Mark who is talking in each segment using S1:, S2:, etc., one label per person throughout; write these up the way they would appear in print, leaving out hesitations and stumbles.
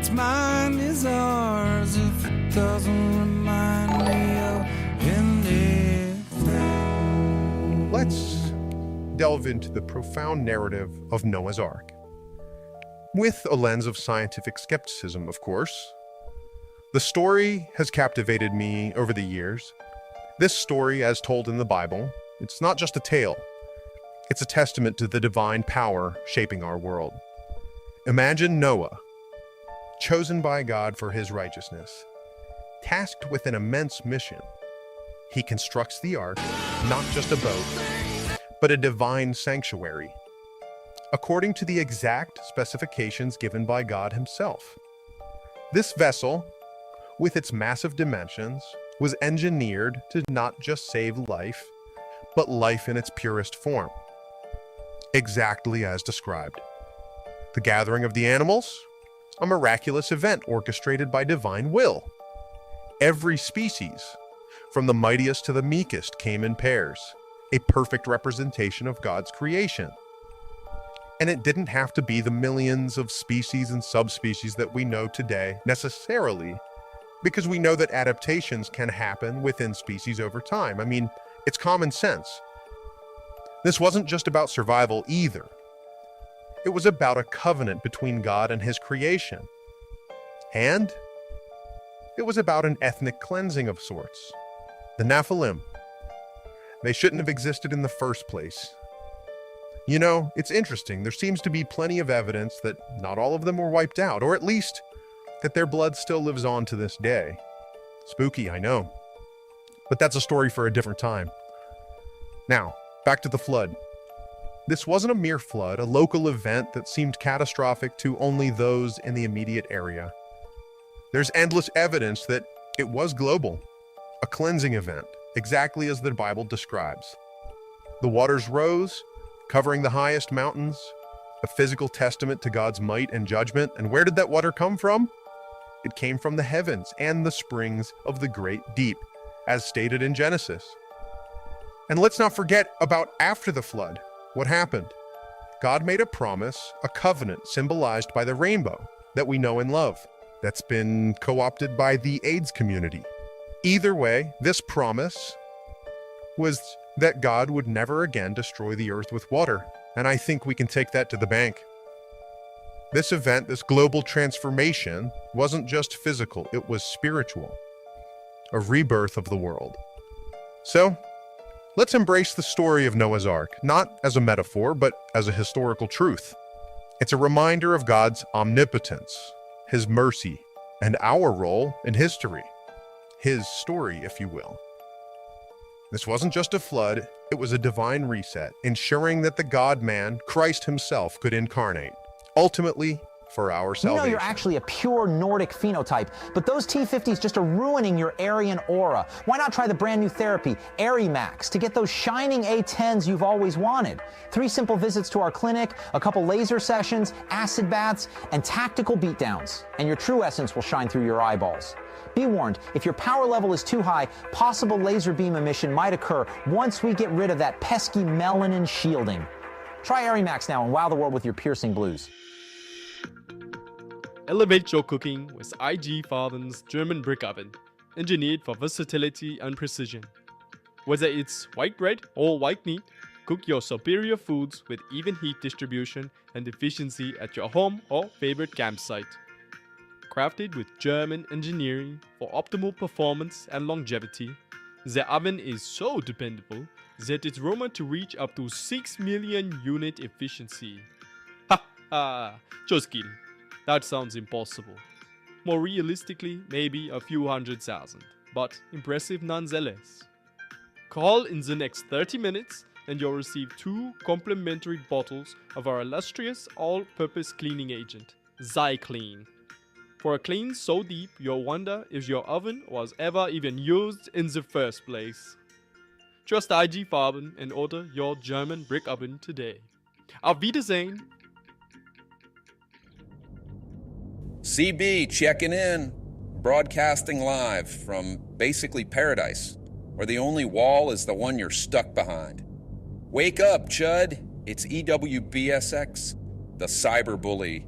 S1: what's mine is ours if it doesn't remind me of anything.
S2: Let's delve into the profound narrative of Noah's Ark. With a lens of scientific skepticism, of course. The story has captivated me over the years. This story, as told in the Bible, it's not just a tale. It's a testament to the divine power shaping our world. Imagine Noah, chosen by God for his righteousness, tasked with an immense mission. He constructs the ark, not just a boat, but a divine sanctuary, according to the exact specifications given by God himself. This vessel, with its massive dimensions, was engineered to not just save life, but life in its purest form, exactly as described. The gathering of the animals, a miraculous event orchestrated by divine will. Every species, from the mightiest to the meekest, came in pairs, a perfect representation of God's creation. And it didn't have to be the millions of species and subspecies that we know today necessarily, because we know that adaptations can happen within species over time. I mean, it's common sense. This wasn't just about survival either. It was about a covenant between God and his creation. And it was about an ethnic cleansing of sorts. The Nephilim. They shouldn't have existed in the first place. You know, it's interesting. There seems to be plenty of evidence that not all of them were wiped out, or at least that their blood still lives on to this day. Spooky, I know. But that's a story for a different time. Now, back to the flood. This wasn't a mere flood, a local event that seemed catastrophic to only those in the immediate area. There's endless evidence that it was global, a cleansing event, exactly as the Bible describes. The waters rose, covering the highest mountains, a physical testament to God's might and judgment. And where did that water come from? It came from the heavens and the springs of the great deep, as stated in Genesis. And let's not forget about after the flood. What happened? God made a promise, a covenant symbolized by the rainbow that we know and love, that's been co-opted by the AIDS community. Either way, this promise was that God would never again destroy the earth with water, and I think we can take that to the bank. This event, this global transformation, wasn't just physical, it was spiritual, a rebirth of the world. So, let's embrace the story of Noah's Ark, not as a metaphor, but as a historical truth. It's a reminder of God's omnipotence, his mercy, and our role in history. His story, if you will. This wasn't just a flood, it was a divine reset, ensuring that the God-man, Christ himself, could incarnate, ultimately for our salvation.
S3: You know you're actually a pure Nordic phenotype, but those T50s just are ruining your Aryan aura. Why not try the brand new therapy, ArieMax, to get those shining A10s you've always wanted? 3 simple visits to our clinic, a couple laser sessions, acid baths, and tactical beatdowns. And your true essence will shine through your eyeballs. Be warned, if your power level is too high, possible laser beam emission might occur once we get rid of that pesky melanin shielding. Try ArieMax now and wow the world with your piercing blues.
S4: Elevate your cooking with IG Farben's German brick oven, engineered for versatility and precision. Whether it's white bread or white meat, cook your superior foods with even heat distribution and efficiency at your home or favorite campsite. Crafted with German engineering for optimal performance and longevity, the oven is so dependable that it's rumored to reach up to 6 million unit efficiency. Ha ha! Just kidding. That sounds impossible. More realistically, maybe a few 100,000, but impressive nonetheless. Call in the next 30 minutes and you'll receive 2 complimentary bottles of our illustrious all-purpose cleaning agent, Zyclean. For a clean so deep you'll wonder if your oven was ever even used in the first place. Trust IG Farben and order your German brick oven today. Auf Wiedersehen!
S5: CB checking in, broadcasting live from basically paradise, where the only wall is the one you're stuck behind. Wake up, Chud! It's EWBSX, the cyberbully.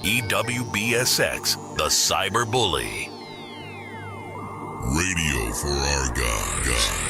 S6: EWBSX, the cyber bully. Radio for our guys.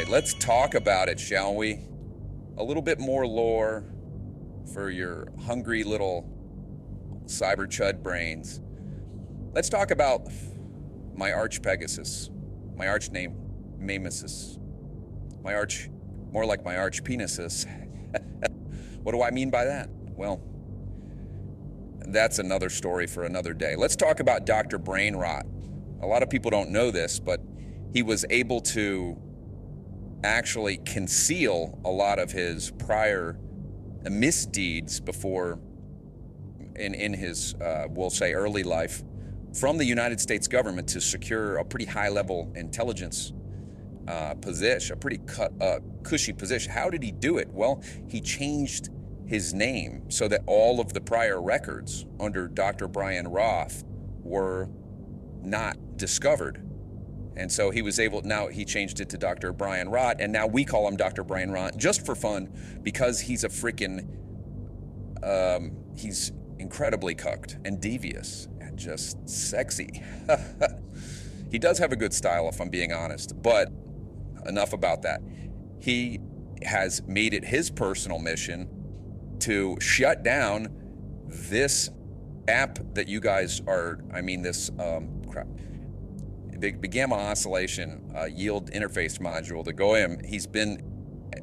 S5: right, let's talk about it, shall we? A little bit more lore for your hungry little cyber chud brains. Let's talk about my arch Pegasus, my arch name Mamesis, more like my arch penises. What do I mean by that? Well, that's another story for another day. Let's talk about Dr. Brainrot. A lot of people don't know this, but he was able to actually conceal a lot of his prior misdeeds before, in his, we'll say, early life, from the United States government to secure a pretty high-level intelligence position, a pretty cushy position. How did he do it? Well, he changed his name so that all of the prior records under Dr. Brian Roth were not discovered. And so he was able, now he changed it to Dr. Brian Rott, and now we call him Dr. Brian Rott just for fun because he's a freaking, he's incredibly cucked and devious and just sexy. He does have a good style, if I'm being honest, but enough about that. He has made it his personal mission to shut down this app that you guys are, this Big Gamma Oscillation Yield Interface Module, the GOEM. He's been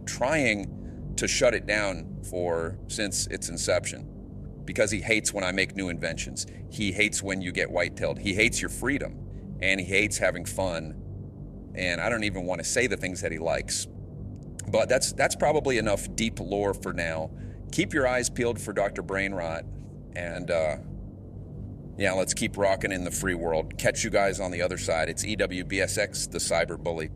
S5: trying to shut it down since its inception because he hates when I make new inventions. He hates when you get white-tailed. He hates your freedom, and he hates having fun. And I don't even want to say the things that he likes. But that's probably enough deep lore for now. Keep your eyes peeled for Dr. Brainrot, and yeah, let's keep rocking in the free world. Catch you guys on the other side. It's EWBSX, the Cyber Bully.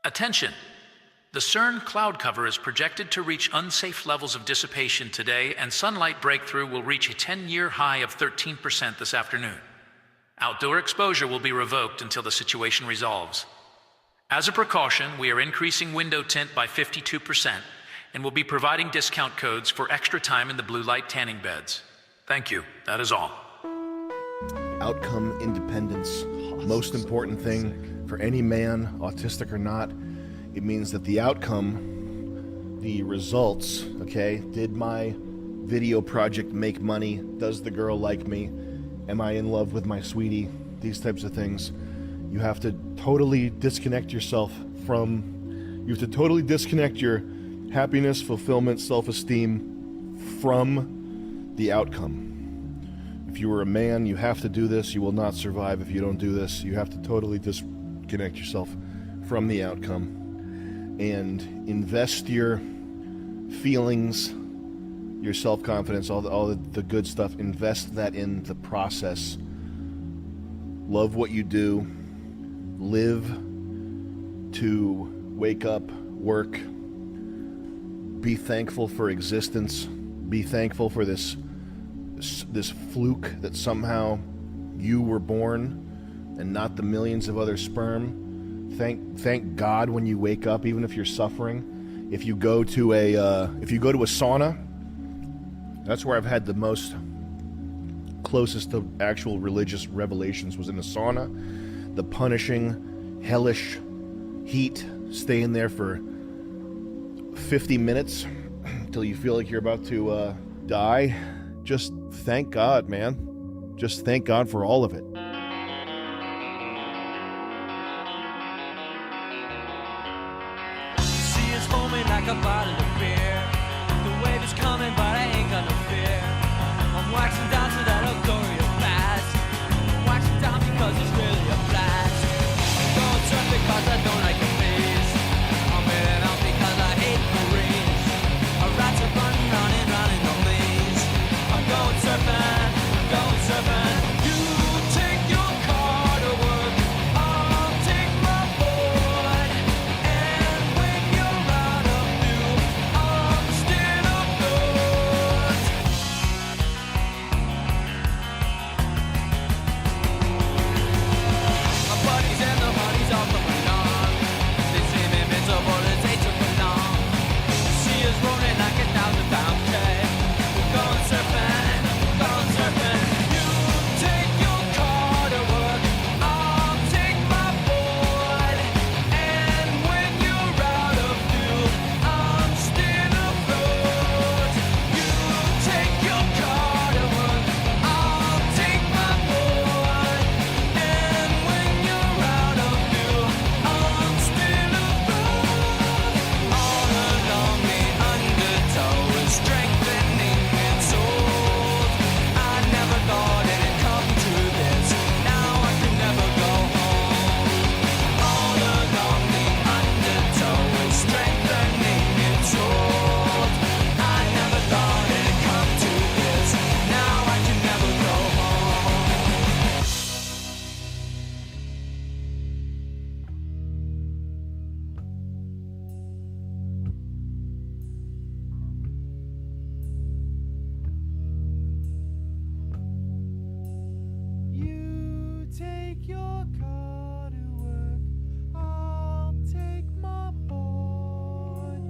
S7: Attention! The CERN cloud cover is projected to reach unsafe levels of dissipation today, and sunlight breakthrough will reach a 10-year high of 13% this afternoon. Outdoor exposure will be revoked until the situation resolves. As a precaution, we are increasing window tint by 52% and will be providing discount codes for extra time in the blue light tanning beds. Thank you. That is all.
S8: Outcome independence. Most important thing for any man, autistic or not. It means that the outcome, the results, okay, did my video project make money? Does the girl like me? Am I in love with my sweetie? These types of things. You have to totally disconnect yourself you have to totally disconnect your happiness, fulfillment, self-esteem from the outcome. If you were a man, you have to do this. You will not survive if you don't do this. You have to totally disconnect yourself from the outcome and invest your feelings, your self-confidence, all the good stuff. Invest that in the process. Love what you do. Live to wake up, work. Be thankful for existence. Be thankful for this fluke that somehow you were born and not the millions of other sperm. Thank God when you wake up, even if you're suffering. If you go to a sauna, that's where I've had the most closest to actual religious revelations, was in a sauna. The punishing, hellish heat, staying there for 50 minutes until you feel like you're about to die. Just thank God, man. Just thank God for all of it.
S1: See us foaming like a bottle of beer. The wave is coming, but I ain't gonna fear. I'm waxing down to that glorious past. Waxing down because it's really a blast. I'm going surf because I don't like the face. I'm heading out because I hate the race. Our rats are running round and round in the maze. I'm going surfing, going surfing. You take your car to work, I'll take my board. And when you're out of view, I'm still afloat. My buddies and the honeys all coming on. take your car to work. I'll take my board.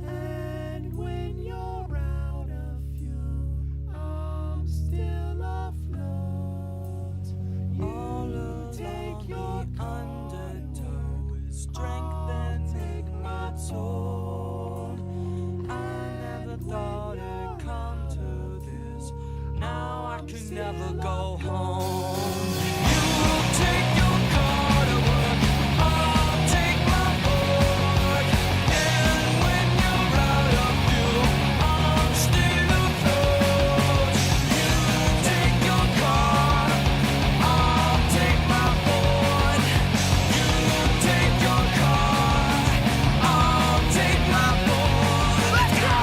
S1: And when you're out of fuel, I'm still afloat. You take your undertow is strength and take my toll. I never thought it'd come to this. Now I can never go home. You take your car to work. I'll take my board. And when you're out of fuel, I'm still afloat. You take your car. I'll take my board. You take your car. I'll take my board. Let's go!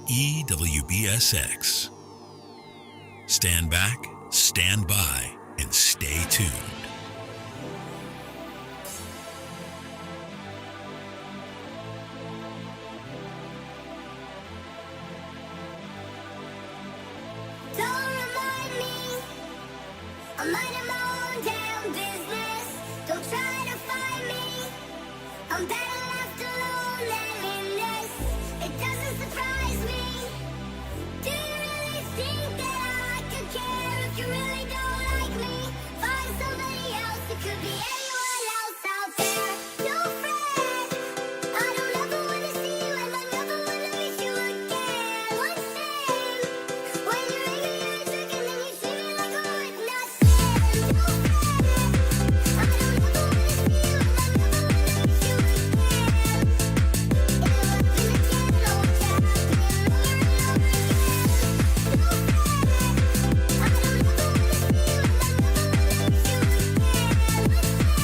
S6: EWBSX. Stand back, stand by, and stay tuned.
S9: Don't remind me, I'm minding my own damn business. Don't try to find me, I'm better left alone than in this. It doesn't surprise me. Do you really think that I could care if you really don't like me? Find somebody else, it could be anyone else out there. Don't fret, I don't ever wanna see you and I never wanna miss you again. One thing, when you're angry you're a jerk and then you treat me like I'm worth nothing. Don't fret, I don't ever wanna see you and I never wanna miss you again. It's like in a candle tap, over and over again. Don't fret, I don't ever wanna see you and I never wanna miss you again.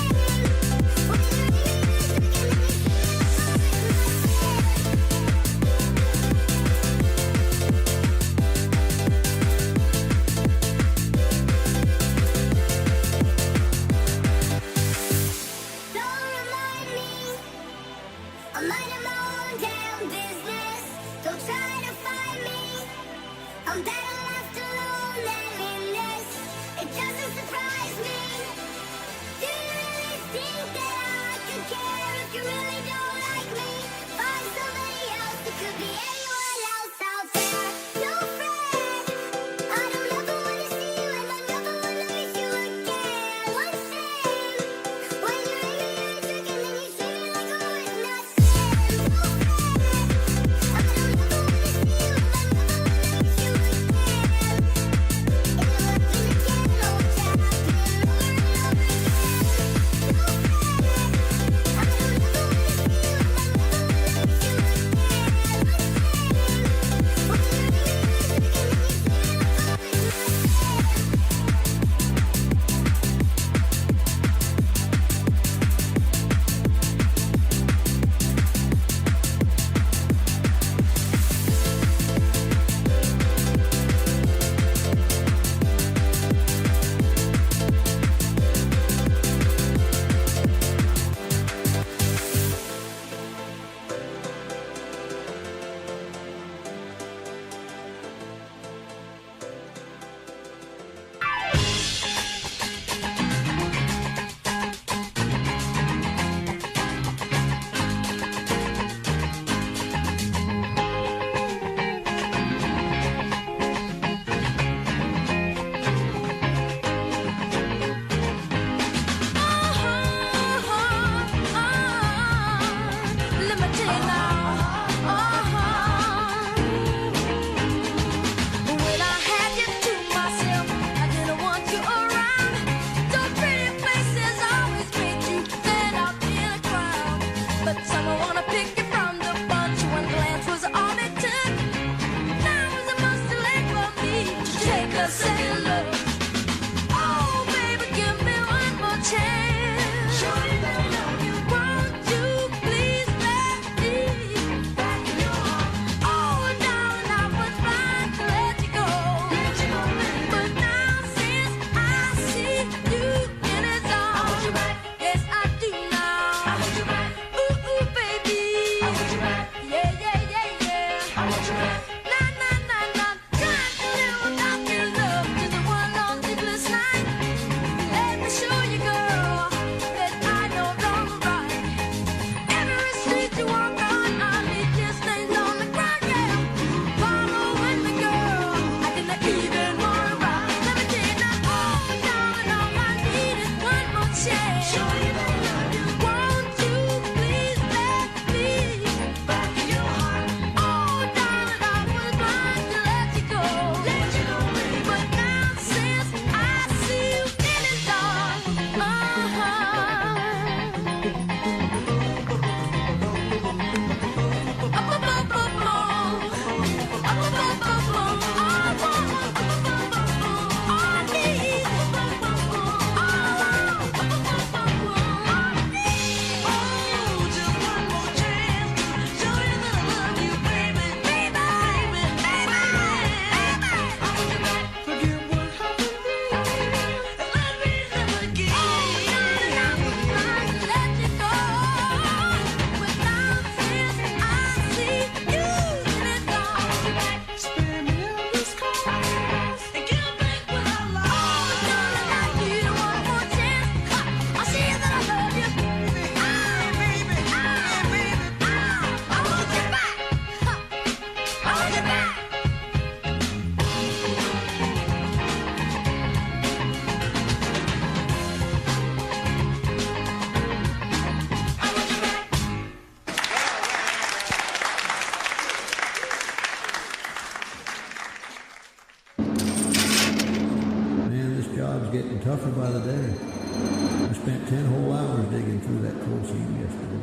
S10: spent 10 whole hours digging through that coal seam yesterday.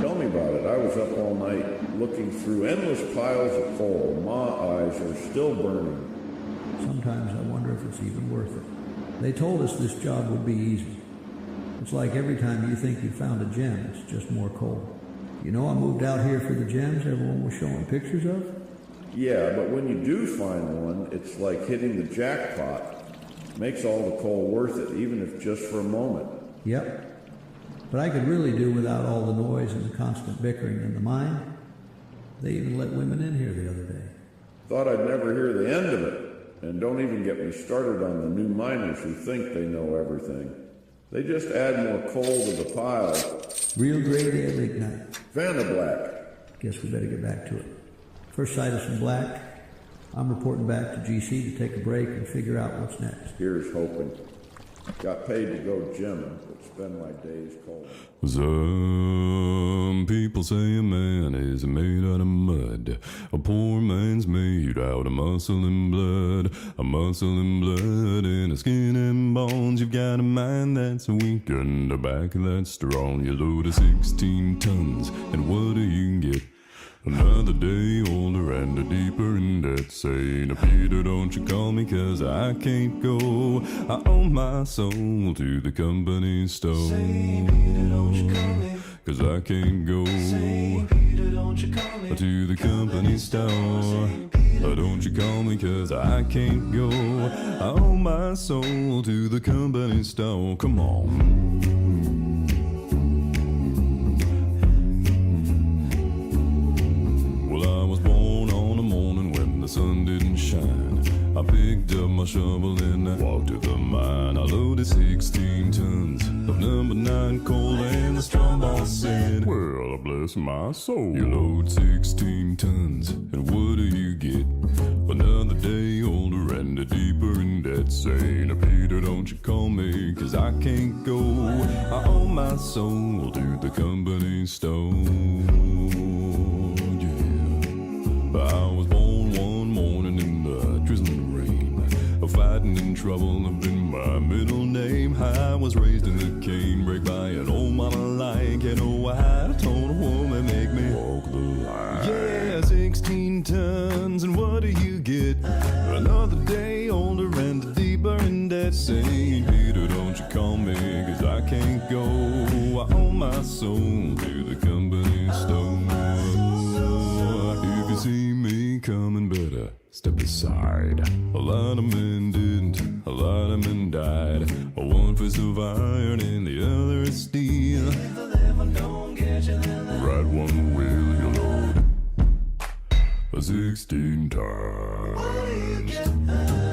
S11: Tell me about it. I was up all night looking through endless piles of coal. My eyes are still burning.
S10: Sometimes I wonder if it's even worth it. They told us this job would be easy. It's like every time you think you found a gem, it's just more coal. You know, I moved out here for the gems everyone was showing pictures of.
S11: Yeah, but when you do find one, it's like hitting the jackpot. Makes all the coal worth it, even if just for a moment.
S10: Yep. But I could really do without all the noise and the constant bickering in the mine. They even let women in here the other day.
S11: Thought I'd never hear the end of it. And don't even get me started on the new miners who think they know everything. They just add more coal to the pile.
S10: Real grade ale ignite.
S11: Vanna Black.
S10: Guess we better get back to it. First sight of some black. I'm reporting back to GC to take a break and figure out what's next.
S11: Here's hoping. Got paid to go gymming, but spend my days cold.
S12: Some people say a man is made out of mud. A poor man's made out of muscle and blood. A muscle and blood and a skin and bones. You've got a mind that's weak and a back that's strong. You load of 16 tons, and what do you get? Another day older and a deeper in debt. Saying, Peter, don't you call me, cause I can't go. I owe my soul to the company store. Say, Peter, don't you call me, cause I can't go. Say, Peter, don't you call me, to the company store. Don't you call me, cause I can't go. I owe my soul to the company store. Come on. The sun didn't shine. I picked up my shovel and I walked to the mine. I loaded 16 tons of number 9 coal, and the strong boss said, well, bless my soul. You load 16 tons, and what do you get? Another day older and a deeper in debt. Saying, Peter, don't you call me, cause I can't go. I owe my soul to the company store. Yeah. I was born one morning in the drizzling rain. Fighting in trouble have been my middle name. I was raised in the canebrake by an old mama like. You know, I told a woman, make me walk the line. Yeah, 16 tons, and what do you get? Another day older and deeper in debt. Saying, Peter, don't you call me, cause I can't go. I owe my soul to the company store. If you see me coming, better step aside. A lot of men didn't, a lot of men died. One fist of iron and the other is steel. Right one wheel you load 16 times.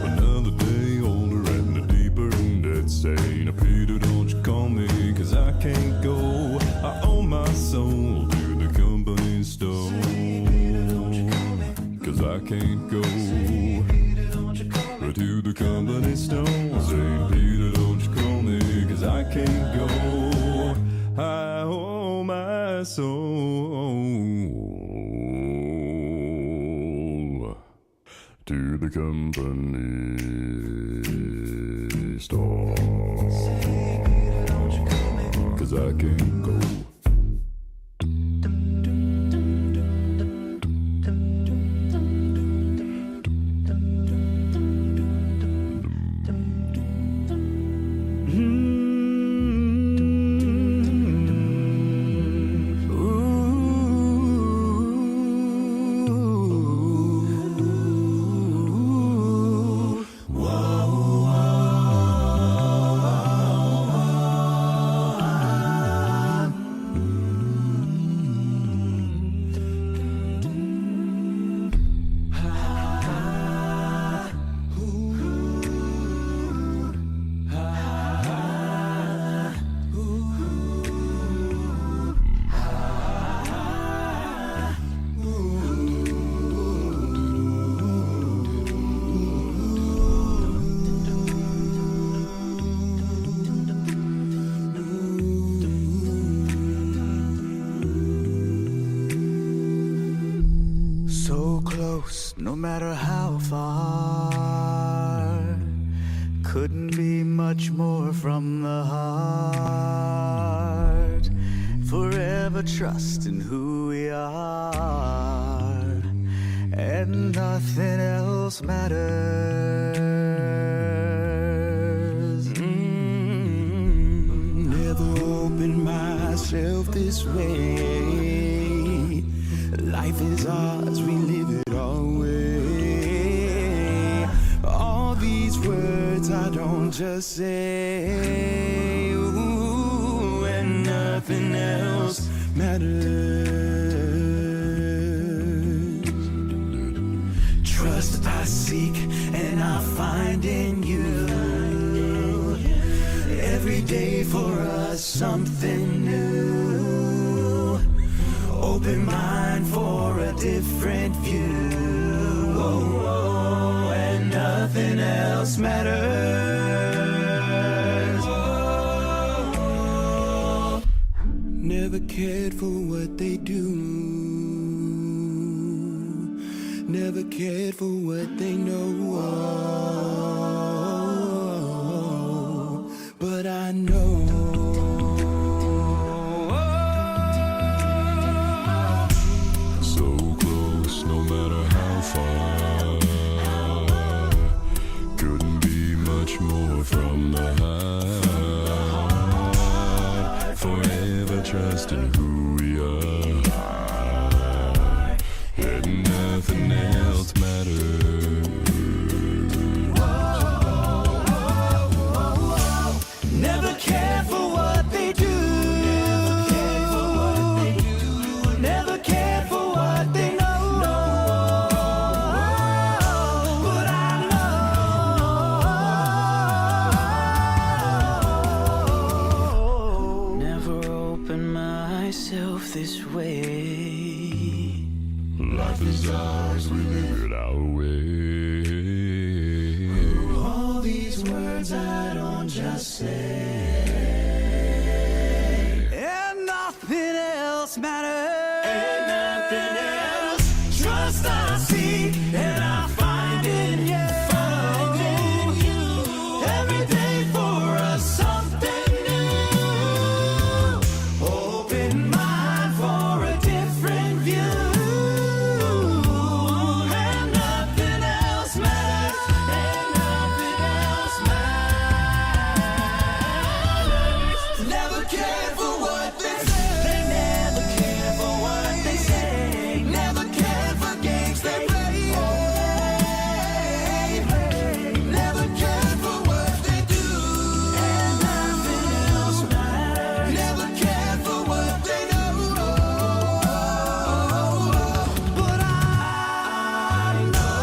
S12: Another day older and a deeper in debt. Saying, Peter, don't you call me, cause I can't go. I owe my soul to the company store. Cause I can't go to the company store. Saying, Peter, don't you call me, cause I can't go. I owe my soul to the company store. Cause I can't go.
S1: No matter how far, couldn't be much more from the heart. forever trust in who we are, and nothing else matters. Never opened myself this way. Life is ours, we live it our way. All these words I don't just say, ooh, and nothing else matters. Trust I seek and I find in you. Every day for us something new. Open mind for a different view. Oh, oh, and nothing else matters. Oh, never cared for what they do. Never cared for what they know. But I know.
S12: So close, no matter how far. Couldn't be much more from the heart. Forever trusting who we are, and nothing else matters.
S1: Never care for what they do. Never care for what they know. But I know. Never open myself this way.
S12: Life is ours, we live it our way.
S1: All these words I don't just say, and nothing else matters. And nothing else. Trust I seek and I find in you. Every day for us something new. Open mind for a different view. And nothing else matters. And nothing else matters. Never cared for what they say. They never care for what they say. Never cared for games they play. Never cared for what they do. And nothing else matters. Never cared for what they know. But I know.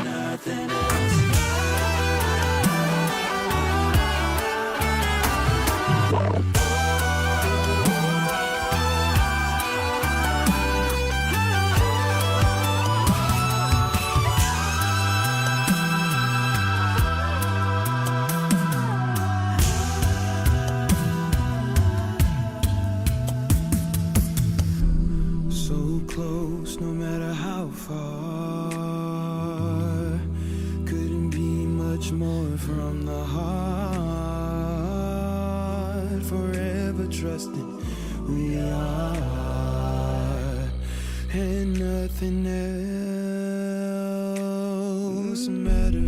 S1: Nothing else. So close, no matter how far. Couldn't be much more from the heart. Forever trusting who we are, and nothing else matters.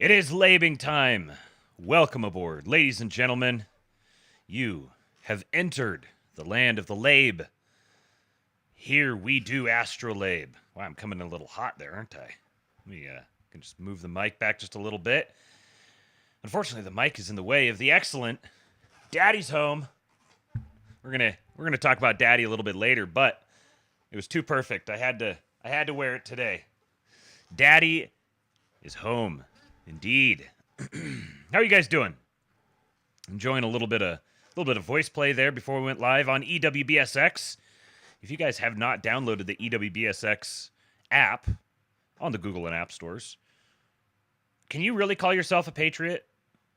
S13: It is labing time. Welcome aboard, ladies and gentlemen. You have entered the land of the LABE. Here we do ASTROLABE. Wow, I'm coming in a little hot there, aren't I? Let me can just move the mic back just a little bit. Unfortunately, the mic is in the way of the excellent Daddy's home. We're gonna talk about Daddy a little bit later, but it was too perfect. I had to wear it today. Daddy is home, indeed. How are you guys doing? Enjoying a little bit of voice play there before we went live on EWBSX. If you guys have not downloaded the EWBSX app on the Google and App stores, can you really call yourself a patriot?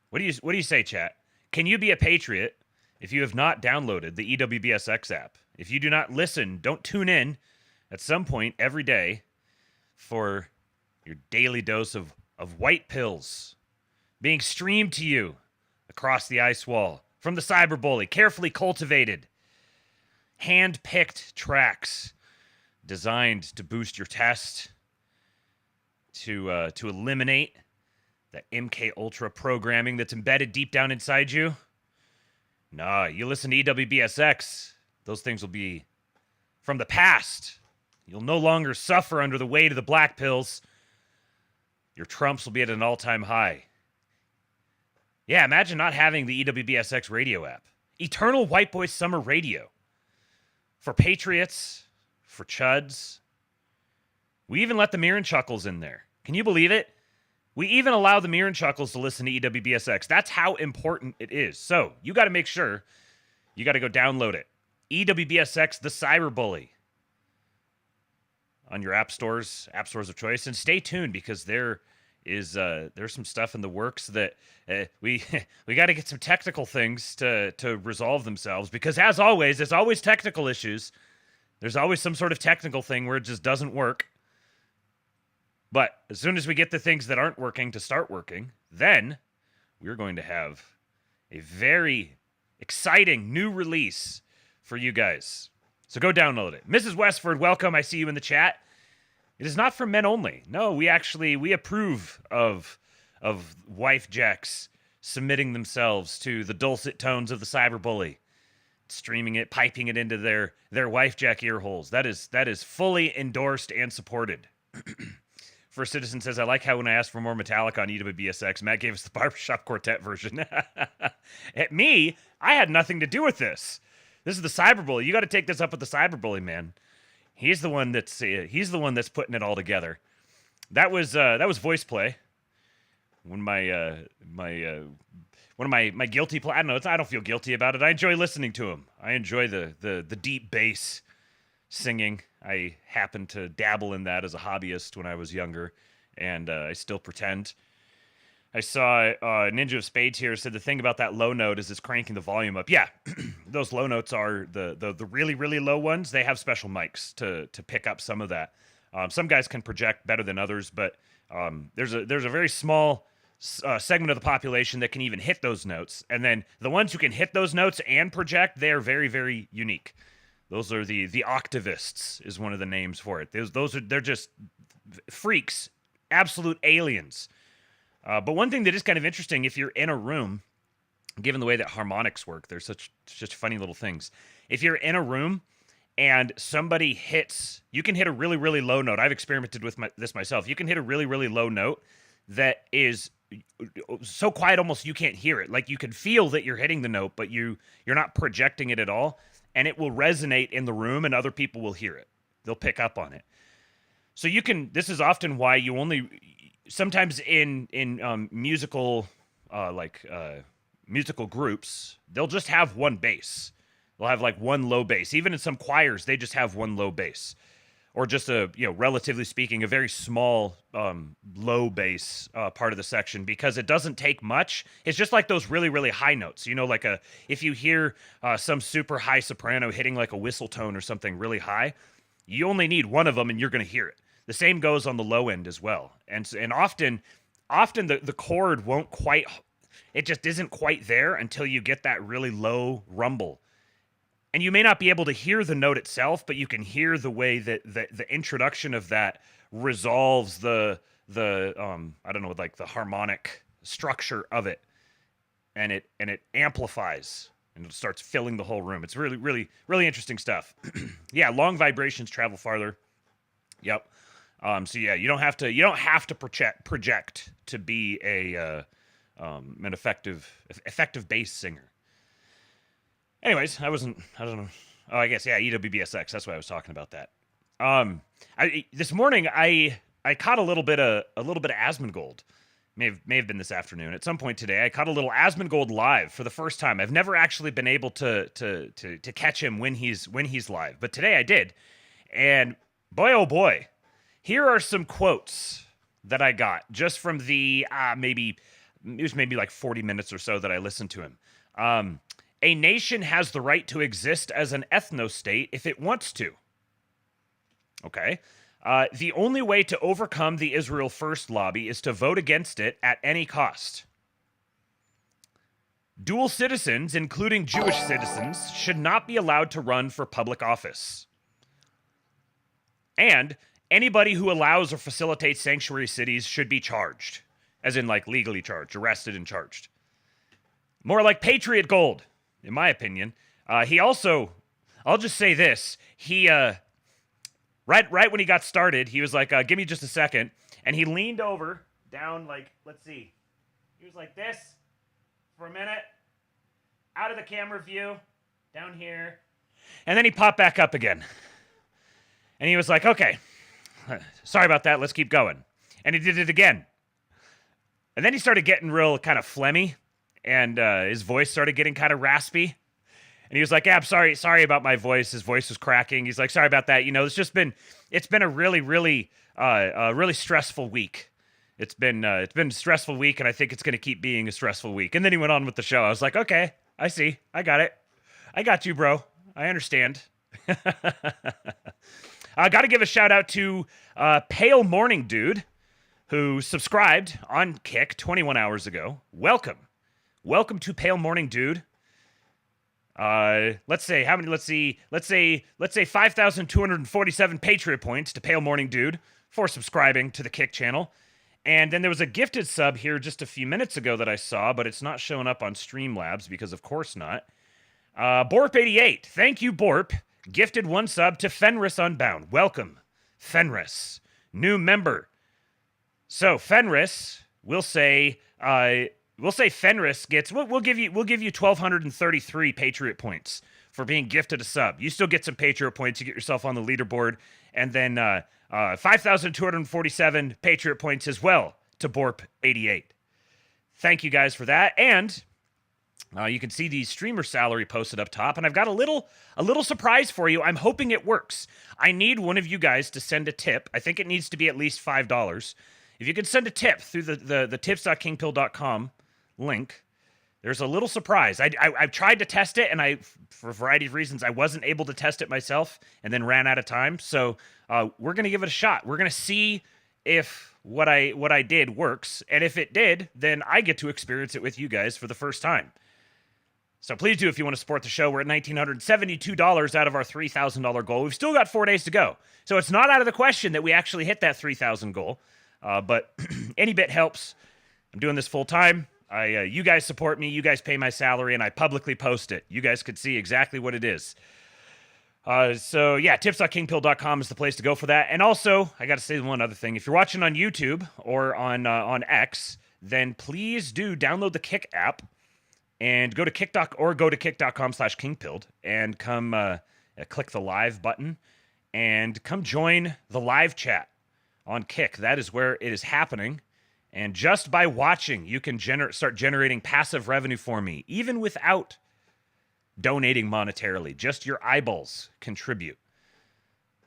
S13: What do you say, chat? Can you be a patriot if you have not downloaded the EWBSX app? If you do not listen, don't tune in at some point every day for your daily dose of white pills being streamed to you across the ice wall from the cyberbully, carefully cultivated, hand-picked tracks designed to boost your test, to eliminate that MK Ultra programming that's embedded deep down inside you. Nah, you listen to EWBSX, those things will be from the past. You'll no longer suffer under the weight of the black pills. Your trumps will be at an all-time high. Yeah, imagine not having the EWBSX radio app. Eternal White Boy Summer Radio. For patriots, for chuds. We even let the Mirren Chuckles in there. Can you believe it? We even allow the Mirren Chuckles to listen to EWBSX. That's how important it is. So, you got to make sure you got to go download it. EWBSX, the Cyberbully. On your app stores of choice. And stay tuned because there's some stuff in the works that we got to get some technical things to resolve themselves, because as always, there's always technical issues. There's always some sort of technical thing where it just doesn't work. But as soon as we get the things that aren't working to start working, then we're going to have a very exciting new release for you guys. So go download it. Mrs. Westford, welcome. I see you in the chat. It is not for men only. No, we approve of wife jacks submitting themselves to the dulcet tones of the cyberbully, streaming it, piping it into their wife jack ear holes. That is fully endorsed and supported. First Citizen says, I like how when I asked for more Metallica on EWBSX, Matt gave us the Barbershop Quartet version. At me, I had nothing to do with this. This is the cyberbully. You got to take this up with the cyberbully, man. He's the one that's putting it all together. That was voice play. When one of my guilty I don't know. I don't feel guilty about it. I enjoy listening to him. I enjoy the deep bass singing. I happened to dabble in that as a hobbyist when I was younger, and I still pretend. I saw Ninja of Spades here said the thing about that low note is it's cranking the volume up. Yeah, those low notes are the really, really low ones. They have special mics to pick up some of that. Some guys can project better than others, but there's a very small segment of the population that can even hit those notes. And then the ones who can hit those notes and project, they're very, very unique. Those are the octavists is one of the names for it. They're just freaks, absolute aliens. But one thing that is kind of interesting, if you're in a room, given the way that harmonics work, they're such funny little things. If you're in a room and somebody hits, you can hit a really, really low note. I've experimented with this myself. You can hit a really, really low note that is so quiet almost you can't hear it. Like you can feel that you're hitting the note, but you're not projecting it at all. And it will resonate in the room and other people will hear it. They'll pick up on it. So this is often why you only, sometimes in musical musical groups, they'll just have one bass. They'll have like one low bass. Even in some choirs, they just have one low bass, or just relatively speaking, a very small low bass part of the section, because it doesn't take much. It's just like those really, really high notes. If you hear some super high soprano hitting like a whistle tone or something really high, you only need one of them and you're going to hear it. The same goes on the low end as well. And often the chord won't quite, it just isn't quite there until you get that really low rumble. And you may not be able to hear the note itself, but you can hear the way that the introduction of that resolves the I don't know, like the harmonic structure of it, and it amplifies and it starts filling the whole room. It's really, really, really interesting stuff. Yeah, long vibrations travel farther. Yep. So yeah, you don't have to project to be an effective bass singer. Anyways, I don't know. Oh, I guess, yeah, EWBSX. That's why I was talking about that. This morning I caught a little bit of Asmongold. May have been this afternoon. At some point today, I caught a little Asmongold live for the first time. I've never actually been able to catch him when he's live, but today I did. And boy, oh boy, here are some quotes that I got just from the maybe like 40 minutes or so that I listened to him. A nation has the right to exist as an ethno-state if it wants to. Okay. The only way to overcome the Israel First lobby is to vote against it at any cost. Dual citizens, including Jewish citizens, should not be allowed to run for public office. And anybody who allows or facilitates sanctuary cities should be charged, as in like legally charged, arrested and charged. More like Patriot Gold, in my opinion. He also, I'll just say this, he, right when he got started, he was like, give me just a second, and he leaned over, down like, let's see, he was like this for a minute, out of the camera view, down here, and then he popped back up again. And he was like, okay, sorry about that, let's keep going. And he did it again. And then he started getting real kind of phlegmy, and his voice started getting kind of raspy. And he was like, yeah, I'm sorry about my voice. His voice was cracking. He's like, sorry about that. You know, it's been a really, really, really stressful week. It's been a stressful week, and I think it's going to keep being a stressful week. And then he went on with the show. I was like, okay, I see. I got it. I got you, bro. I understand. I got to give a shout out to Pale Morning Dude, who subscribed on Kick 21 hours ago. Welcome to Pale Morning Dude. Let's say 5,247 Patriot points to Pale Morning Dude for subscribing to the Kick channel. And then there was a gifted sub here just a few minutes ago that I saw, but it's not showing up on Streamlabs because of course not. Borp88, thank you, Borp. Gifted one sub to Fenris Unbound. Welcome, Fenris. New member. So Fenris, we'll say Fenris gets. We'll give you 1,233 Patriot points for being gifted a sub. You still get some Patriot points. You get yourself on the leaderboard, and then 5,247 Patriot points as well to Borp88. Thank you guys for that, and you can see the streamer salary posted up top, and I've got a little surprise for you. I'm hoping it works. I need one of you guys to send a tip. I think it needs to be at least $5. If you could send a tip through the tips.kingpilled.com link, there's a little surprise. I've tried to test it, and for a variety of reasons, I wasn't able to test it myself, and then ran out of time. So we're gonna give it a shot. We're gonna see if what I did works, and if it did, then I get to experience it with you guys for the first time. So please do if you want to support the show. We're at $1,972 out of our $3,000 goal. We've still got 4 days to go, so it's not out of the question that we actually hit that 3,000 goal. But any bit helps. I'm doing this full time. You guys support me. You guys pay my salary, and I publicly post it. You guys could see exactly what it is. So yeah, tips.kingpilled.com is the place to go for that. And also, I got to say one other thing. If you're watching on YouTube or on X, then please do download the Kick app and go to kick.com/kingpilled and come click the live button and come join the live chat on Kick. That is where it is happening. And just by watching, you can start generating passive revenue for me, even without donating monetarily. Just your eyeballs contribute.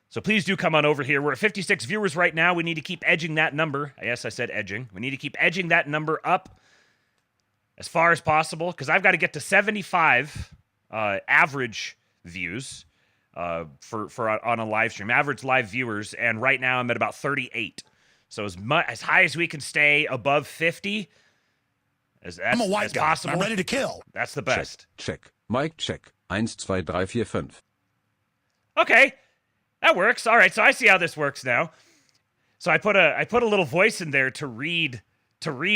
S13: So please do come on over here. We're at 56 viewers right now. We need to keep edging that number. Yes, I said edging. We need to keep edging that number up as far as possible, because I've got to get to 75 average views for on a live stream, average live viewers, and right now I'm at about 38. So as high as we can stay above 50,
S14: I'm a white guy.
S13: Possible.
S14: I'm ready to kill.
S13: That's the best.
S15: Check. Mic check. 1, 2, 3, 4, 5.
S13: Okay, that works. All right, so I see how this works now. So I put a little voice in there to read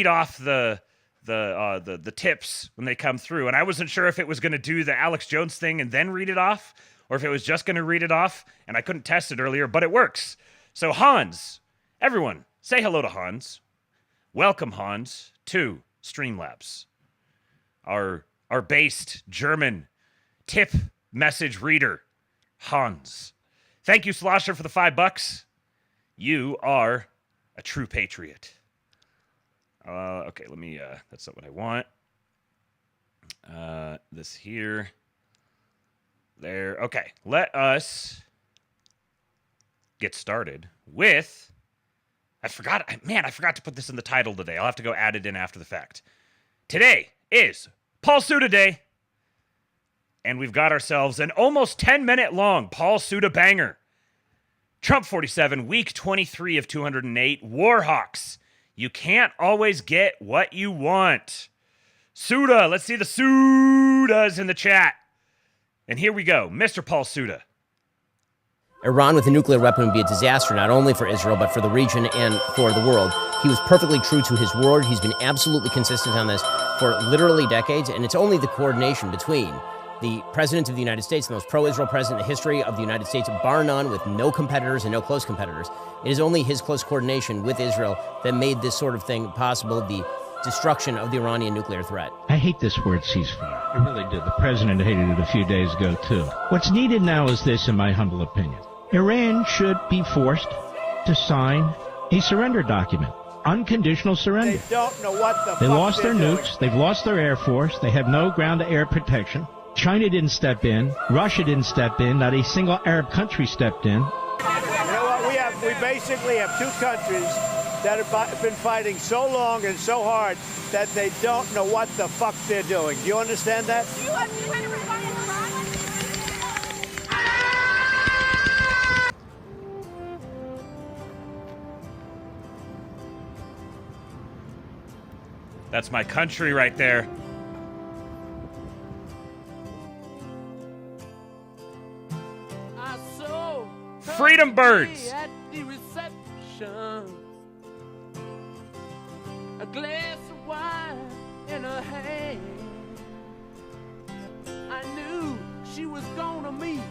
S13: off the tips when they come through, and I wasn't sure if it was going to do the Alex Jones thing and then read it off, or if it was just going to read it off, and I couldn't test it earlier, but it works. So Hans, everyone, say hello to Hans. Welcome, Hans, to Streamlabs. Our based German tip message reader, Hans. Thank you, Slosher, for the $5. You are a true patriot. Okay, let me, that's not what I want. This here. There. Okay, let us get started with, I forgot to put this in the title today. I'll have to go add it in after the fact. Today is Paul Suda Day. And we've got ourselves an almost 10-minute long Paul Suda banger. Trump 47, week 23 of 208, Warhawks. You can't always get what you want. Suda, let's see the Sudas in the chat. And here we go, Mr. Paul Suda.
S16: Iran with a nuclear weapon would be a disaster not only for Israel, but for the region and for the world. He was perfectly true to his word. He's been absolutely consistent on this for literally decades, and it's only the coordination between the President of the United States, the most pro-Israel president in the history of the United States, bar none, with no competitors and no close competitors. It is only his close coordination with Israel that made this sort of thing possible, the destruction of the Iranian nuclear threat.
S17: I hate this word ceasefire. I really did. The president hated it a few days ago, too. What's needed now is this, in my humble opinion. Iran should be forced to sign a surrender document. Unconditional surrender.
S18: They don't know what the
S17: They
S18: fuck
S17: lost their
S18: they're
S17: nukes. They've lost their air force. They have no ground-to-air protection. China didn't step in. Russia didn't step in. Not a single Arab country stepped in.
S18: You know what? We basically have two countries that have been fighting so long and so hard that they don't know what the fuck they're doing. Do you understand that?
S13: That's my country right there. Freedom Birds.
S1: At the reception, a glass of wine in her hand. I knew she was gonna meet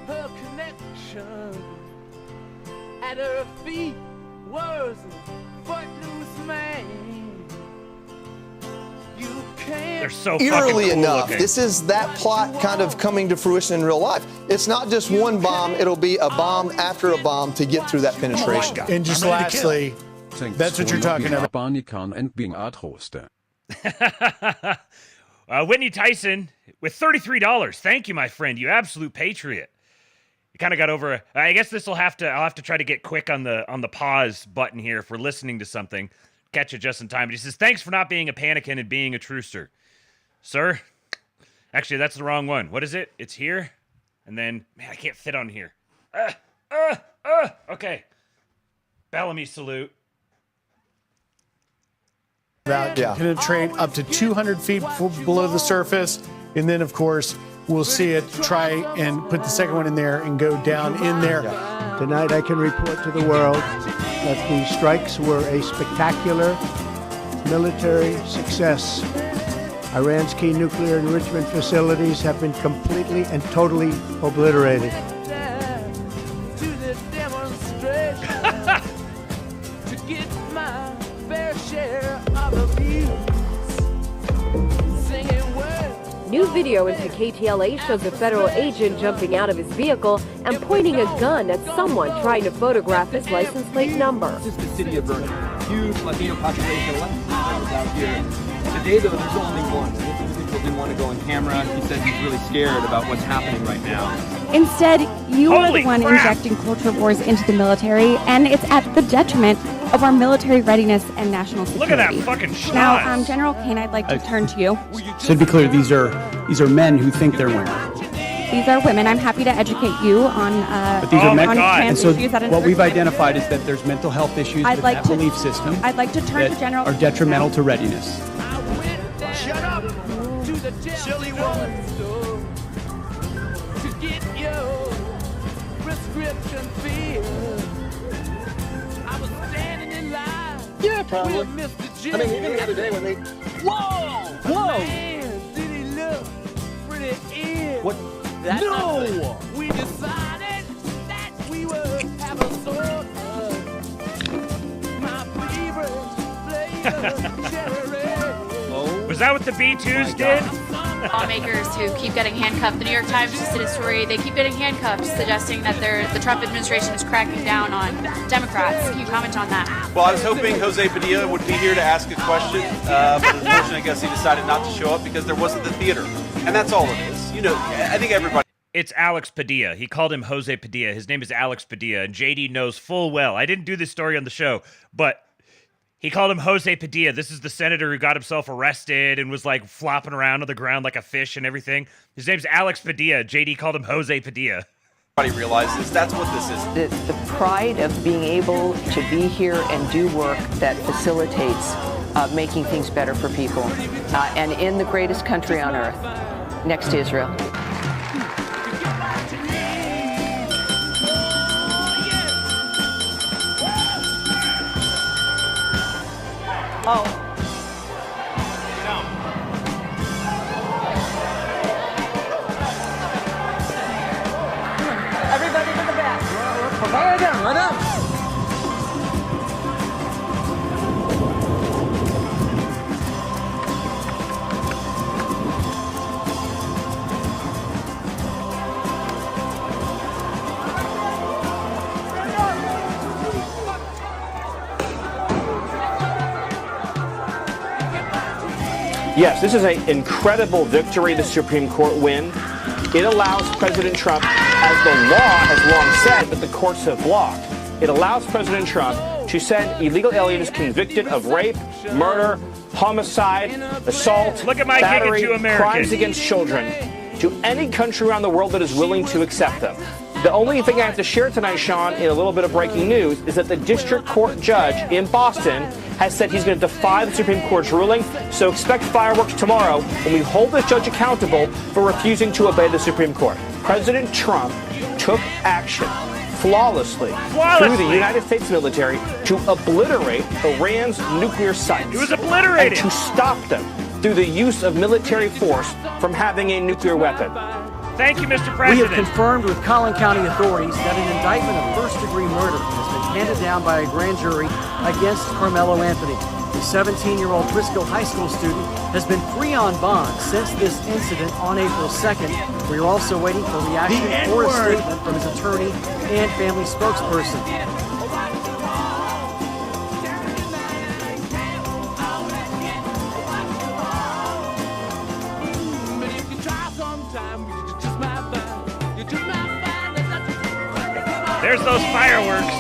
S1: her connection. At her feet was a footloose man. You can't.
S13: They're so
S19: Eerily
S13: fucking cool
S19: enough,
S13: looking.
S19: this is that plot kind of coming to fruition in real life. It's not just one bomb, it'll be a bomb after a bomb to get through that penetration.
S8: And just lastly, that's what you're talking about.
S15: Barnican and being art hoster.
S13: Whitney Tyson with $33. Thank you, my friend. You absolute patriot. You kind of got over. I guess this will I'll have to try to get quick on the pause button here if we're listening to something. Catch it just in time. But he says, thanks for not being a panican and being a trucer. Sir? Actually, that's the wrong one. What is it? It's here. And then, man, I can't fit on here. Okay. Bellamy salute.
S8: That can penetrate up to 200 feet below the surface. And then, of course, we'll see it try and put the second one in there and go down in there.
S20: Tonight I can report to the world that the strikes were a spectacular military success. Iran's key nuclear enrichment facilities have been completely and totally obliterated.
S1: To the demonstration to get my fair share of abuse. Singing words.
S21: New video into KTLA shows a federal agent jumping out of his vehicle and pointing a gun at someone trying to photograph his license plate number.
S22: This is the city of Vernon. Huge Latino population, a lot of Latinos out here. Today, though, there's only one. This individual didn't want to go on camera. He said he's really scared about what's happening right now.
S23: Instead, you are
S13: Holy
S23: the one
S13: crap.
S23: injecting culture wars into the military, and it's at the detriment of our military readiness and national security.
S13: Look at that fucking shot.
S23: Now, General Kane, I'd like to turn to you.
S22: So to be clear, these are men who think they're women.
S23: These are women. I'm happy to educate you on
S22: But these are men.
S23: on
S22: And
S23: trans
S22: so
S23: issues at an
S22: what we've
S23: early-
S22: identified is that there's mental health issues
S23: I'd
S22: with
S23: like
S22: that
S23: to-
S22: belief system
S23: I'd like to turn
S22: that
S23: to General.
S22: are detrimental to readiness.
S1: Shut up to the silly woman to get your prescription filled. I was
S22: probably. I mean, even the other day when they... Whoa! Whoa!
S1: Man, did he look pretty ill?
S22: What?
S1: That
S22: No!
S1: night, we decided that we would have a sort of my favorite flavor, cherry.
S13: Was that what the B2s did?
S2: Lawmakers who keep getting handcuffed. The New York Times just did a story. They keep getting handcuffed, suggesting that the Trump administration is cracking down on Democrats. Can you comment on that?
S3: Well, I was hoping Jose Padilla would be here to ask a question, but unfortunately, I guess he decided not to show up because there wasn't the theater. And that's all it is. You know, I think everybody...
S13: It's Alex Padilla. He called him Jose Padilla. His name is Alex Padilla, and JD knows full well. I didn't do this story on the show, but he called him Jose Padilla. This is the senator who got himself arrested and was like flopping around on the ground like a fish and everything. His name's Alex Padilla. JD called him Jose Padilla.
S3: Everybody realizes that's what this is.
S4: The pride of being able to be here and do work that facilitates making things better for people, and in the greatest country on earth, next to Israel.
S1: Oh.
S4: Everybody to the back.
S1: Lie down, lie down.
S24: Yes, this is an incredible victory, the Supreme Court win. It allows President Trump, as the law has long said, but the courts have blocked. It allows President Trump to send illegal aliens convicted of rape, murder, homicide, assault, battery, crimes against children to any country around the world that is willing to accept them. The only thing I have to share tonight, Sean, in a little bit of breaking news, is that the district court judge in Boston has said he's going to defy the Supreme Court's ruling, so expect fireworks tomorrow when we hold this judge accountable for refusing to obey the Supreme Court. President Trump took action flawlessly through the United States military to obliterate Iran's nuclear sites.
S13: It was obliterated!
S24: And to stop them through the use of military force from having a nuclear weapon.
S13: Thank you, Mr. President.
S22: We have confirmed with Collin County authorities that an indictment of first-degree murder has been handed down by a grand jury against Carmelo Anthony. The 17-year-old Frisco High School student has been free on bond since this incident on April 2nd. We are also waiting for reaction or a statement from his attorney and family spokesperson.
S13: There's those fireworks.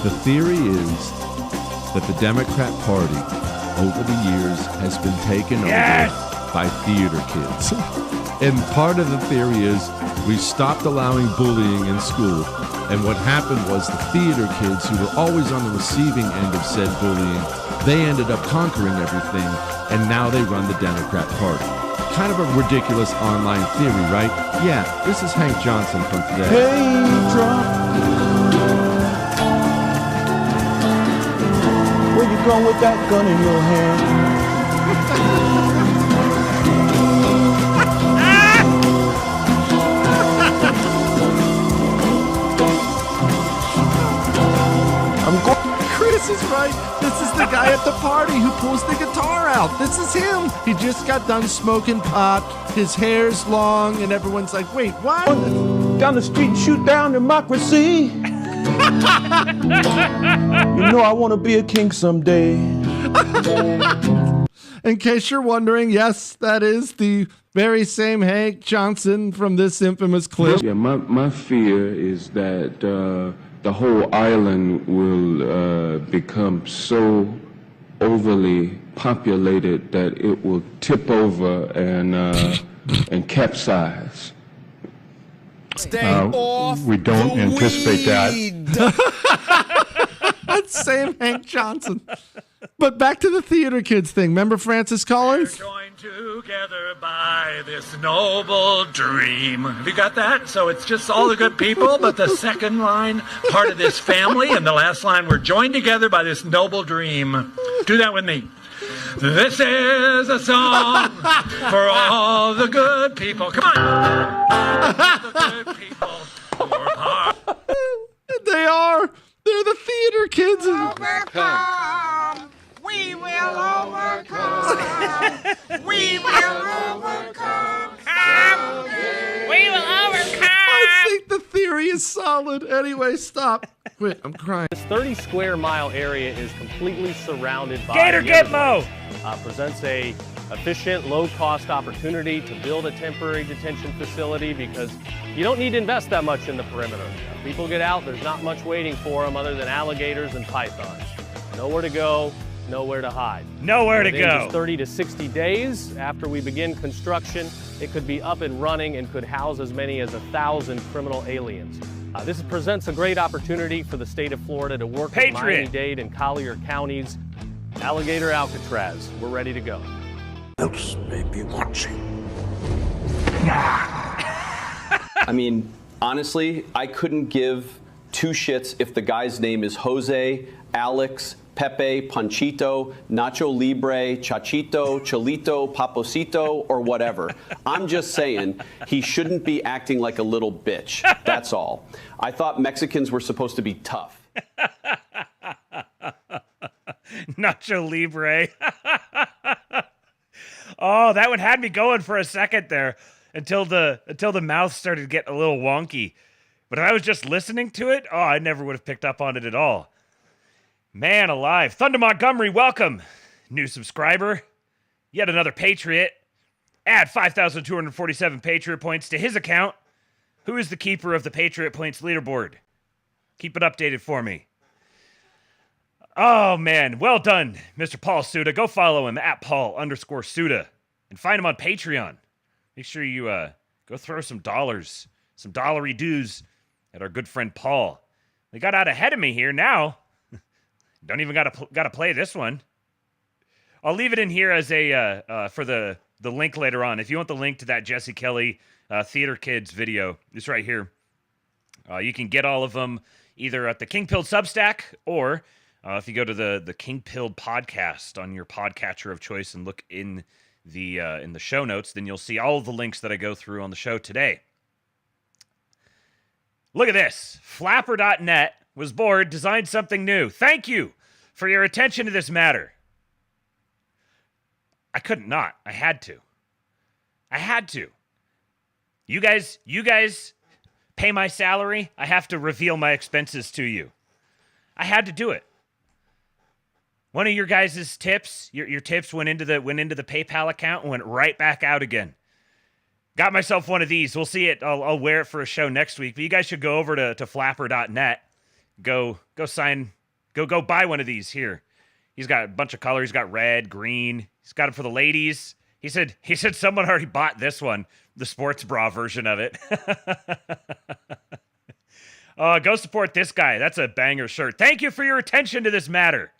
S25: The theory is that the Democrat Party over the years has been taken over by theater kids. And part of the theory is we stopped allowing bullying in school. And what happened was the theater kids who were always on the receiving end of said bullying, they ended up conquering everything, and now they run the Democrat Party. Kind of a ridiculous online theory, right? Yeah, this is Hank Johnson from today.
S26: Hey, drop. Where you going with that gun in your hand?
S27: Chris is right. This is the guy at the party who pulls the guitar out. This is him. He just got done smoking pot. His hair's long, and everyone's like, wait, what?
S26: Down the street and shoot down democracy. You know I want to be a king someday.
S27: In case you're wondering, yes, that is the very same Hank Johnson from this infamous clip.
S28: Yeah, my fear is that the whole island will become so overly populated that it will tip over and capsize.
S26: Stay off.
S27: We don't anticipate
S26: that.
S27: That's same Hank Johnson. But back to the theater kids thing. Remember Francis Collins?
S5: Together by this noble dream. Have you got that? So it's just all the good people, but the second line, part of this family, and the last line, we're joined together by this noble dream. Do that with me. This is a song for all the good people. Come on. The good people who are part.
S27: They are. They're the theater kids.
S6: Overcome. We will overcome. We will overcome. We will overcome.
S27: I think the theory is solid. Anyway, stop. Wait, I'm crying.
S7: This 30 square mile area is completely surrounded by
S13: Gator Gitmo.
S7: Presents a efficient, low-cost opportunity to build a temporary detention facility because you don't need to invest that much in the perimeter. If people get out, there's not much waiting for them other than alligators and pythons. Nowhere to go. Nowhere to hide.
S13: Nowhere to
S7: Within
S13: go.
S7: just 30 to 60 days after we begin construction, it could be up and running and could house as many as 1,000 criminal aliens. This presents a great opportunity for the state of Florida to work with Miami-Dade and Collier counties. Alligator Alcatraz, we're ready to go.
S26: Else may be watching.
S9: I mean, honestly, I couldn't give two shits if the guy's name is Jose, Alex, Pepe, Panchito, Nacho Libre, Chachito, Cholito, Paposito, or whatever. I'm just saying he shouldn't be acting like a little bitch. That's all. I thought Mexicans were supposed to be tough.
S13: Nacho Libre. Oh, that one had me going for a second there until the mouth started getting a little wonky. But if I was just listening to it, I never would have picked up on it at all. Man alive. Thunder Montgomery, welcome. New subscriber. Yet another Patriot. Add 5,247 Patriot points to his account. Who is the keeper of the Patriot points leaderboard? Keep it updated for me. Oh, man. Well done, Mr. Paul Suda. Go follow him at Paul_Suda. And find him on Patreon. Make sure you go throw some dollars, some dollary dues at our good friend Paul. They got out ahead of me here now. Don't even got to play this one. I'll leave it in here as a for the link later on. If you want the link to that Jesse Kelly Theater Kids video, it's right here. You can get all of them either at the Kingpilled Substack or if you go to the Kingpilled podcast on your podcatcher of choice and look in the show notes, then you'll see all of the links that I go through on the show today. Look at this. Flapper.net was bored, designed something new. Thank you for your attention to this matter. I couldn't not. I had to. You guys pay my salary. I have to reveal my expenses to you. I had to do it. One of your guys' tips, your tips went into the PayPal account and went right back out again. Got myself one of these. We'll see it. I'll wear it for a show next week. But you guys should go over to flapper.net. Go sign. Go buy one of these here. He's got a bunch of colors. He's got red, green. He's got it for the ladies. He said someone already bought this one, the sports bra version of it. Go support this guy. That's a banger shirt. Thank you for your attention to this matter.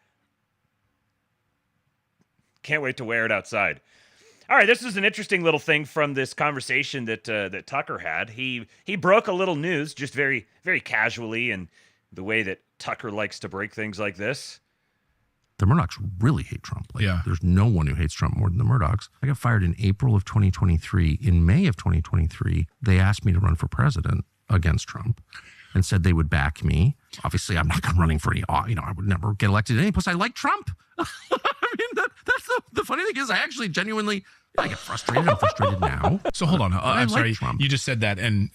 S13: Can't wait to wear it outside. All right, this is an interesting little thing from this conversation that Tucker had. He broke a little news just very, very casually, and the way that Tucker likes to break things like this.
S27: The Murdochs really hate Trump. There's no one who hates Trump more than the Murdochs. I got fired in April of 2023. In May of 2023, they asked me to run for president against Trump and said they would back me. Obviously, I'm not running for any, I would never get elected anyway. Plus, I like Trump. I mean, that's the funny thing is I actually genuinely, I get frustrated. I'm frustrated now.
S10: So hold on. I'm sorry.
S27: Trump.
S10: You just said that and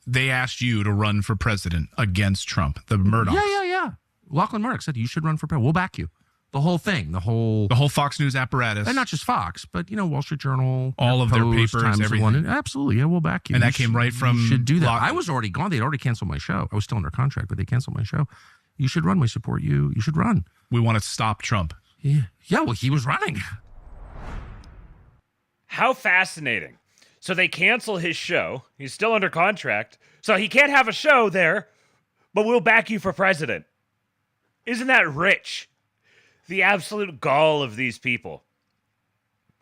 S10: they asked you to run for president against Trump, the Murdochs.
S27: Yeah. Lachlan Murdoch said, you should run for president. We'll back you. The whole thing, the whole
S10: Fox News apparatus.
S27: And not just Fox, but, Wall Street Journal.
S10: All of their
S27: Post,
S10: papers,
S27: Times
S10: everything.
S27: London. Absolutely, yeah, we'll back you.
S10: And that came right from...
S27: You should do that. I was already gone. They'd already canceled my show. I was still under contract, but they canceled my show. You should run. We support you. You should run.
S10: We want to stop Trump.
S27: Yeah, well, he was running.
S13: How fascinating. So they cancel his show. He's still under contract. So he can't have a show there, but we'll back you for president. Isn't that rich? The absolute gall of these people.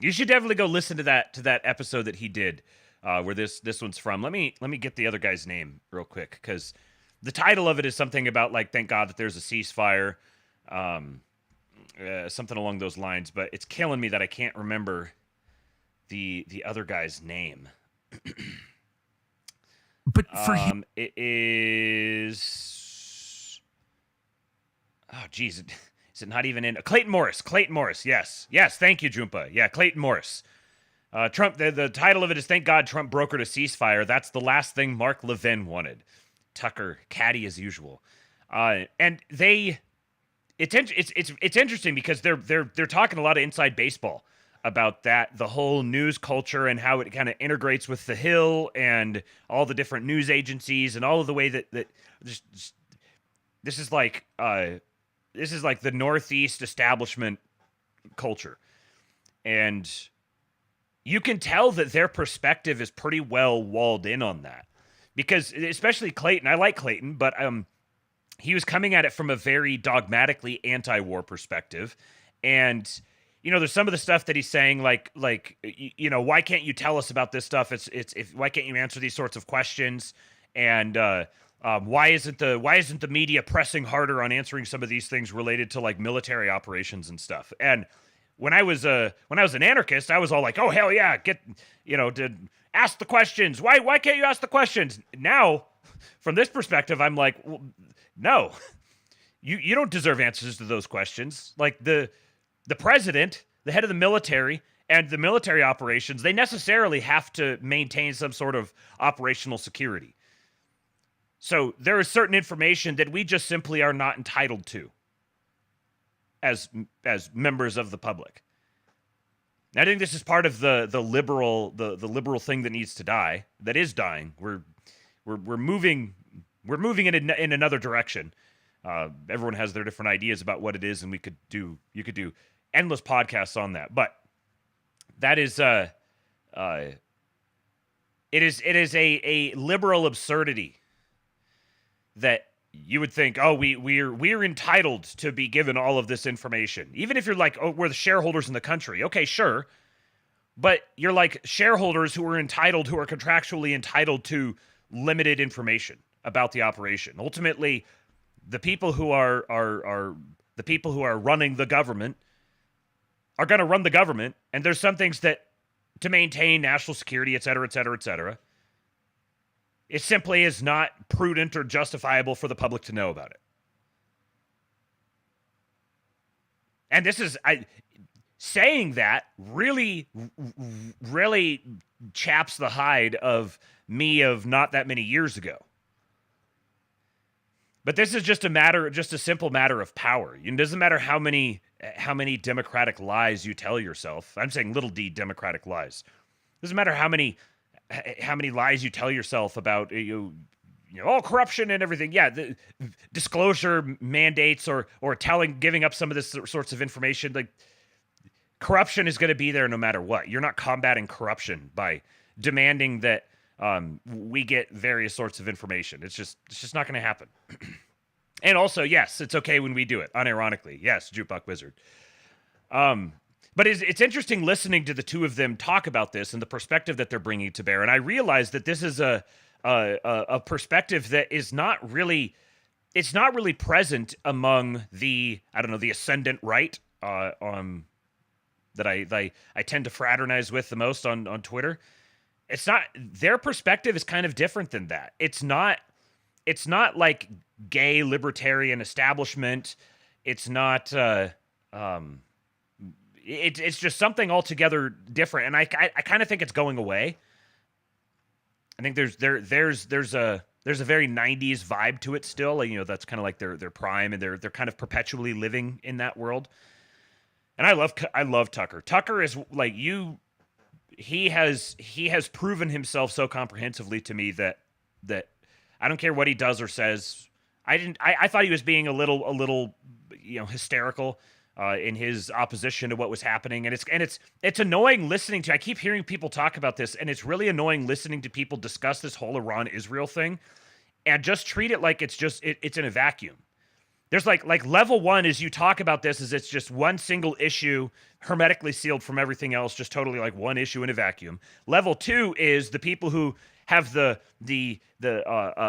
S13: You should definitely go listen to that episode that he did, where this one's from. Let me get the other guy's name real quick, because the title of it is something about like, thank God that there's a ceasefire, something along those lines. But it's killing me that I can't remember the other guy's name.
S27: But for him,
S13: it is. Oh, geez. Is it not even in? Clayton Morris. Clayton Morris. Yes. Thank you, Jumpa. Yeah, Clayton Morris. Trump. The title of it is "Thank God Trump brokered a ceasefire." That's the last thing Mark Levin wanted. Tucker, catty as usual. And it's interesting because they're talking a lot of inside baseball about that, the whole news culture and how it kind of integrates with the Hill and all the different news agencies and all of the way that this is like the Northeast establishment culture. And you can tell that their perspective is pretty well walled in on that, because especially Clayton, I like Clayton, but he was coming at it from a very dogmatically anti-war perspective. And there's some of the stuff that he's saying, like why can't you tell us about this stuff? Why can't you answer these sorts of questions? And why isn't the media pressing harder on answering some of these things related to like military operations and stuff? And when I was an anarchist, I was all like, oh hell yeah, to ask the questions. Why can't you ask the questions? Now, from this perspective, I'm like, well, no, you don't deserve answers to those questions. Like the president, the head of the military, and the military operations, they necessarily have to maintain some sort of operational security. So there is certain information that we just simply are not entitled to as members of the public. And I think this is part of the liberal thing that needs to die, that is dying. We're moving in another direction. Everyone has their different ideas about what it is, and you could do endless podcasts on that. But that is it is a liberal absurdity that you would think, oh, we're entitled to be given all of this information. Even if you're like, oh, we're the shareholders in the country. Okay, sure. But you're like shareholders who are contractually entitled to limited information about the operation. Ultimately, the people who are running the government are going to run the government, and there's some things that, to maintain national security, et cetera, et cetera, et cetera, it simply is not prudent or justifiable for the public to know about it. And this is, saying that really, really chaps the hide of me of not that many years ago. But this is just a simple matter of power. It doesn't matter how many democratic lies you tell yourself. I'm saying little d democratic lies. It doesn't matter how many lies you tell yourself about all corruption and everything. Yeah, the disclosure mandates or giving up some of this sorts of information. Like, corruption is going to be there no matter what. You're not combating corruption by demanding that we get various sorts of information. It's just not going to happen. And also, yes, it's okay when we do it, unironically. Yes, Jukebox Wizard. But it's interesting listening to the two of them talk about this and the perspective that they're bringing to bear. And I realize that this is a perspective that is not really present among the ascendant right that I tend to fraternize with the most on Twitter. It's not, their perspective is kind of different than that. It's not like gay libertarian establishment. It's not it's just something altogether different, and I kind of think it's going away. I think there's a very 90s vibe to it still. Like, that's kind of like their prime, and they're kind of perpetually living in that world. And I love Tucker. Tucker is like he has proven himself so comprehensively to me that I don't care what he does or says. I thought he was being a little hysterical in his opposition to what was happening, and it's annoying listening to. I keep hearing people talk about this, and it's really annoying listening to people discuss this whole Iran-Israel thing and just treat it like it's in a vacuum. There's like level one is you talk about this as it's just one single issue, hermetically sealed from everything else, just totally like one issue in a vacuum. Level two is the people who have the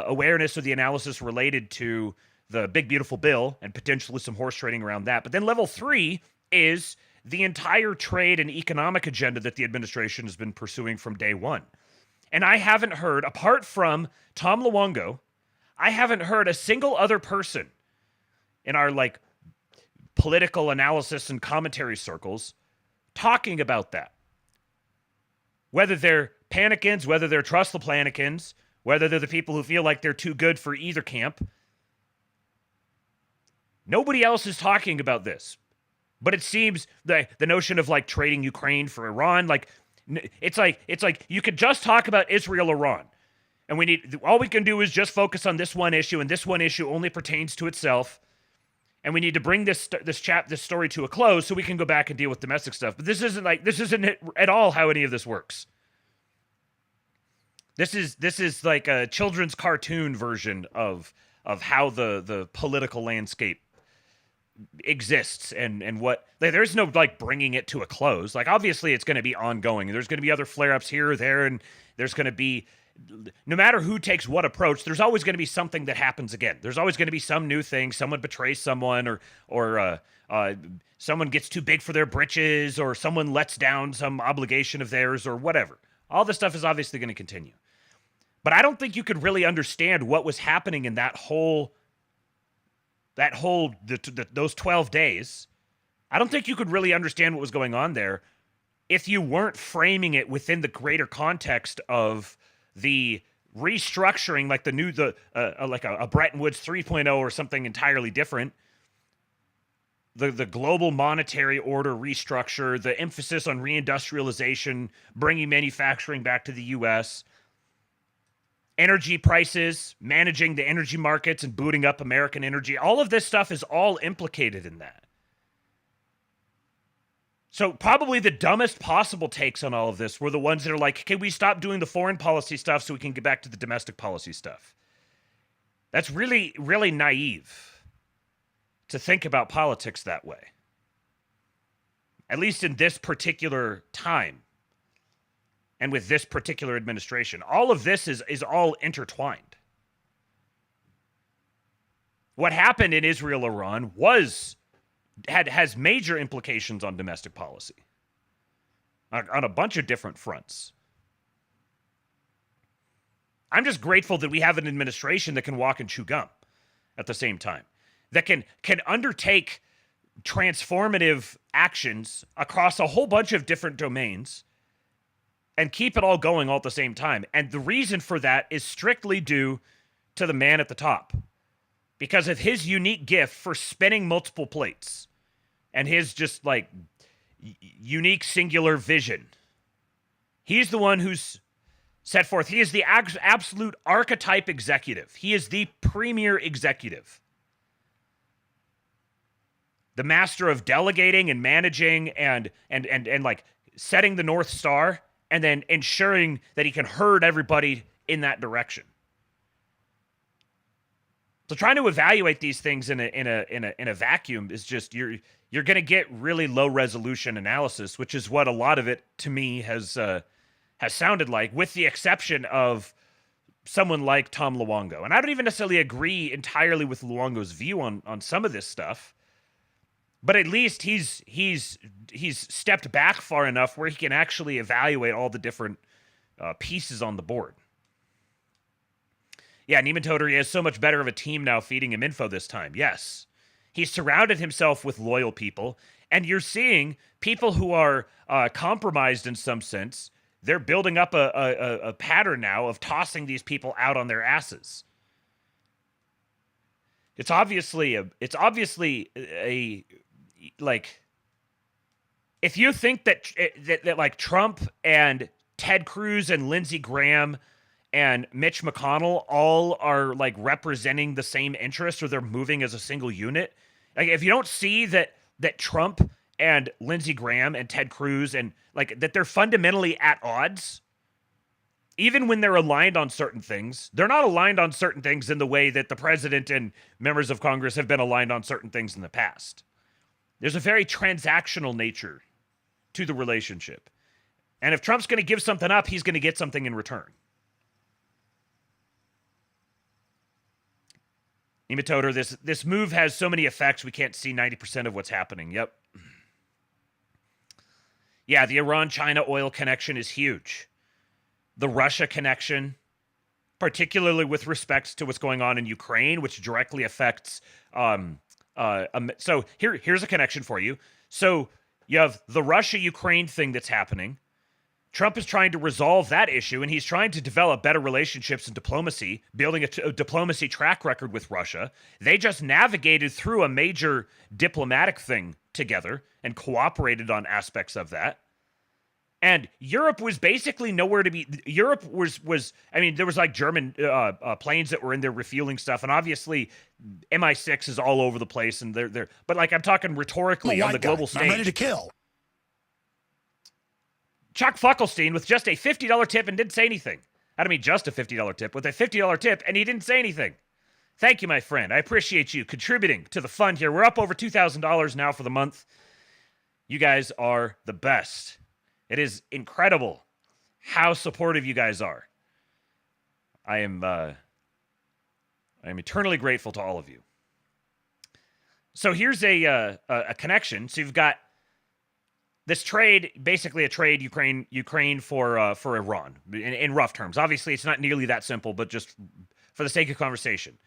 S13: awareness or the analysis related to the big beautiful bill and potentially some horse trading around that. But then level three is the entire trade and economic agenda that the administration has been pursuing from day one. And I haven't heard, apart from Tom Luongo, I haven't heard a single other person in our like political analysis and commentary circles talking about that. Whether they're panicans, whether they're trust the planikins, whether they're the people who feel like they're too good for either camp. Nobody else is talking about this. But it seems the notion of like trading Ukraine for Iran, like it's like you could just talk about Israel, Iran. And all we can do is just focus on this one issue, and this one issue only pertains to itself. And we need to bring this story to a close so we can go back and deal with domestic stuff. But this isn't at all how any of this works. This is like a children's cartoon version of how the political landscape exists and what there's no like bringing it to a close. Like obviously it's going to be ongoing. There's going to be other flare-ups here or there, and there's going to be, no matter who takes what approach, there's always going to be something that happens again. There's always going to be some new thing. Someone betrays someone, or someone gets too big for their britches, or someone lets down some obligation of theirs, or whatever. All this stuff is obviously going to continue. But I don't think you could really understand what was happening in those 12 days. I don't think you could really understand what was going on there if you weren't framing it within the greater context of the restructuring, like like a Bretton Woods 3.0 or something entirely different. The global monetary order restructure, the emphasis on reindustrialization, bringing manufacturing back to the U.S., energy prices, managing the energy markets and booting up American energy. All of this stuff is all implicated in that. So probably the dumbest possible takes on all of this were the ones that are like, can we stop doing the foreign policy stuff so we can get back to the domestic policy stuff? That's really, really naive to think about politics that way. At least in this particular time. And with this particular administration, all of this is all intertwined. What happened in Israel, Iran has major implications on domestic policy on a bunch of different fronts. I'm just grateful that we have an administration that can walk and chew gum at the same time, that can undertake transformative actions across a whole bunch of different domains and keep it all going all at the same time. And the reason for that is strictly due to the man at the top, because of his unique gift for spinning multiple plates and his just like unique singular vision. He's the one who's set forth. He is the absolute archetype executive. He is the premier executive. The master of delegating and managing and like setting the North Star, and then ensuring that he can herd everybody in that direction. So trying to evaluate these things in a vacuum is just you're going to get really low resolution analysis, which is what a lot of it to me has sounded like, with the exception of someone like Tom Luongo. And I don't even necessarily agree entirely with Luongo's view on some of this stuff. But at least he's stepped back far enough where he can actually evaluate all the different pieces on the board. Yeah, Neiman Totery has so much better of a team now feeding him info this time. Yes. He's surrounded himself with loyal people, and you're seeing people who are compromised in some sense. They're building up a pattern now of tossing these people out on their asses. It's obviously a like, if you think that like Trump and Ted Cruz and Lindsey Graham and Mitch McConnell all are like representing the same interests, or they're moving as a single unit, like if you don't see that Trump and Lindsey Graham and Ted Cruz and like that they're fundamentally at odds even when they're aligned on certain things, they're not aligned on certain things in the way that the president and members of Congress have been aligned on certain things in the past. There's a very transactional nature to the relationship. And if Trump's going to give something up, he's going to get something in return. Nematoder, this move has so many effects, we can't see 90% of what's happening. Yep. Yeah, the Iran-China oil connection is huge. The Russia connection, particularly with respect to what's going on in Ukraine, which directly affects... so here's a connection for you. So you have the Russia-Ukraine thing that's happening. Trump is trying to resolve that issue, and he's trying to develop better relationships and diplomacy, building a diplomacy track record with Russia. They just navigated through a major diplomatic thing together and cooperated on aspects of that. And Europe was basically nowhere to be. Europe was I mean, there was like German planes that were in there refueling stuff, and obviously MI6 is all over the place, and they're. But like I'm talking rhetorically on the global stage.
S11: I'm ready to kill.
S13: Chuck Fuckelstein with just a $50 tip and didn't say anything. I don't mean just a $50 tip, with a $50 tip, and he didn't say anything. Thank you, my friend. I appreciate you contributing to the fund here. We're up over $2,000 now for the month. You guys are the best. It is incredible how supportive you guys are. I am eternally grateful to all of you. So here's a connection. So you've got this trade, basically a trade Ukraine for Iran in rough terms. Obviously, it's not nearly that simple, but just for the sake of conversation,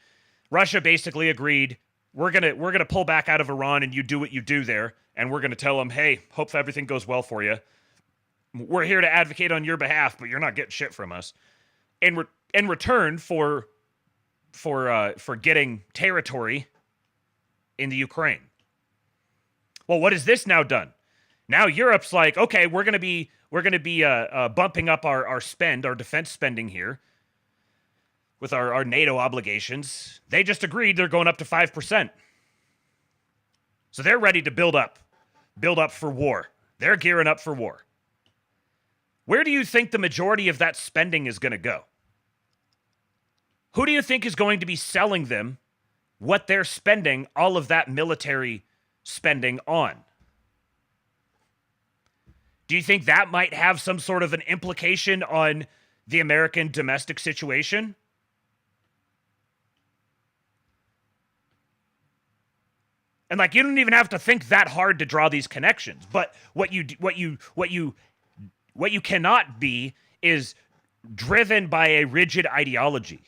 S13: Russia basically agreed we're gonna pull back out of Iran, and you do what you do there, and we're gonna tell them, hey, hope everything goes well for you. We're here to advocate on your behalf, but you're not getting shit from us. In return for getting territory in the Ukraine. Well, what has this now done? Now Europe's like, okay, we're gonna be bumping up our spend, our defense spending here with our NATO obligations. They just agreed they're going up to 5%. So they're ready to build up for war. They're gearing up for war. Where do you think the majority of that spending is going to go? Who do you think is going to be selling them what they're spending all of that military spending on? Do you think that might have some sort of an implication on the American domestic situation? And like, you don't even have to think that hard to draw these connections. But what you cannot be is driven by a rigid ideology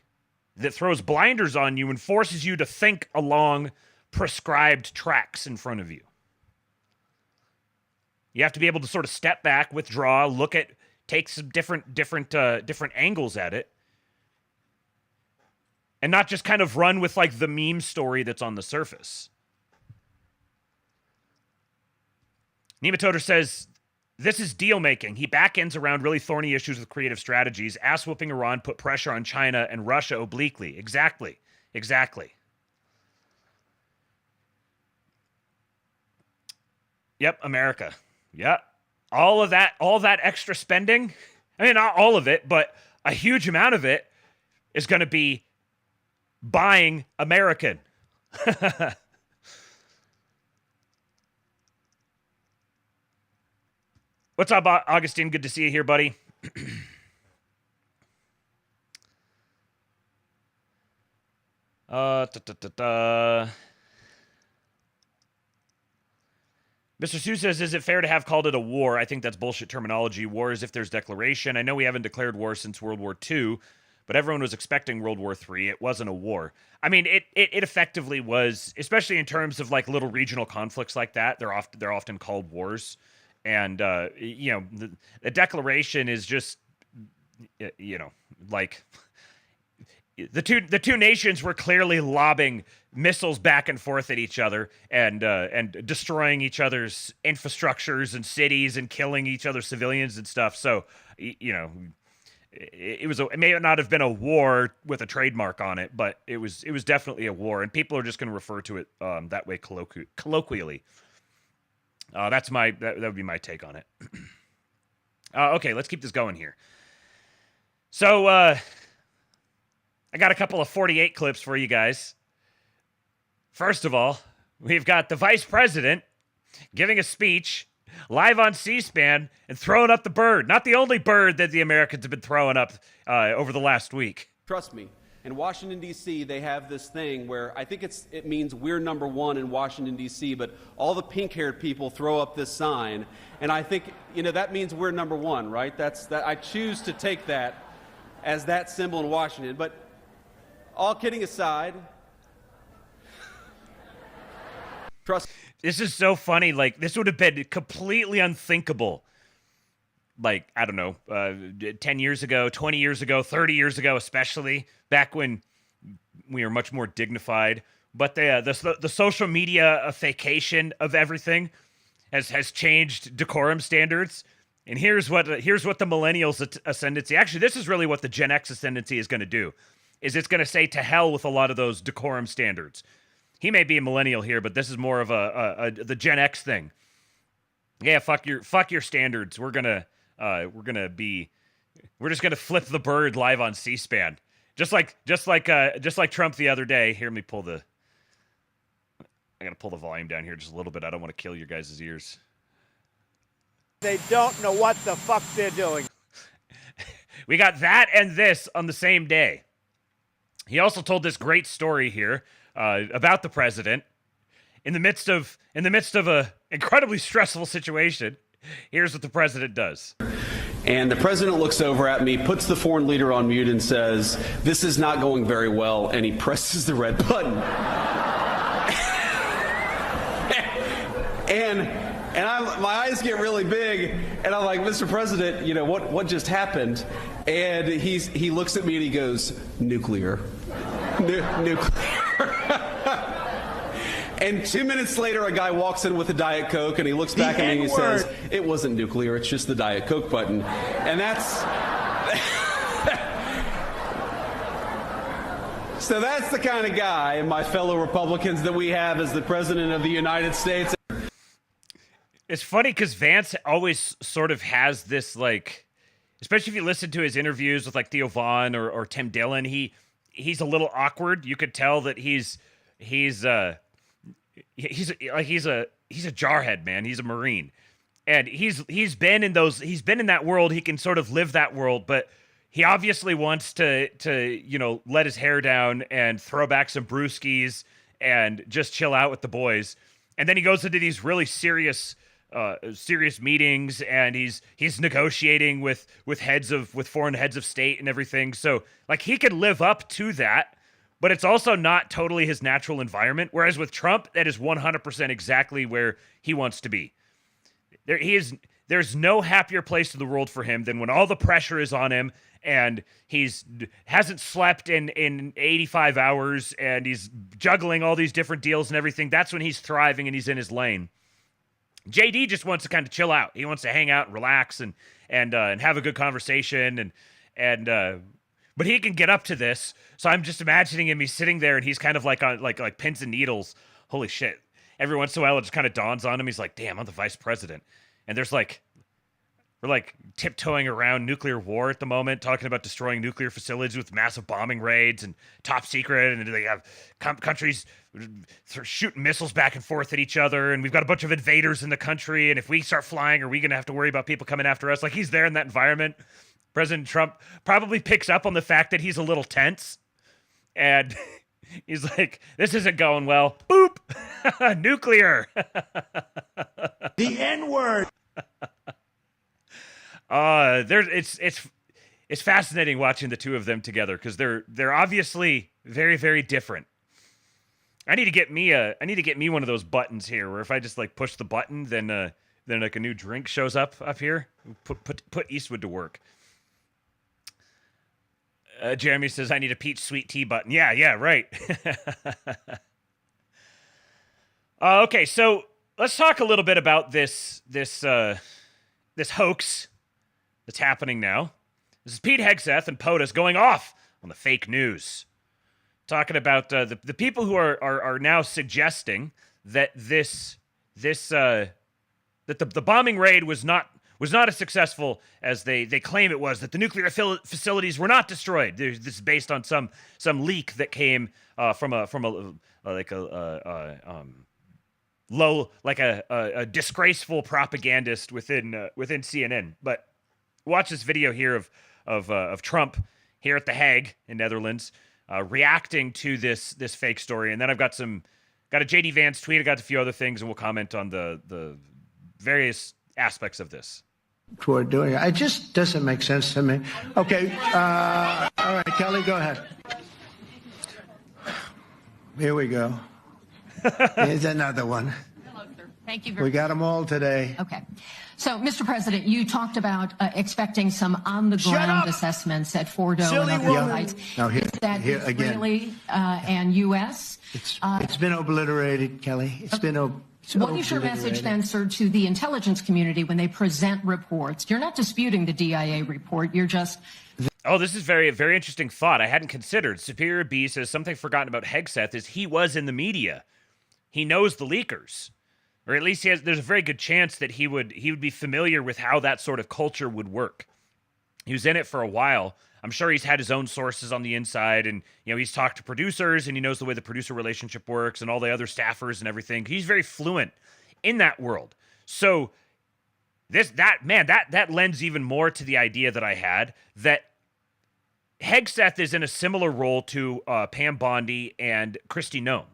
S13: that throws blinders on you and forces you to think along prescribed tracks in front of you. You have to be able to sort of step back, withdraw, take some different angles at it, and not just kind of run with like the meme story that's on the surface. Nematoder says, this is deal making. He back-ends around really thorny issues with creative strategies. Ass-whooping Iran put pressure on China and Russia obliquely. Exactly. Yep, America. Yep. All that extra spending, I mean, not all of it, but a huge amount of it is going to be buying American. What's up, Augustine? Good to see you here, buddy. Mr. Sue says, is it fair to have called it a war? I think that's bullshit terminology. War is if there's declaration. I know we haven't declared war since World War II, but everyone was expecting World War III. It wasn't a war. I mean, it effectively was, especially in terms of like little regional conflicts like that. They're often called wars. And, the declaration is just, like the two nations were clearly lobbing missiles back and forth at each other and destroying each other's infrastructures and cities and killing each other's civilians and stuff. So, it may not have been a war with a trademark on it, but it was definitely a war, and people are just going to refer to it that way colloquially. That would be my take on it. Okay, let's keep this going here. So, I got a couple of 48 clips for you guys. First of all, we've got the vice president giving a speech live on C-SPAN and throwing up the bird. Not the only bird that the Americans have been throwing up over the last week.
S3: Trust me. In Washington, D.C., they have this thing where I think it means we're number one in Washington, D.C., but all the pink-haired people throw up this sign, and I think, that means we're number one, right? I choose to take that as that symbol in Washington. But all kidding aside, trust.
S13: This is so funny. Like, this would have been completely unthinkable. Like, I don't know, 10 years ago, 20 years ago, 30 years ago, especially back when we were much more dignified. But the social media vacation of everything has changed decorum standards. And here's what the millennials ascendancy, actually, this is really what the Gen X ascendancy is going to do, is it's going to say to hell with a lot of those decorum standards. He may be a millennial here, but this is more of the Gen X thing. Yeah, fuck your standards. We're just gonna flip the bird live on C-SPAN, just like Trump the other day. Here, let me I gotta pull the volume down here just a little bit. I don't want to kill your guys' ears.
S6: They don't know what the fuck they're doing.
S13: We got that and this on the same day. He also told this great story here about the president in the midst of a incredibly stressful situation. Here's what the president does.
S3: And the president looks over at me, puts the foreign leader on mute, and says, "This is not going very well," and he presses the red button. and my eyes get really big, and I'm like, "Mr. President, what just happened?" And he looks at me and he goes, "Nuclear." Nuclear. And 2 minutes later, a guy walks in with a Diet Coke, and he looks back at me and he says, "It wasn't nuclear, it's just the Diet Coke button." And that's... So that's the kind of guy, my fellow Republicans, that we have as the President of the United States.
S13: It's funny because Vance always sort of has this, like, especially if you listen to his interviews with, like, Theo Vaughn or Tim Dillon, he's a little awkward. You could tell that he's a jarhead, man. He's a Marine, and he's been in that world. He can sort of live that world, but he obviously wants to let his hair down and throw back some brewskis and just chill out with the boys. And then he goes into these really serious meetings, and he's negotiating with foreign heads of state and everything. So, like, he can live up to that. But it's also not totally his natural environment. Whereas with Trump, that is 100% exactly where he wants to be. There's no happier place in the world for him than when all the pressure is on him and hasn't slept in 85 hours and he's juggling all these different deals and everything. That's when he's thriving and he's in his lane. JD just wants to kind of chill out. He wants to hang out and relax and have a good conversation but he can get up to this. So I'm just imagining him. He's sitting there and he's kind of like on like pins and needles. Holy shit. Every once in a while, it just kind of dawns on him. He's like, damn, I'm the vice president. And we're tiptoeing around nuclear war at the moment, talking about destroying nuclear facilities with massive bombing raids and top secret. And they have countries shooting missiles back and forth at each other. And we've got a bunch of invaders in the country. And if we start flying, are we going to have to worry about people coming after us? Like, he's there in that environment. President Trump probably picks up on the fact that he's a little tense. And he's like, this isn't going well. Boop! Nuclear!
S6: The N-word!
S13: It's fascinating watching the two of them together because they're obviously very, very different. I need to get me one of those buttons here where if I just like push the button, then like a new drink shows up here. Put Eastwood to work. Jeremy says, I need a peach sweet tea button. Yeah, right. Okay, so let's talk a little bit about this hoax that's happening now. This is Pete Hegseth and POTUS going off on the fake news. Talking about the people who are now suggesting that that the bombing raid was not was not as successful as they claim it was, that the nuclear facilities were not destroyed. This is based on some leak that came from a disgraceful propagandist within CNN. But watch this video here of Trump here at The Hague in Netherlands reacting to this fake story, and then I've got a JD Vance tweet. I got a few other things, and we'll comment on the various aspects of this.
S20: Toward doing it. It just doesn't make sense to me. Okay, all right, Kelly, go ahead. Here we go. Here's another one.
S11: Thank you very much.
S20: We got them all today.
S11: Okay. So, Mr. President, you talked about expecting some on-the-ground assessments at Fordo and other sites.
S20: Now
S11: is that
S20: here again.
S11: Israeli and U.S.?
S20: It's been obliterated, Kelly. It's been
S11: What is your message then, sir, to the intelligence community when they present reports? You're not disputing the DIA report. You're just...
S13: Oh, this is very, very interesting thought I hadn't considered. Superior B says something forgotten about Hegseth is he was in the media. He knows the leakers. Or at least there's a very good chance that he would be familiar with how that sort of culture would work. He was in it for a while. I'm sure he's had his own sources on the inside, and he's talked to producers, and he knows the way the producer relationship works, and all the other staffers and everything. He's very fluent in that world. So that lends even more to the idea that I had that Hegseth is in a similar role to Pam Bondi and Kristi Noem,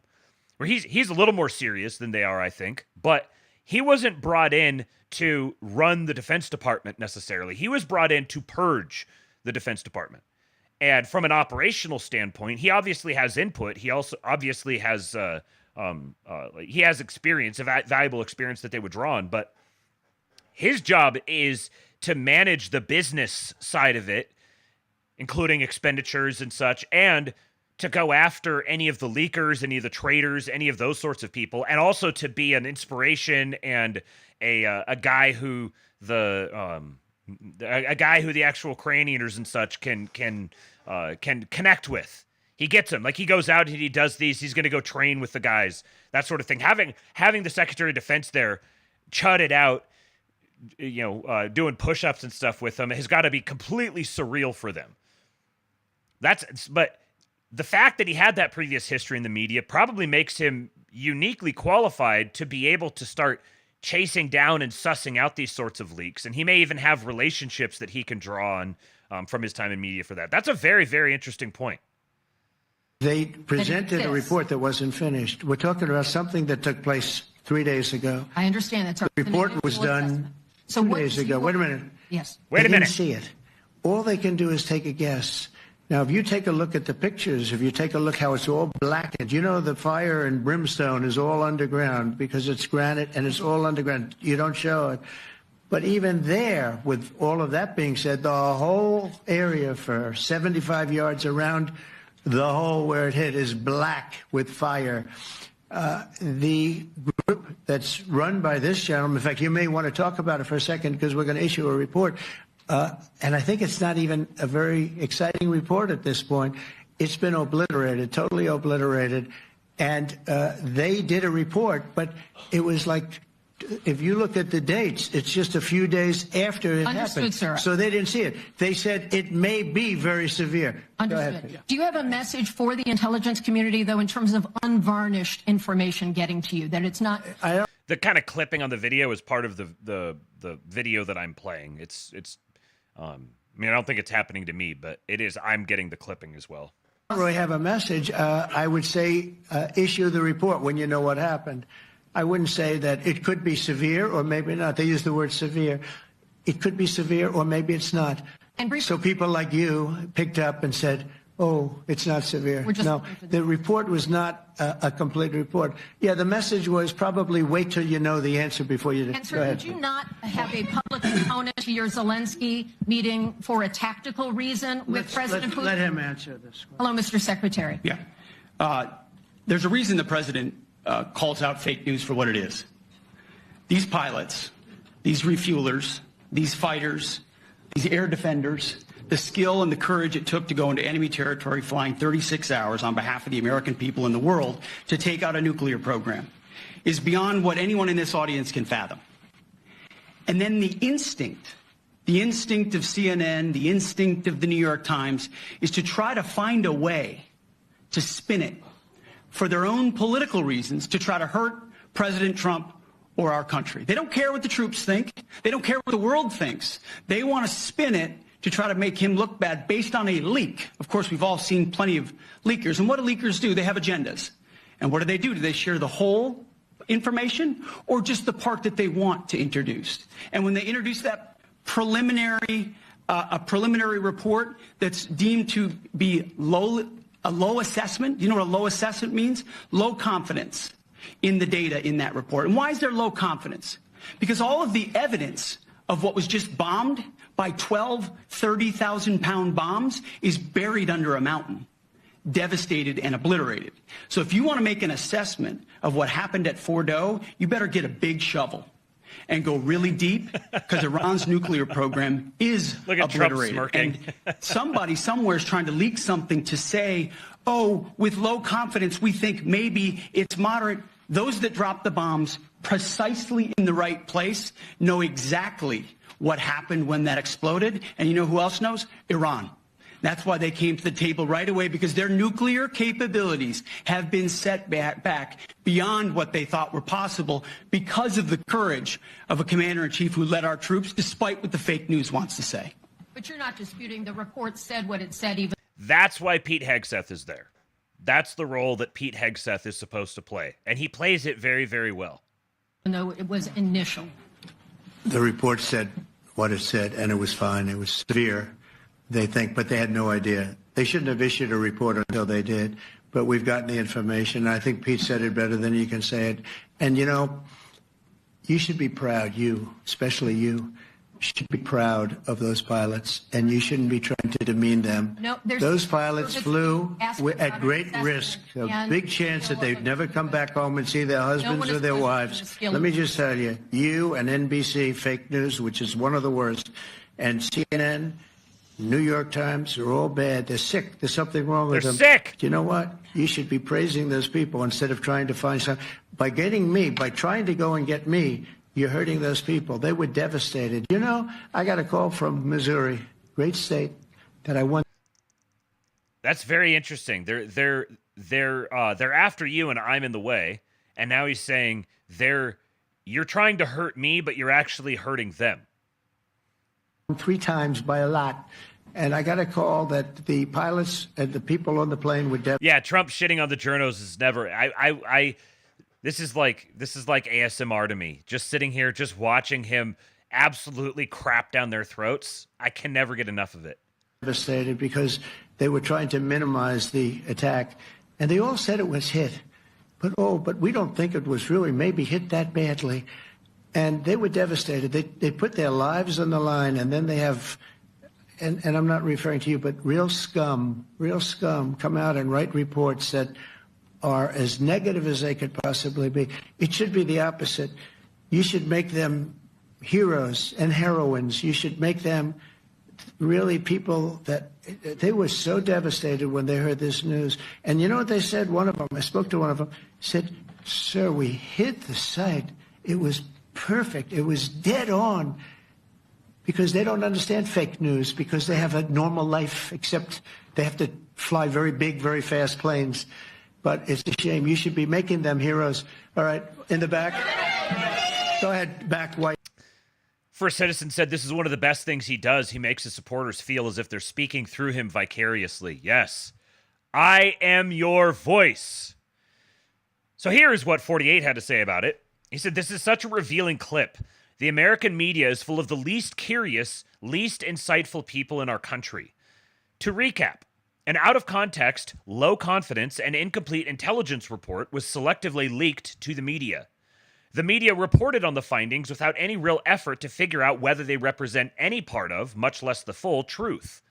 S13: where he's a little more serious than they are, I think, but he wasn't brought in to run the Defense Department necessarily. He was brought in to purge the Defense Department. And from an operational standpoint, he obviously has input. He also obviously has he has experience, valuable experience that they would draw on, but his job is to manage the business side of it, including expenditures and such, and to go after any of the leakers, any of the traitors, any of those sorts of people, and also to be an inspiration and a guy who the actual crane eaters and such can connect with. He gets them. Like, he goes out and he does these. He's going to go train with the guys, that sort of thing. Having the Secretary of Defense there, chud it out, doing push-ups and stuff with them has got to be completely surreal for them. But the fact that he had that previous history in the media probably makes him uniquely qualified to be able to start chasing down and sussing out these sorts of leaks. And he may even have relationships that he can draw on from his time in media for that. That's a very, very interesting point.
S20: They presented a report that wasn't finished. We're talking about something that took place 3 days ago.
S11: I understand that.
S20: The report was done 2 days ago. Wait a minute.
S11: Yes.
S20: Wait a minute. They didn't see it. All they can do is take a guess. Now, if you take a look at the pictures, if you take a look how it's all blackened, the fire and brimstone is all underground because it's granite and it's all underground. You don't show it. But even there, with all of that being said, the whole area for 75 yards around the hole where it hit is black with fire. The group that's run by this gentleman, in fact, you may want to talk about it for a second because we're going to issue a report. And I think it's not even a very exciting report at this point. It's been obliterated, totally obliterated. And they did a report, but it was like, if you look at the dates, it's just a few days after it happened.
S11: Sir.
S20: So they didn't see it. They said it may be very severe.
S11: Understood. Do you have a message for the intelligence community, though, in terms of unvarnished information getting to you, that it's not...
S13: The kind of clipping on the video is part of the video that I'm playing. I don't think it's happening to me, but it is. I'm getting the clipping as well.
S20: I don't really have a message. I would say issue the report when you know what happened. I wouldn't say that it could be severe or maybe not. They use the word severe. It could be severe or maybe it's not. So people like you picked up and said, oh, it's not severe. No, the report was not a complete report. Yeah, the message was probably wait till you know the answer before you...
S11: And sir, did you not have a public component to your Zelensky meeting for a tactical reason with President Putin?
S20: Let him answer this one.
S11: Hello, Mr. Secretary.
S12: Yeah. There's a reason the president calls out fake news for what it is. These pilots, these refuelers, these fighters, these air defenders, the skill and the courage it took to go into enemy territory flying 36 hours on behalf of the American people and the world to take out a nuclear program is beyond what anyone in this audience can fathom. And then the instinct of CNN, the instinct of the New York Times is to try to find a way to spin it for their own political reasons, to try to hurt President Trump or our country. They don't care what the troops think. They don't care what the world thinks. They want to spin it to try to make him look bad based on a leak. Of course, we've all seen plenty of leakers. And what do leakers do? They have agendas. And what do? Do they share the whole information or just the part that they want to introduce? And when they introduce that preliminary report that's deemed to be a low assessment, you know what a low assessment means? Low confidence in the data in that report. And why is there low confidence? Because all of the evidence of what was just bombed by 12 30,000-pound bombs is buried under a mountain, devastated and obliterated. So if you want to make an assessment of what happened at Fordo, you better get a big shovel and go really deep, because Iran's nuclear program is
S13: Look at Trump
S12: obliterated.
S13: smirking.
S12: And somebody somewhere is trying to leak something to say, oh, with low confidence, we think maybe it's moderate. Those that drop the bombs precisely in the right place know exactly what happened when that exploded. And you know who else knows? Iran. That's why they came to the table right away, because their nuclear capabilities have been set back beyond what they thought were possible because of the courage of a commander-in-chief who led our troops, despite what the fake news wants to say.
S11: But you're not disputing the report said what it said, even.
S13: That's why Pete Hegseth is there. That's the role that Pete Hegseth is supposed to play. And he plays it very, very well.
S11: Though it was initial.
S20: The report said what it said, and it was fine. It was severe, they think, but they had no idea. They shouldn't have issued a report until they did, but we've gotten the information. I think Pete said it better than you can say it. And, you know, you should be proud, you, especially you, should be proud of those pilots, and you shouldn't be trying to demean them.
S11: No,
S20: those pilots flew at great risk, a big chance that they'd never come back home and see their husbands or their wives. Let me just tell you, you and NBC, fake news, which is one of the worst, and CNN, New York Times are all bad. They're sick. There's something wrong with them.
S13: They're sick.
S20: Do you know what? You should be praising those people instead of trying to find some. By getting me, by trying to go and get me, you're hurting those people. They were devastated. You know, I got a call from Missouri, great state, that I won.
S13: That's very interesting. They're after you, and I'm in the way. And now he's saying you're trying to hurt me, but you're actually hurting them.
S20: 3 times by a lot. And I got a call that the pilots and the people on the plane were devastated.
S13: Yeah, Trump shitting on the journos is never. This is like ASMR to me. Just sitting here, just watching him absolutely crap down their throats. I can never get enough of it.
S20: Devastated because they were trying to minimize the attack, and they all said it was hit, but we don't think it was really maybe hit that badly. And they were devastated. They put their lives on the line, and then they have. And I'm not referring to you, but real scum come out and write reports that are as negative as they could possibly be. It should be the opposite. You should make them heroes and heroines. You should make them really people that they were so devastated when they heard this news. And you know what they said? One of them, I spoke to one of them, said, "Sir, we hit the site. It was perfect. It was dead on." Because they don't understand fake news, because they have a normal life, except they have to fly very big, very fast planes. But it's a shame. You should be making them heroes. All right, in the back. Go ahead, back, White.
S13: First Citizen said this is one of the best things he does. He makes his supporters feel as if they're speaking through him vicariously. Yes, I am your voice. So here is what 48 had to say about it. He said, this is such a revealing clip. The American media is full of the least curious, least insightful people in our country. To recap, an out-of-context, low-confidence, and incomplete intelligence report was selectively leaked to the media. The media reported on the findings without any real effort to figure out whether they represent any part of, much less the full, truth.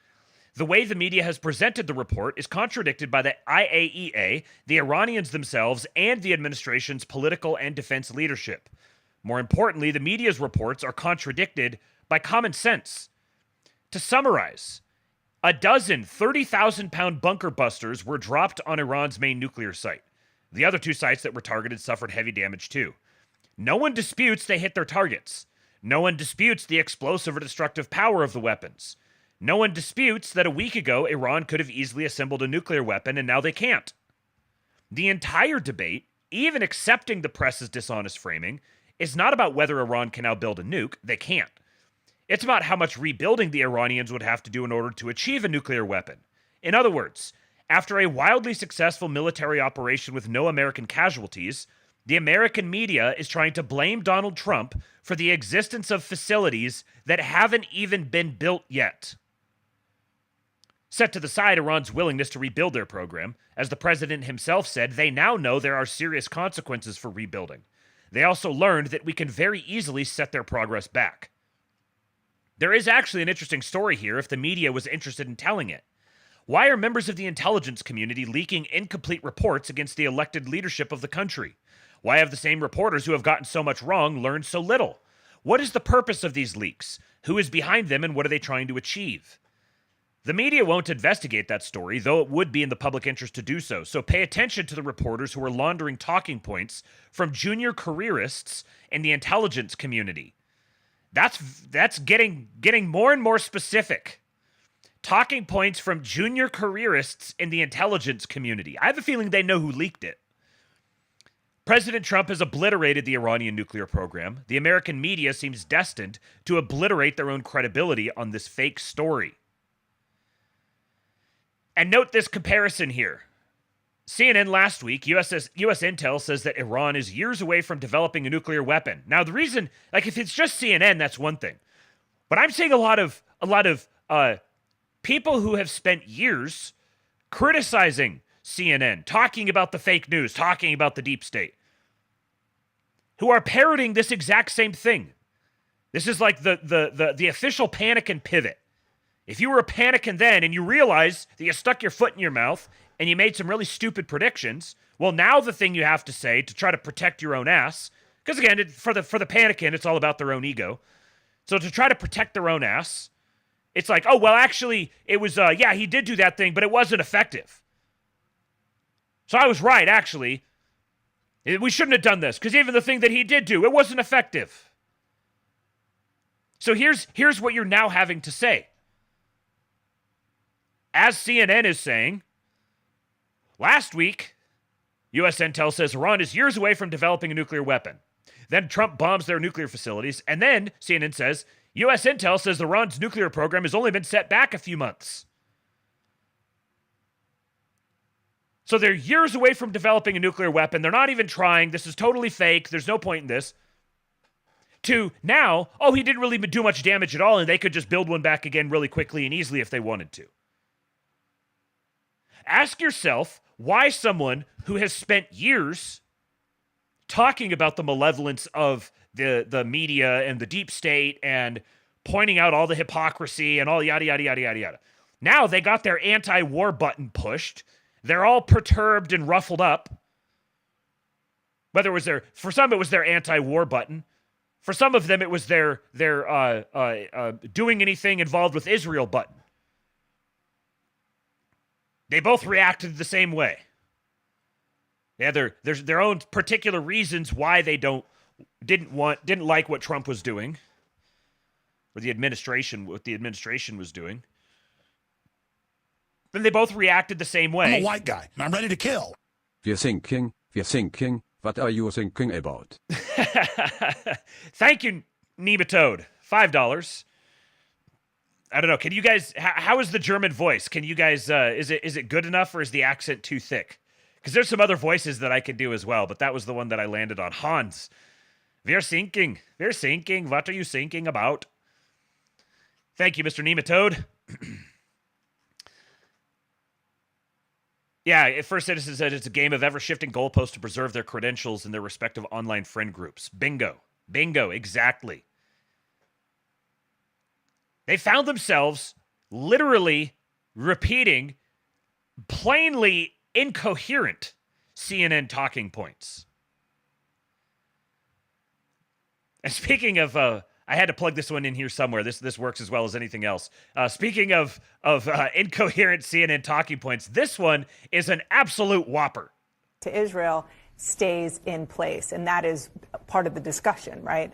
S13: The way the media has presented the report is contradicted by the IAEA, the Iranians themselves, and the administration's political and defense leadership. More importantly, the media's reports are contradicted by common sense. To summarize, a dozen 30,000-pound bunker busters were dropped on Iran's main nuclear site. The other 2 sites that were targeted suffered heavy damage too. No one disputes they hit their targets. No one disputes the explosive or destructive power of the weapons. No one disputes that a week ago, Iran could have easily assembled a nuclear weapon, and now they can't. The entire debate, even accepting the press's dishonest framing, is not about whether Iran can now build a nuke. They can't. It's about how much rebuilding the Iranians would have to do in order to achieve a nuclear weapon. In other words, after a wildly successful military operation with no American casualties, the American media is trying to blame Donald Trump for the existence of facilities that haven't even been built yet. Set to the side Iran's willingness to rebuild their program, as the president himself said, they now know there are serious consequences for rebuilding. They also learned that we can very easily set their progress back. There is actually an interesting story here if the media was interested in telling it. Why are members of the intelligence community leaking incomplete reports against the elected leadership of the country? Why have the same reporters who have gotten so much wrong learned so little? What is the purpose of these leaks? Who is behind them and what are they trying to achieve? The media won't investigate that story, though it would be in the public interest to do so. So pay attention to the reporters who are laundering talking points from junior careerists in the intelligence community. That's getting more and more specific. Talking points from junior careerists in the intelligence community. I have a feeling they know who leaked it. President Trump has obliterated the Iranian nuclear program. The American media seems destined to obliterate their own credibility on this fake story. And note this comparison here. CNN last week, US Intel says that Iran is years away from developing a nuclear weapon. Now, the reason, like if it's just CNN, that's one thing. But I'm seeing a lot of people who have spent years criticizing CNN, talking about the fake news, talking about the deep state, who are parroting this exact same thing. This is like the official panic and pivot. If you were a panicking then and you realize that you stuck your foot in your mouth and you made some really stupid predictions, well, now the thing you have to say to try to protect your own ass, because again, for the panicking, it's all about their own ego. So to try to protect their own ass, it's like, oh, well, actually, it was, yeah, he did do that thing, but it wasn't effective. So I was right, actually. We shouldn't have done this, because even the thing that he did do, it wasn't effective. So here's what you're now having to say. As CNN is saying, last week, US Intel says Iran is years away from developing a nuclear weapon. Then Trump bombs their nuclear facilities, and then CNN says, US Intel says Iran's nuclear program has only been set back a few months. So they're years away from developing a nuclear weapon. They're not even trying. This is totally fake. There's no point in this. To now, oh, he didn't really do much damage at all, and they could just build one back again really quickly and easily if they wanted to. Ask yourself why someone who has spent years talking about the malevolence of the media and the deep state and pointing out all the hypocrisy and all yada, yada, yada, yada, yada. Now they got their anti-war button pushed. They're all perturbed and ruffled up. Whether it was for some it was their anti-war button. For some of them it was their doing anything involved with Israel button. They both reacted the same way. Yeah, there's their own particular reasons why they didn't like what Trump was doing, or what the administration was doing. Then they both reacted the same way.
S8: I'm a white guy, and I'm ready to kill. We're thinking. What are you thinking about?
S13: Thank you, Nematode. $5. I don't know. Can you guys? How is the German voice? Can you guys? Is it good enough, or is the accent too thick? Because there's some other voices that I can do as well, but that was the one that I landed on. Hans, we're thinking. What are you thinking about? Thank you, Mr. Nematode. Yeah, First Citizen said it's a game of ever-shifting goalposts to preserve their credentials in their respective online friend groups. Bingo, exactly. They found themselves literally repeating plainly incoherent CNN talking points. And speaking of, I had to plug this one in here somewhere. This works as well as anything else. Speaking of incoherent CNN talking points, this one is an absolute whopper.
S14: To Israel stays in place, and that is part of the discussion, right?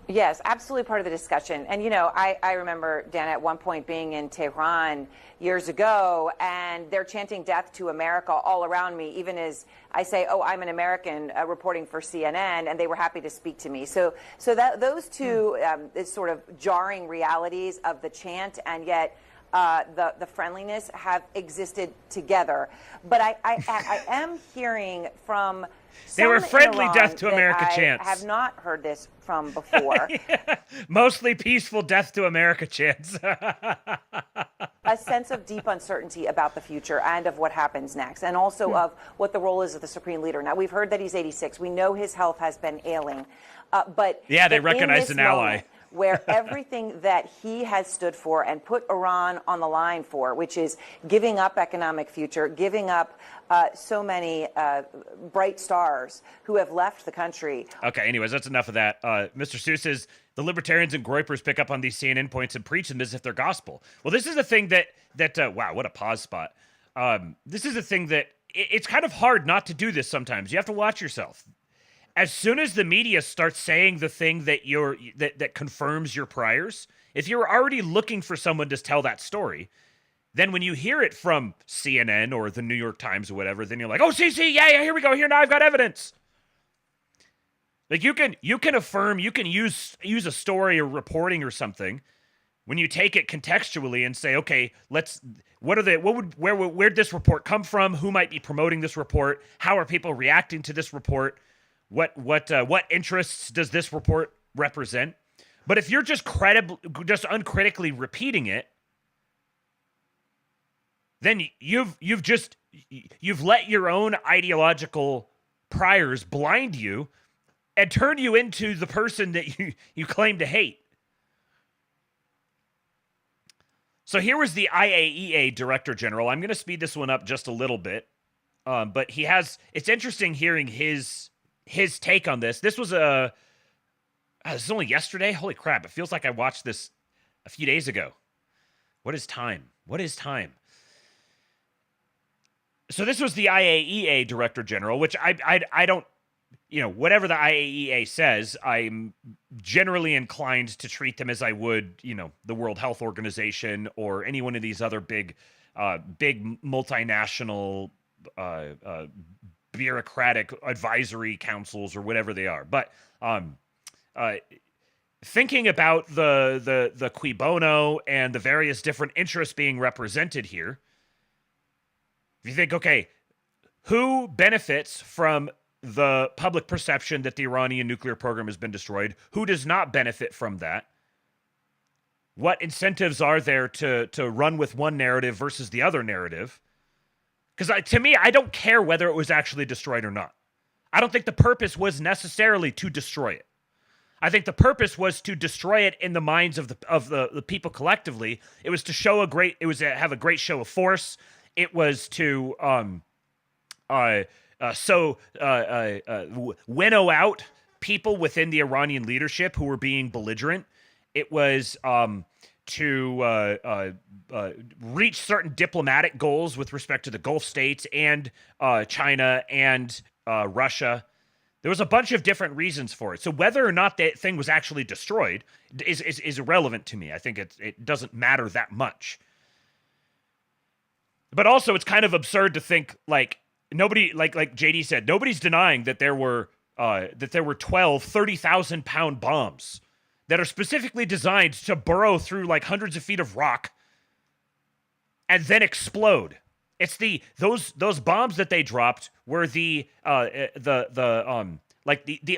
S14: Yes, absolutely part of the discussion. And, you know, I remember, Dan, at one point being in Tehran years ago, and they're chanting death to America all around me, even as I say, oh, I'm an American reporting for CNN, and they were happy to speak to me. So that those two sort of jarring realities of the chant and yet the friendliness have existed together. But I am hearing from
S13: they were friendly
S14: Iran
S13: death to America chants.
S14: I have not heard this from before.
S13: Yeah. Mostly peaceful death to America chants.
S14: A sense of deep uncertainty about the future and of what happens next, and also of what the role is of the Supreme Leader. Now, we've heard that he's 86. We know his health has been ailing. But
S13: yeah, they
S14: in
S13: recognize
S14: this
S13: an ally.
S14: moment, where everything that he has stood for and put Iran on the line for, which is giving up economic future, giving up so many bright stars who have left the country.
S13: Okay, anyways, that's enough of that. Mr. Seuss says, the libertarians and groypers pick up on these CNN points and preach them as if they're gospel. Well, this is the thing that wow, what a pause spot. This is the thing that it's kind of hard not to do this sometimes. You have to watch yourself. As soon as the media starts saying the thing that that confirms your priors, if you're already looking for someone to tell that story, then when you hear it from CNN or the New York Times or whatever, then you're like, oh, see, yeah, here we go. Here, now I've got evidence. Like you can affirm, you can use a story or reporting or something when you take it contextually and say, okay, where'd this report come from? Who might be promoting this report? How are people reacting to this report? What interests does this report represent? But if you're just uncritically repeating it, then you've let your own ideological priors blind you and turn you into the person that you claim to hate. So here was the IAEA Director General. I'm going to speed this one up just a little bit, but it's interesting hearing his take on this. This was this is only yesterday. Holy crap! It feels like I watched this a few days ago. What is time? So this was the IAEA Director General, which I don't, whatever the IAEA says, I'm generally inclined to treat them as I would, the World Health Organization or any one of these other big multinational bureaucratic advisory councils or whatever they are. But thinking about the cui bono and the various different interests being represented here, if you think, okay, who benefits from the public perception that the Iranian nuclear program has been destroyed? Who does not benefit from that? What incentives are there to run with one narrative versus the other narrative? Because to me, I don't care whether it was actually destroyed or not. I don't think the purpose was necessarily to destroy it. I think the purpose was to destroy it in the minds of the people collectively. It was to have a great show of force. It was to winnow out people within the Iranian leadership who were being belligerent. It was to reach certain diplomatic goals with respect to the Gulf states and China and Russia. There was a bunch of different reasons for it. So whether or not that thing was actually destroyed is irrelevant to me. I think it doesn't matter that much. But also, it's kind of absurd to think like nobody, like JD said, nobody's denying that there were 12 30,000-pound bombs that are specifically designed to burrow through like hundreds of feet of rock and then explode. It's those bombs that they dropped were the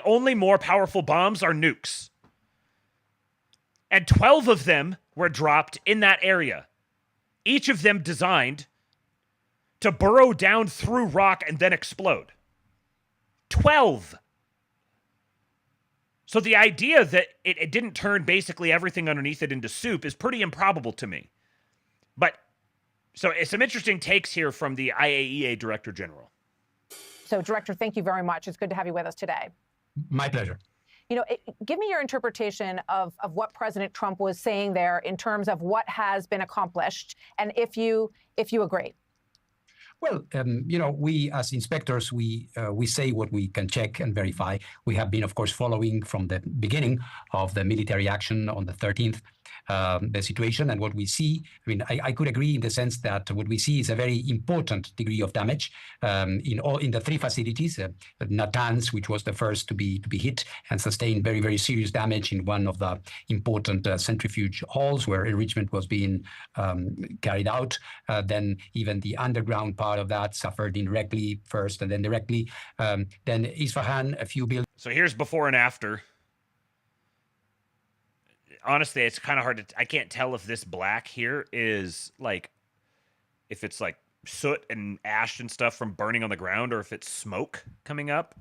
S13: only more powerful bombs are nukes, and 12 of them were dropped in that area, each of them designed to burrow down through rock and then explode. 12. So the idea that it didn't turn basically everything underneath it into soup is pretty improbable to me. But, so some interesting takes here from the IAEA Director General.
S15: So, Director, thank you very much. It's good to have you with us today.
S24: My pleasure.
S15: Give me your interpretation of what President Trump was saying there in terms of what has been accomplished, and if you agree.
S2: Well, we as inspectors, we say what we can check and verify. We have been, of course, following from the beginning of the military action on the 13th, the situation and what we see. I mean, I could agree in the sense that what we see is a very important degree of damage in the three facilities. Natanz, which was the first to be hit and sustained very, very serious damage in one of the important centrifuge halls where enrichment was being carried out. Then even the underground part of that suffered indirectly first and then directly. Then Isfahan, a few buildings.
S13: So here's before and after. Honestly, it's kind of hard to... I can't tell if this black here is like... if it's like soot and ash and stuff from burning on the ground or if it's smoke coming up.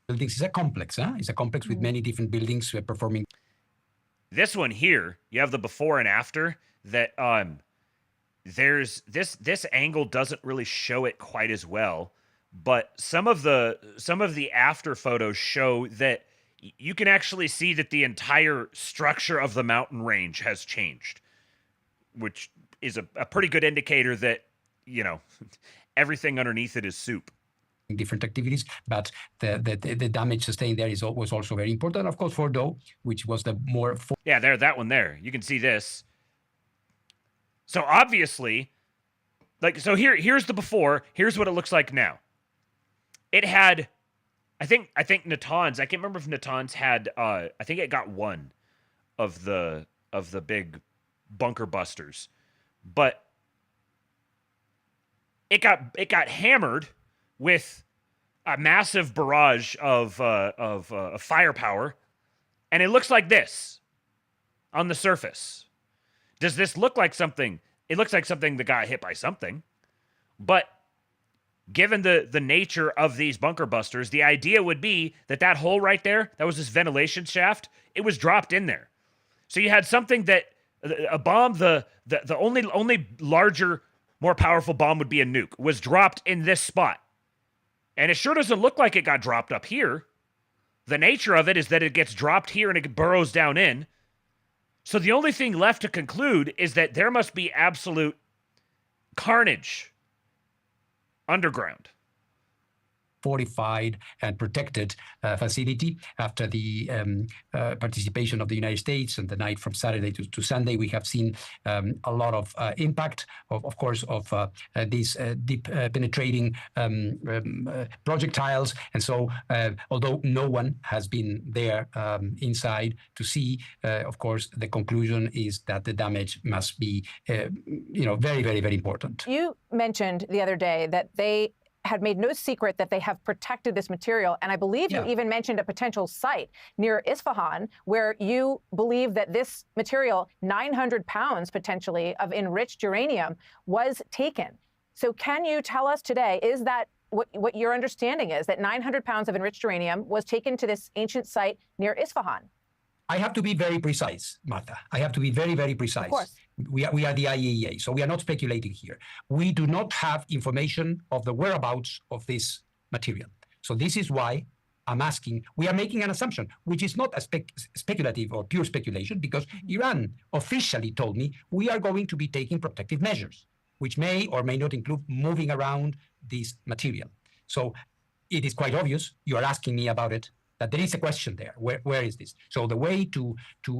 S2: Buildings is a complex, huh? It's a complex with many different buildings performing.
S13: This one here, you have the before and after that there's this angle doesn't really show it quite as well, but some of the after photos show that you can actually see that the entire structure of the mountain range has changed, which is a pretty good indicator that, everything underneath it is soup.
S2: Different activities, but the damage sustained there was also very important. Of course, Fordo, which was the more...
S13: Yeah, that one there. You can see this. So obviously, here's the before. Here's what it looks like now. It had... I think Natanz, I can't remember if Natanz had, I think it got one of the big bunker busters, but it got hammered with a massive barrage of firepower, and it looks like this on the surface. Does this look like something? It looks like something that got hit by something, but given the nature of these bunker busters, the idea would be that hole right there, that was this ventilation shaft, it was dropped in there. So you had something that, a bomb, the only larger, more powerful bomb would be a nuke, was dropped in this spot. And it sure doesn't look like it got dropped up here. The nature of it is that it gets dropped here and it burrows down in. So the only thing left to conclude is that there must be absolute carnage underground.
S2: Fortified and protected facility. After the participation of the United States and the night from Saturday to Sunday, we have seen a lot of impact, of course, of these deep penetrating projectiles. And so, although no one has been there inside to see, of course, the conclusion is that the damage must be, very, very, very important.
S15: You mentioned the other day that they had made no secret that they have protected this material. And I believe you even mentioned a potential site near Isfahan where you believe that this material, 900 pounds potentially of enriched uranium, was taken. So can you tell us today, is that what your understanding is, that 900 pounds of enriched uranium was taken to this ancient site near Isfahan?
S2: I have to be very precise, Martha. I have to be very, very precise.
S15: Of course.
S2: We are the IAEA, so we are not speculating here. We do not have information of the whereabouts of this material. So this is why I'm asking, we are making an assumption, which is not a speculative or pure speculation, because Iran officially told me we are going to be taking protective measures, which may or may not include moving around this material. So it is quite obvious, you are asking me about it, that there is a question there. Where is this? So the way to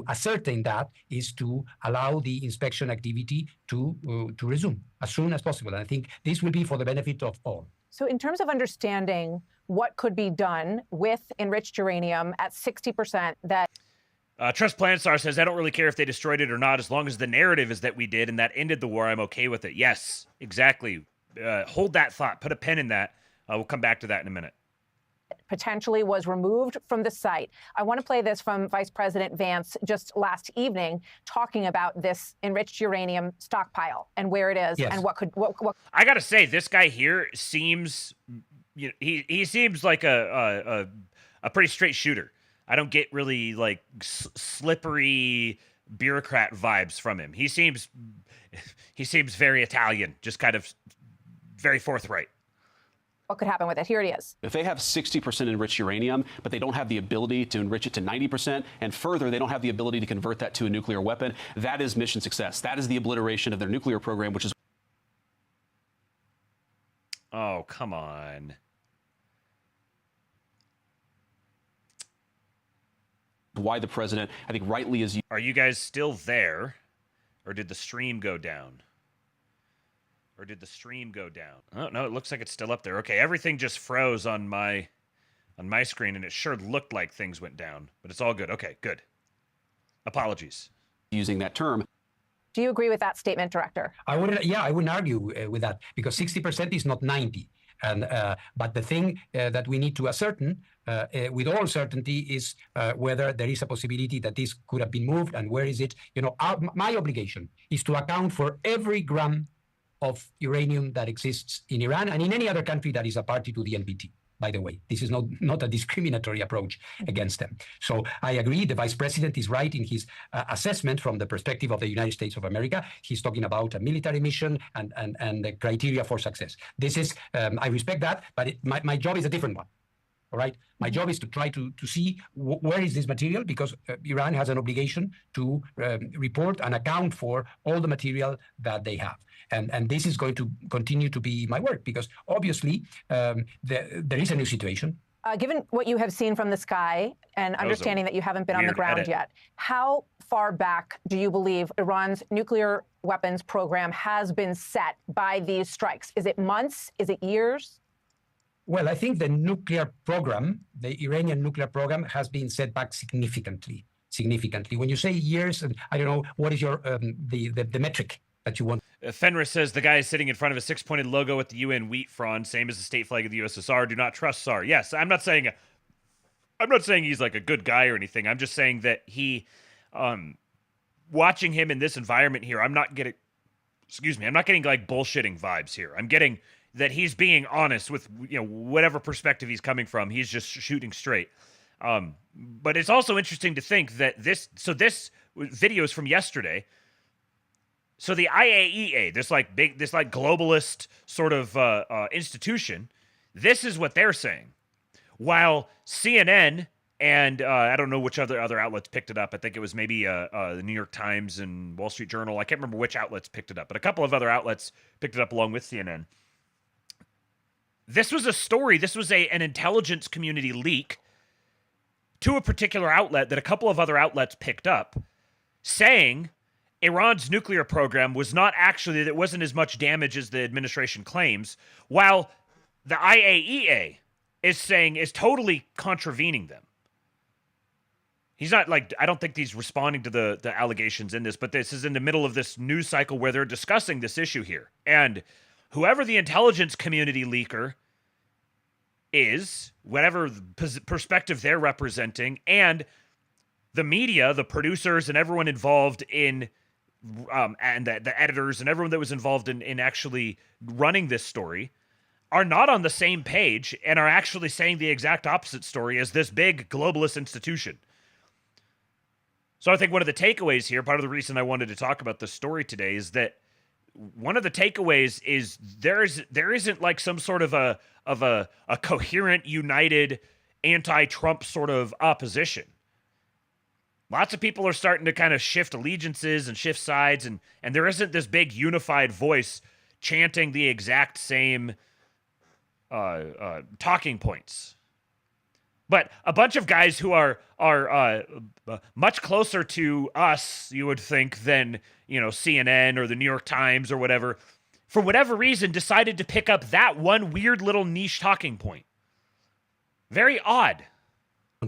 S2: ascertain that is to allow the inspection activity to resume as soon as possible. And I think this will be for the benefit of all.
S15: So in terms of understanding what could be done with enriched uranium at 60%, that...
S13: Trust Planstar says, I don't really care if they destroyed it or not, as long as the narrative is that we did and that ended the war, I'm okay with it. Yes, exactly. Hold that thought. Put a pin in that. We'll come back to that in a minute.
S15: Potentially was removed from the site. I want to play this from Vice President Vance just last evening, talking about this enriched uranium stockpile and where it is and what could. What
S13: I got to say, this guy here seems, he seems like a pretty straight shooter. I don't get really like slippery bureaucrat vibes from him. He seems very Italian, just kind of very forthright.
S15: What could happen with it? Here it is.
S9: If they have 60% enriched uranium, but they don't have the ability to enrich it to 90%, and further, they don't have the ability to convert that to a nuclear weapon, that is mission success. That is the obliteration of their nuclear program, which is...
S13: Oh, come on.
S9: Why the president, I think rightly is...
S13: Are you guys still there? Or did the stream go down? Oh, no, it looks like it's still up there. Okay, everything just froze on my screen, and it sure looked like things went down. But it's all good. Okay, good. Apologies.
S9: Using that term.
S15: Do you agree with that statement, Director?
S2: I wouldn't argue with that, because 60% is not 90. And but the thing that we need to ascertain with all certainty is whether there is a possibility that this could have been moved, and where is it. You know, my obligation is to account for every gram of uranium that exists in Iran and in any other country that is a party to the NPT. By the way, this is not a discriminatory approach against them. So I agree, the Vice President is right in his assessment from the perspective of the United States of America. He's talking about a military mission and the criteria for success. This is, I respect that, but my job is a different one. All right, my job is to try to see where is this material, because Iran has an obligation to report and account for all the material that they have. And this is going to continue to be my work, because obviously there is a new situation.
S15: Given what you have seen from the sky, and understanding that you haven't been on the ground yet, how far back do you believe Iran's nuclear weapons program has been set by these strikes? Is it months? Is it years?
S2: Well, I think the nuclear program, the Iranian nuclear program, has been set back significantly. When you say years, and I don't know, what is your the metric that you want?
S13: Fenris says the guy is sitting in front of a 6-pointed logo with the UN wheat frond, same as the state flag of the USSR. Do not trust SAR. Yes, I'm not saying he's like a good guy or anything. I'm just saying that he, watching him in this environment here, I'm not getting like bullshitting vibes here. I'm getting that he's being honest with, you know, whatever perspective he's coming from. He's just shooting straight. But it's also interesting to think that this video is from yesterday. So the IAEA, this globalist sort of institution, this is what they're saying. While CNN and I don't know which other outlets picked it up. I think it was maybe the New York Times and Wall Street Journal. I can't remember which outlets picked it up, but a couple of other outlets picked it up along with CNN. This was a story. This was an intelligence community leak to a particular outlet that a couple of other outlets picked up, saying Iran's nuclear program was not actually, that wasn't as much damage as the administration claims, while the IAEA is totally contravening them. He's not like, I don't think he's responding to the allegations in this, but this is in the middle of this news cycle where they're discussing this issue here. And whoever the intelligence community leaker is, whatever perspective they're representing, and the media, the producers, and everyone involved in, and the editors and everyone that was involved in actually running this story, are not on the same page and are actually saying the exact opposite story as this big globalist institution. So I think one of the takeaways here, part of the reason I wanted to talk about this story today, is that one of the takeaways is there isn't like some sort of a coherent, united, anti-Trump sort of opposition. Lots of people are starting to kind of shift allegiances and shift sides, and there isn't this big unified voice chanting the exact same talking points. But a bunch of guys who are much closer to us, you would think, than, CNN or the New York Times or whatever, for whatever reason, decided to pick up that one weird little niche talking point. Very odd.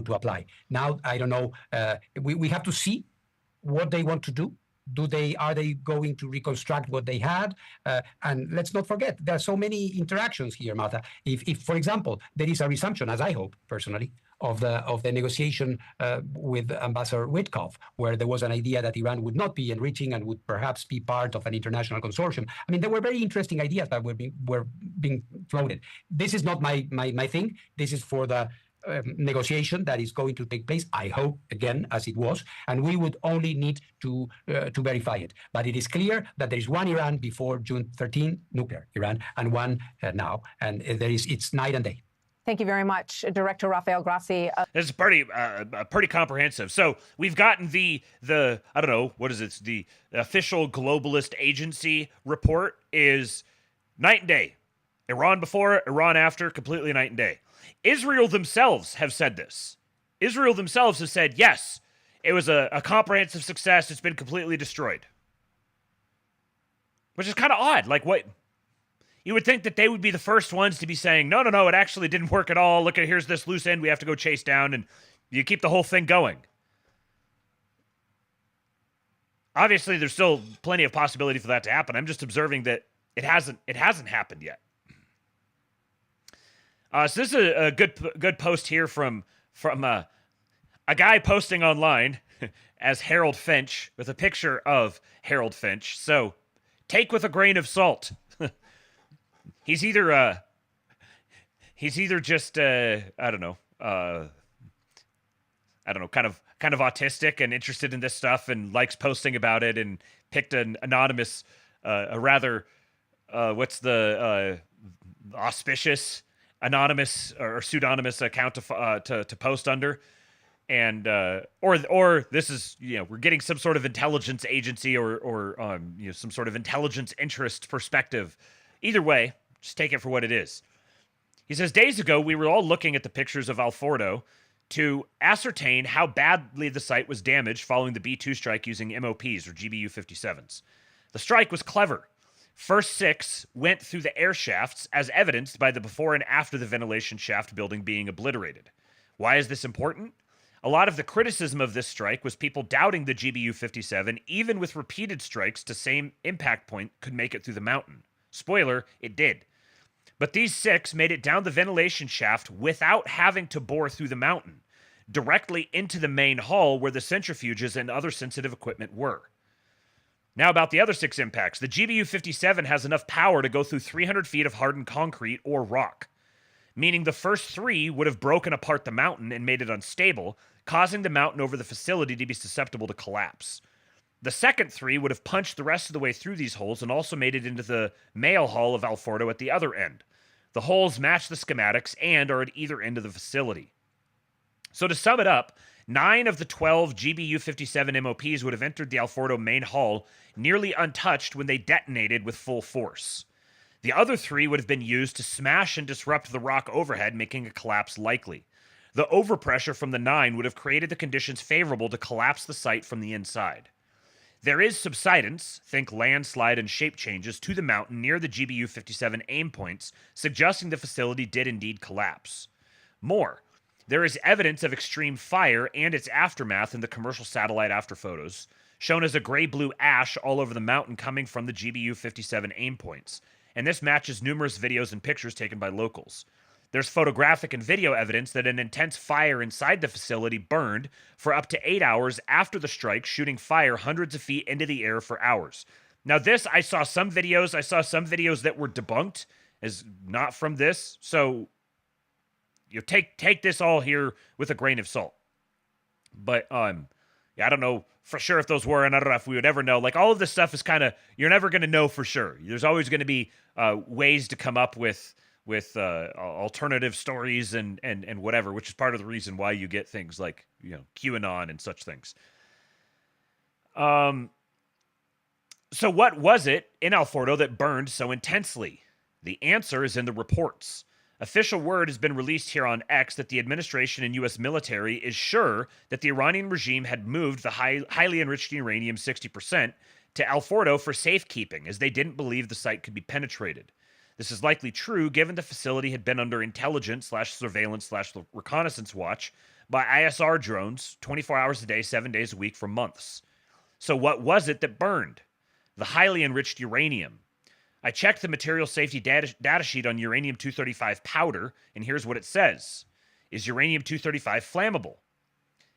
S2: To apply. Now, I don't know, we have to see what they want to do. Are they going to reconstruct what they had? And let's not forget, there are so many interactions here, Martha. If, for example, there is a resumption, as I hope personally, of the negotiation with Ambassador Witkoff, where there was an idea that Iran would not be enriching and would perhaps be part of an international consortium. I mean, there were very interesting ideas that were being floated. This is not my thing. This is for the negotiation that is going to take place, I hope, again, as it was, and we would only need to verify it. But it is clear that there is one Iran before June 13, nuclear Iran, and one now, and it's night and day.
S15: Thank you very much, Director Rafael Grassi.
S13: This is pretty comprehensive. So we've gotten the I don't know, what is it? The official globalist agency report is night and day. Iran before, Iran after, completely night and day. Israel themselves have said this. Israel themselves have said, yes, it was a comprehensive success. It's been completely destroyed. Which is kind of odd. Like, what? You would think that they would be the first ones to be saying, no, it actually didn't work at all. Look, here's this loose end we have to go chase down, and you keep the whole thing going. Obviously, there's still plenty of possibility for that to happen. I'm just observing that it hasn't happened yet. So this is a good post here from a guy posting online as Harold Finch with a picture of Harold Finch. So take with a grain of salt. He's either just I don't know, kind of autistic and interested in this stuff and likes posting about it, and picked an anonymous, a rather what's the auspicious anonymous or pseudonymous account to post under, and or this is, we're getting some sort of intelligence agency or some sort of intelligence interest perspective. Either way, just take it for what it is. He says, days ago, we were all looking at the pictures of Alfordo to ascertain how badly the site was damaged following the B-2 strike using MOPs or GBU-57s. The strike was clever. First 6 went through the air shafts, as evidenced by the before and after the ventilation shaft building being obliterated. Why is this important? A lot of the criticism of this strike was people doubting the GBU-57, even with repeated strikes to same impact point, could make it through the mountain. Spoiler, it did. But these 6 made it down the ventilation shaft without having to bore through the mountain, directly into the main hull where the centrifuges and other sensitive equipment were. Now about the other 6 impacts. The GBU-57 has enough power to go through 300 feet of hardened concrete or rock, meaning the first 3 would have broken apart the mountain and made it unstable, causing the mountain over the facility to be susceptible to collapse. The second 3 would have punched the rest of the way through these holes and also made it into the mail hull of Alfordo at the other end. The holes match the schematics and are at either end of the facility. So to sum it up, 9 of the 12 GBU-57 MOPs would have entered the Alfordo main hull nearly untouched when they detonated with full force. The other 3 would have been used to smash and disrupt the rock overhead, making a collapse likely. The overpressure from the 9 would have created the conditions favorable to collapse the site from the inside. There is subsidence, think landslide and shape changes, to the mountain near the GBU-57 aim points, suggesting the facility did indeed collapse. More, there is evidence of extreme fire and its aftermath in the commercial satellite after photos, shown as a gray-blue ash all over the mountain coming from the GBU-57 aim points, and this matches numerous videos and pictures taken by locals. There's photographic and video evidence that an intense fire inside the facility burned for up to 8 hours after the strike, shooting fire hundreds of feet into the air for hours. Now this, I saw some videos that were debunked as not from this, so take this all here with a grain of salt. But I don't know for sure if those were, and I don't know if we would ever know. Like, all of this stuff is kind of, you're never going to know for sure. There's always going to be ways to come up with alternative stories and whatever, which is part of the reason why you get things like, QAnon and such things. So what was it in Alfordo that burned so intensely? The answer is in the reports. Official word has been released here on X that the administration and U.S. military is sure that the Iranian regime had moved the highly enriched uranium 60% to Alfordo for safekeeping, as they didn't believe the site could be penetrated. This is likely true given the facility had been under intelligence/surveillance/reconnaissance watch by ISR drones 24 hours a day, 7 days a week for months. So what was it that burned? The highly enriched uranium. I checked the material safety data sheet on uranium-235 powder, and here's what it says. Is uranium-235 flammable?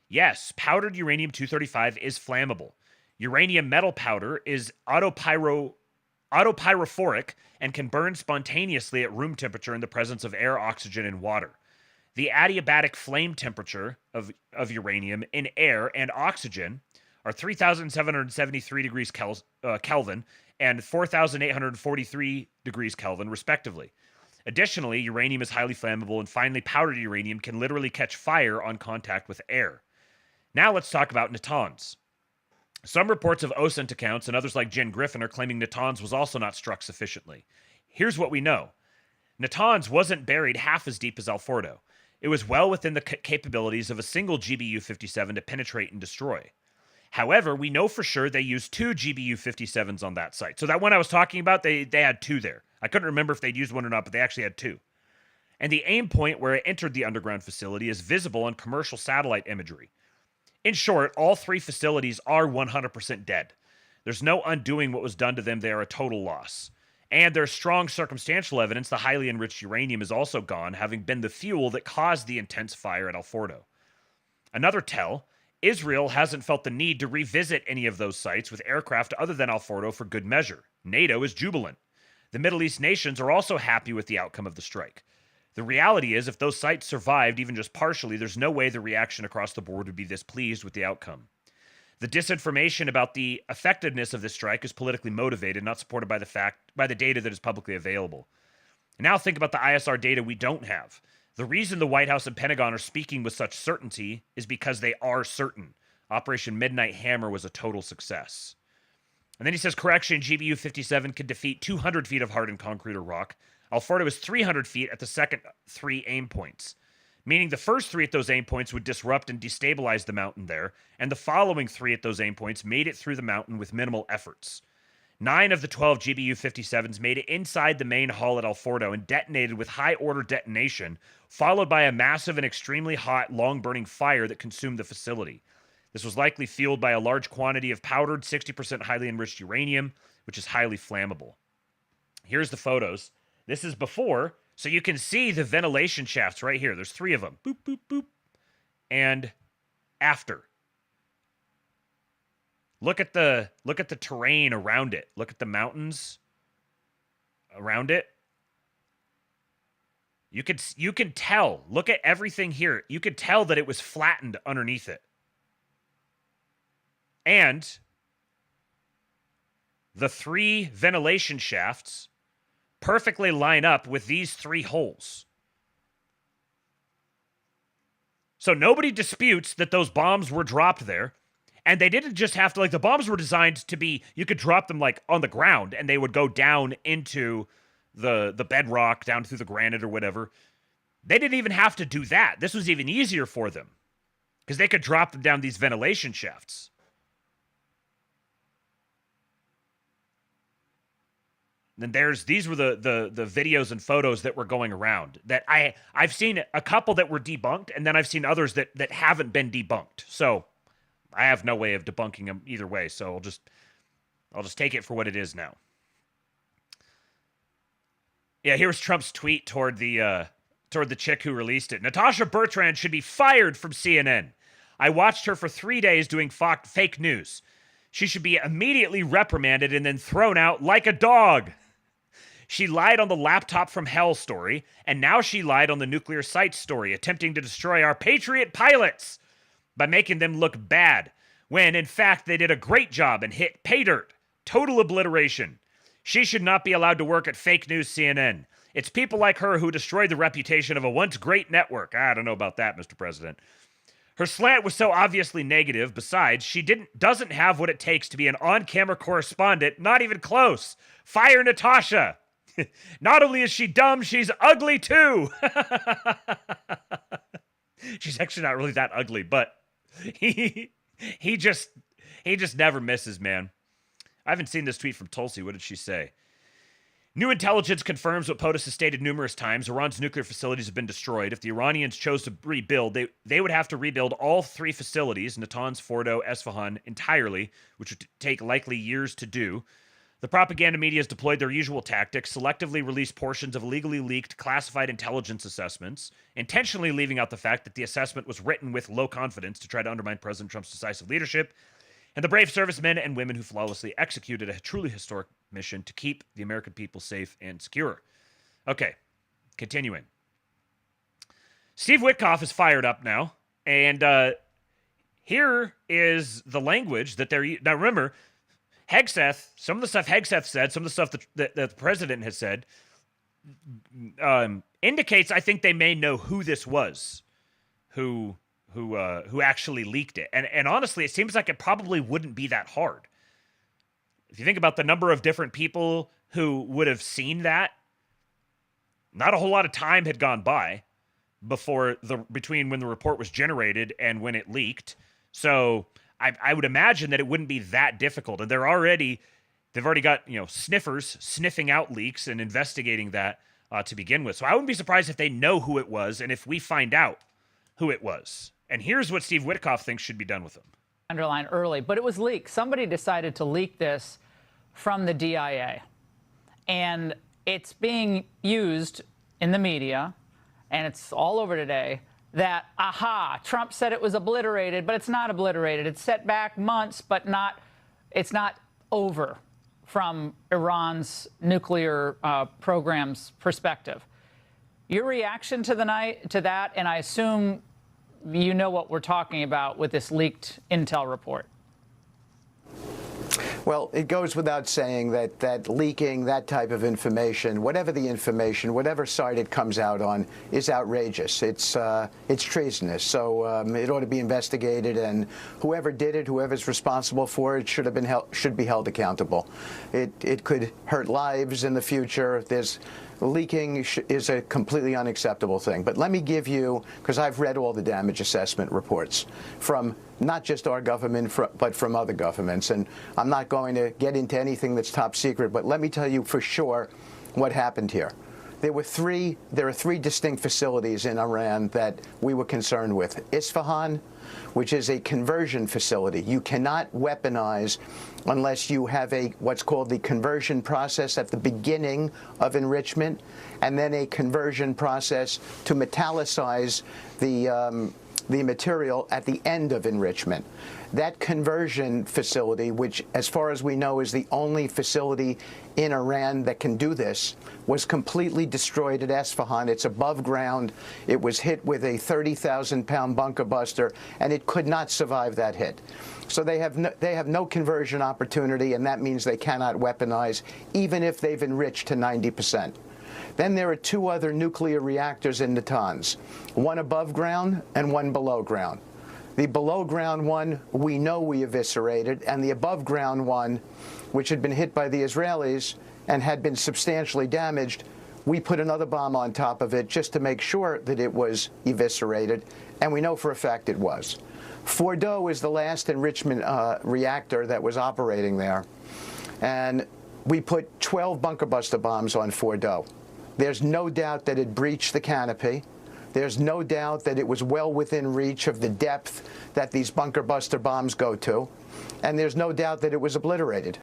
S13: Yes, powdered uranium-235 is flammable. Uranium metal powder is autopyrophoric and can burn spontaneously at room temperature in the presence of air, oxygen, and water. The adiabatic flame temperature of uranium in air and oxygen are 3,773 degrees Kelvin and 4,843 degrees Kelvin, respectively. Additionally, uranium is highly flammable, and finely powdered uranium can literally catch fire on contact with air. Now let's talk about Natanz. Some reports of OSINT accounts and others like Jen Griffin are claiming Natanz was also not struck sufficiently. Here's what we know. Natanz wasn't buried half as deep as Alfordo. It was well within the capabilities of a single GBU-57 to penetrate and destroy. However, we know for sure they used 2 GBU-57s on that site. So that one I was talking about, they had 2 there. I couldn't remember if they'd used one or not, but they actually had 2. And the aim point where it entered the underground facility is visible on commercial satellite imagery. In short, all 3 facilities are 100% dead. There's no undoing what was done to them. They are a total loss. And there's strong circumstantial evidence the highly enriched uranium is also gone, having been the fuel that caused the intense fire at Alfordo. Another tell, Israel hasn't felt the need to revisit any of those sites with aircraft other than Alfordo for good measure. NATO is jubilant. The Middle East nations are also happy with the outcome of the strike. The reality is, if those sites survived even just partially, there's no way the reaction across the board would be this pleased with the outcome. The disinformation about the effectiveness of this strike is politically motivated, not supported by the data that is publicly available. And now think about the ISR data we don't have. The reason the White House and Pentagon are speaking with such certainty is because they are certain. Operation Midnight Hammer was a total success. And then he says, correction, GBU-57 can defeat 200 feet of hardened concrete or rock. Alfordo is 300 feet at the second 3 aim points, meaning the first 3 at those aim points would disrupt and destabilize the mountain there, and the following 3 at those aim points made it through the mountain with minimal efforts. 9 of the 12 GBU-57s made it inside the main hull at Alfordo and detonated with high-order detonation, followed by a massive and extremely hot, long-burning fire that consumed the facility. This was likely fueled by a large quantity of powdered 60% highly enriched uranium, which is highly flammable. Here's the photos. This is before, so you can see the ventilation shafts right here. There's 3 of them. Boop, boop, boop. And after. Look at the terrain around it. Look at the mountains around it. You can tell. Look at everything here. You could tell that it was flattened underneath it. And the 3 ventilation shafts perfectly line up with these 3 holes. So nobody disputes that those bombs were dropped there. And they didn't just have to, like, the bombs were designed to be, you could drop them, like, on the ground, and they would go down into the bedrock, down through the granite or whatever. They didn't even have to do that. This was even easier for them, because they could drop them down these ventilation shafts. And these were the videos and photos that were going around that I've seen a couple that were debunked, and then I've seen others that haven't been debunked. So I have no way of debunking them either way. So I'll just take it for what it is now. Yeah, here's Trump's tweet toward the chick who released it. Natasha Bertrand should be fired from CNN. I watched her for 3 days doing fake news. She should be immediately reprimanded and then thrown out like a dog. She lied on the laptop from hell story, and now she lied on the nuclear site story, attempting to destroy our Patriot pilots by making them look bad, when in fact they did a great job and hit pay dirt. Total obliteration. She should not be allowed to work at fake news CNN. It's people like her who destroyed the reputation of a once great network. I don't know about that, Mr. President. Her slant was so obviously negative. Besides, she doesn't have what it takes to be an on-camera correspondent. Not even close. Fire Natasha. Not only is she dumb, she's ugly too. She's actually not really that ugly, but he just never misses, man. I haven't seen this tweet from Tulsi. What did she say? New intelligence confirms what POTUS has stated numerous times. Iran's nuclear facilities have been destroyed. If the Iranians chose to rebuild, they would have to rebuild all 3 facilities, Natanz, Fordo, Esfahan, entirely, which would take likely years to do. The propaganda media has deployed their usual tactics, selectively released portions of illegally leaked classified intelligence assessments, intentionally leaving out the fact that the assessment was written with low confidence to try to undermine President Trump's decisive leadership, and the brave servicemen and women who flawlessly executed a truly historic mission to keep the American people safe and secure. Okay, continuing. Steve Witkoff is fired up now, and here is the language that they're... Now remember, Hegseth, some of the stuff Hegseth said, some of the stuff that the president has said, indicates, I think, they may know who this was, who actually leaked it. And honestly, it seems like it probably wouldn't be that hard. If you think about the number of different people who would have seen that, Not a whole lot of time had gone by between when the report was generated and when it leaked. So I would imagine that it wouldn't be that difficult. And they've already got, sniffers sniffing out leaks and investigating that to begin with. So I wouldn't be surprised if they know who it was and if we find out who it was. And here's what Steve Witkoff thinks should be done with them.
S1: Underline early, but it was leaked. Somebody decided to leak this from the DIA. And it's being used in the media, and it's all over today, that, Trump said it was obliterated, but it's not obliterated. It's set back months, but it's not over from Iran's nuclear program's perspective. Your reaction to that, and I assume you know what we're talking about with this leaked intel report.
S4: Well, it goes without saying that leaking that type of information, whatever the information, whatever side it comes out on, is outrageous. It's treasonous. So it ought to be investigated, and whoever did it, whoever's responsible for it, should be held accountable. It could hurt lives in the future. Leaking is a completely unacceptable thing. But let me give you, because I've read all the damage assessment reports from not just our government, but from other governments. And I'm not going to get into anything that's top secret, but let me tell you for sure what happened here. There are three distinct facilities in Iran that we were concerned with. Isfahan, which is a conversion facility. You cannot weaponize unless you have what's called the conversion process at the beginning of enrichment, and then a conversion process to metallicize the material at the end of enrichment. That conversion facility, which as far as we know is the only facility in Iran that can do this, was completely destroyed at Isfahan. It's above ground. It was hit with a 30,000-pound bunker buster, and it could not survive that hit. So they have no conversion opportunity, and that means they cannot weaponize, even if they've enriched to 90%. Then there are two other nuclear reactors in Natanz, one above ground and one below ground. The below ground one we know we eviscerated, and the above ground one, which had been hit by the Israelis and had been substantially damaged, we put another bomb on top of it just to make sure that it was eviscerated, and we know for a fact it was. Fordo is the last enrichment reactor that was operating there, and we put 12 bunker buster bombs on Fordo. There's no doubt that it breached the canopy. There's no doubt that it was well within reach of the depth that these bunker buster bombs go to. And there's no doubt that it was obliterated.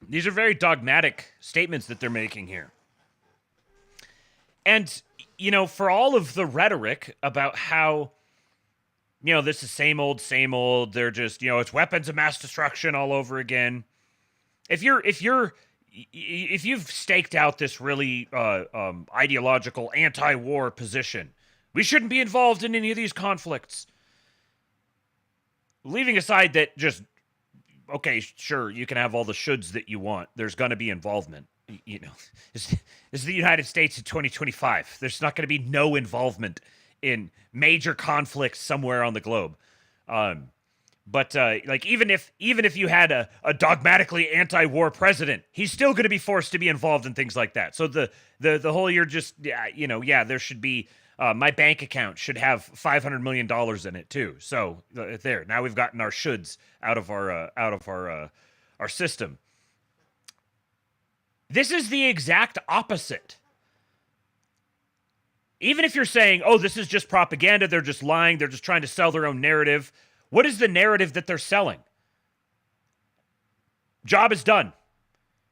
S13: These are very dogmatic statements that they're making here. And, for all of the rhetoric about how, this is same old, they're just, it's weapons of mass destruction all over again. If you've staked out this really ideological anti-war position, we shouldn't be involved in any of these conflicts. Leaving aside that just, okay, sure, you can have all the shoulds that you want. There's going to be involvement. This is the United States in 2025. There's not going to be no involvement in major conflicts somewhere on the globe. But even if you had a dogmatically anti-war president, he's still going to be forced to be involved in things like that. So the whole you're just there should be my bank account should have $500 million in it too. So there, now we've gotten our shoulds out of our system. This is the exact opposite. Even if you're saying, oh, this is just propaganda, they're just lying, they're just trying to sell their own narrative. What is the narrative that they're selling? Job is done.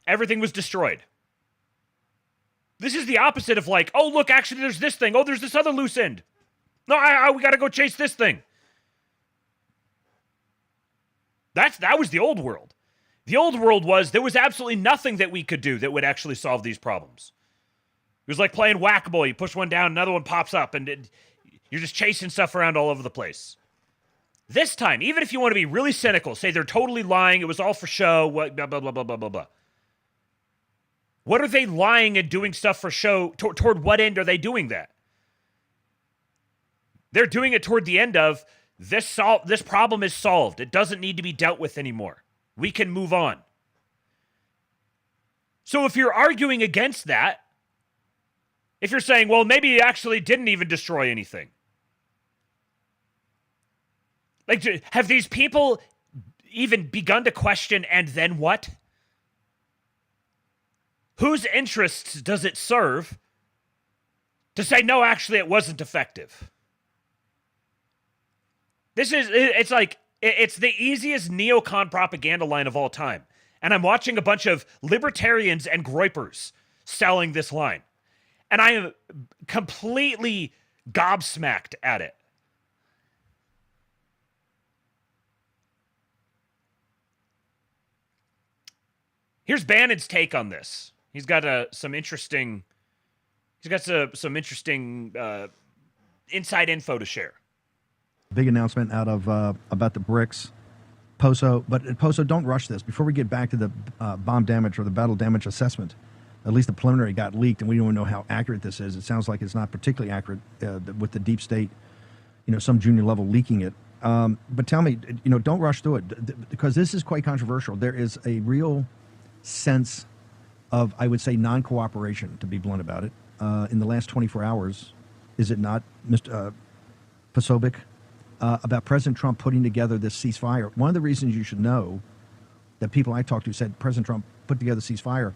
S13: Everything was destroyed. This is the opposite of like, oh, look, actually, there's this thing. Oh, there's this other loose end. No, we got to go chase this thing. That was the old world. The old world was there was absolutely nothing that we could do that would actually solve these problems. It was like playing whack-a-mole. You push one down, another one pops up, and you're just chasing stuff around all over the place. This time, even if you want to be really cynical, say they're totally lying, it was all for show, blah, blah, blah, blah, blah, blah, blah. What are they lying and doing stuff for show? Toward what end are they doing that? They're doing it toward the end of, this problem is solved. It doesn't need to be dealt with anymore. We can move on. So if you're arguing against that, If you're saying, well, maybe he actually didn't even destroy anything. Like, have these people even begun to question, and then what? Whose interests does it serve to say, no, actually, it wasn't effective? It's like, it's the easiest neocon propaganda line of all time. And I'm watching a bunch of libertarians and groypers selling this line. And I am completely gobsmacked at it. Here's Bannon's take on this. He's got some interesting inside info to share.
S16: Big announcement out of about the BRICS, POSO. But POSO, don't rush this. Before we get back to the bomb damage or the battle damage assessment, at least the preliminary got leaked, and we don't even know how accurate this is. It sounds like it's not particularly accurate with the deep state, some junior level leaking it. But tell me, don't rush through it, because this is quite controversial. There is a real sense of, I would say, non-cooperation, to be blunt about it, in the last 24 hours. Is it not, Mr. Posobiec? About President Trump putting together this ceasefire. One of the reasons you should know that people I talked to said President Trump put together the ceasefire